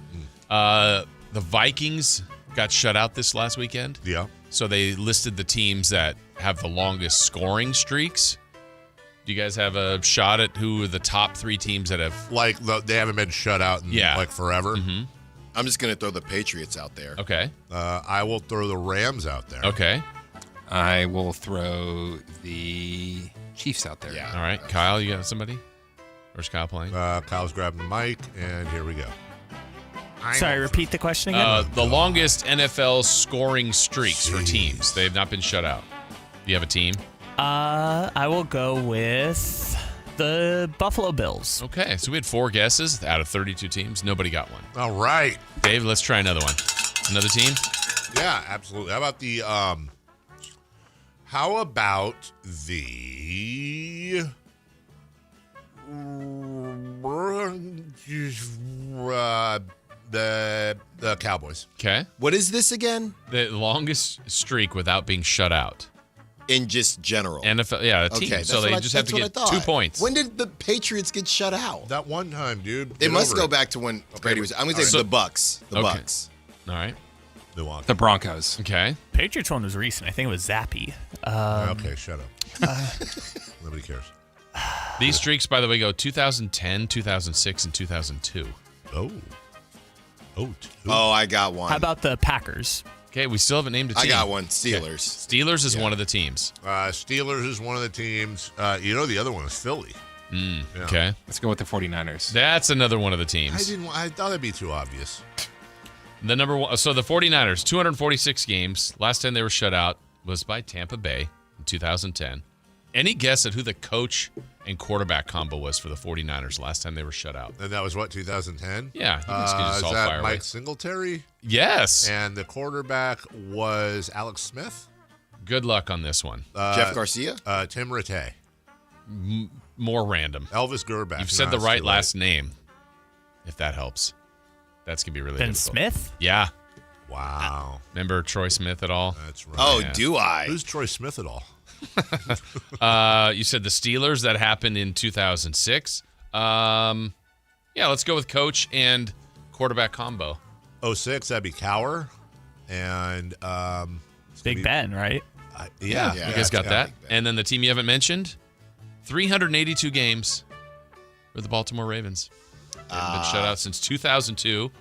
The Vikings got shut out this last weekend. Yeah. So they listed the teams that have the longest scoring streaks. Do you guys have a shot at who are the top 3 teams that have... Like, they haven't been shut out in, like, forever? Mm-hmm. I'm just going to throw the Patriots out there. Okay. I will throw the Rams out there. Okay. I will throw the Chiefs out there. Yeah. All right. Kyle, you got somebody? Where's Kyle playing? Kyle's grabbing the mic, and here we go. Sorry, repeat the question again. The longest NFL scoring streaks for teams. They have not been shut out. Do you have a team? I will go with the Buffalo Bills. Okay, so we had 4 guesses out of 32 teams. Nobody got one. All right. Dave, let's try another one. Another team? Yeah, absolutely. How about the the Cowboys? Okay. What is this again? The longest streak without being shut out. In just general. NFL, yeah, a team. Okay, So they just have to get 2 points. When did the Patriots get shut out? That one time, dude. It Get must over go it. back to when Brady was. I'm going to say the Bucks. The Okay. Bucks. All right. Milwaukee. The Broncos. Okay. Patriots one was recent. I think it was Zappy. Okay, shut up. Nobody cares. These streaks, by the way, go 2010, 2006, and 2002. Oh, I got one. How about the Packers? Okay, we still haven't named a team. I got one. Steelers. Okay. Steelers is one of the teams. Steelers is one of the teams. The other one is Philly. Yeah. Okay. Let's go with the 49ers. That's another one of the teams. I thought that'd be too obvious. The number one. So the 49ers, 246 games. Last time they were shut out was by Tampa Bay in 2010. Any guess at who the coach and quarterback combo was for the 49ers last time they were shut out? And that was what, 2010? Yeah. You can just is all that fire Mike away. Singletary? Yes. And the quarterback was Alex Smith? Good luck on this one. Jeff Garcia? Tim Rattay. More random. Elvis Gerback. You've said the right last name, if that helps. That's going to be really Ben difficult. Smith? Yeah. Wow. Remember Troy Smith at all? That's right. Oh, Yeah. do I? Who's Troy Smith at all? You said the Steelers. That happened in 2006. Let's go with coach and quarterback combo. 06, that'd be Cowher. And Big Ben, right? You guys got that. And then the team you haven't mentioned, 382 games for the Baltimore Ravens. They haven't been shut out since 2002.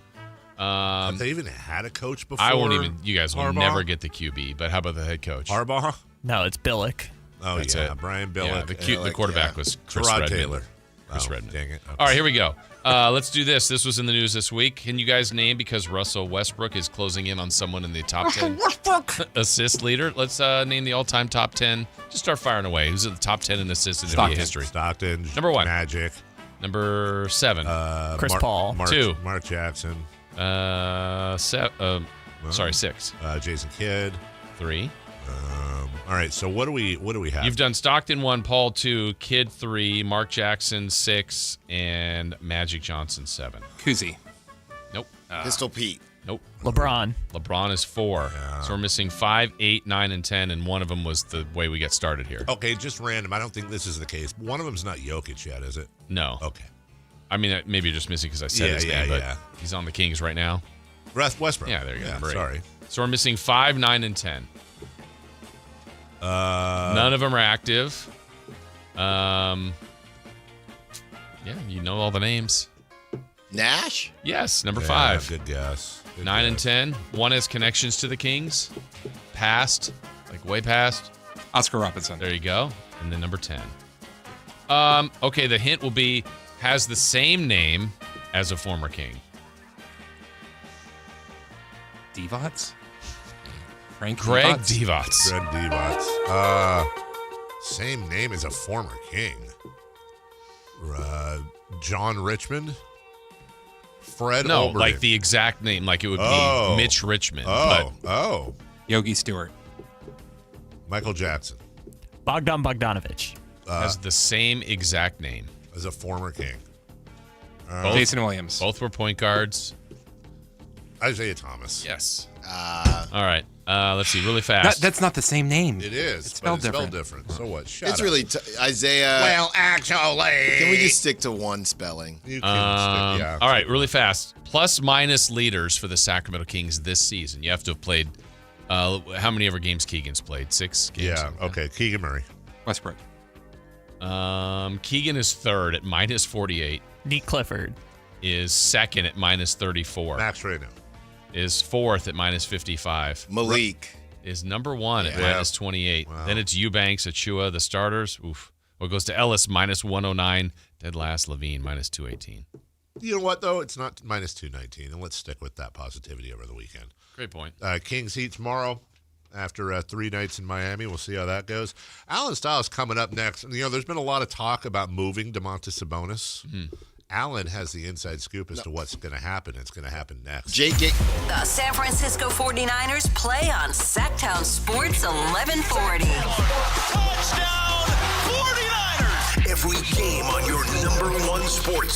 Have they even had a coach before? I won't even. You guys will Harbaugh? never get the QB. But how about the head coach? Harbaugh? No, it's Billick. Oh, That's yeah. it. Brian Yeah, Billick. the quarterback was Chris Tyrod Redmond. Taylor. Chris Oh, Redmond. dang it. Okay. All right, here we go. Let's do this. This was in the news this week. Can you guys name, because Russell Westbrook is closing in on someone in the top 10 assist leader? Let's name the all-time top 10. Just start firing away. Who's at the top 10 in assists in NBA history? Stockton. Number 1. Magic. Number 7. Chris Paul. 2. Mark Jackson. 6. Jason Kidd. 3. All right, so what do we have? You've done Stockton 1, Paul 2, Kidd 3, Mark Jackson 6, and Magic Johnson 7. Kuzi. Nope. Pistol Pete. Nope. LeBron. LeBron is 4. So we're missing 5, 8, 9, and 10, and one of them was the way we get started here. Okay, just random. I don't think this is the case. One of them's not Jokic yet, is it? No. Okay. I mean, maybe you're just missing because I said his name, but he's on the Kings right now. Westbrook. Yeah, there you go. Yeah, Number 8. sorry. So we're missing 5, 9, and 10. None of them are active. You know all the names. Nash? Yes, number Yeah, 5. Good guess. Good 9 and guess. 10. One has connections to the Kings. Past, like way past. Oscar Robertson. There you go. And then number 10. Okay, the hint will be has the same name as a former King. Divac? Frank Greg Divac? Divac. Greg Divac. Same name as a former King. John Richmond. Fred No, Olbermann. like the exact name, like it would be Mitch Richmond. Oh. Yogi Stewart. Michael Jackson. Bogdan Bogdanovic. Has the same exact name as a former King. Jason Williams. Both were point guards. Isaiah Thomas. Yes. All right. Let's see. Really fast. That's not the same name. It is. It's spelled different. So what? It's really Isaiah. Well, actually. Can we just stick to one spelling? You can stick, All right. Really fast. Plus minus leaders for the Sacramento Kings this season. You have to have played. How many ever games Keegan's played? 6 games. Yeah. Okay. Keegan Murray. Westbrook. Keegan is 3rd at minus 48. Nick Clifford is 2nd at minus 34. Max Reno is 4th at minus 55. Malik is number 1 at minus 28. Wow. Then it's Eubanks, Achua, the starters. Oof. Well, it goes to Ellis, minus 109. Dead last, Levine, minus 218. You know what, though? It's not minus 219, and let's stick with that positivity over the weekend. Great point. Kings Heat tomorrow after 3 nights in Miami. We'll see how that goes. Alan Styles coming up next. And, there's been a lot of talk about moving Domantas Sabonis. Mm-hmm. Alan has the inside scoop as to what's going to happen. It's going to happen next. The San Francisco 49ers play on Sacktown Sports 1140. Touchdown 49ers! Every game on your #1 sports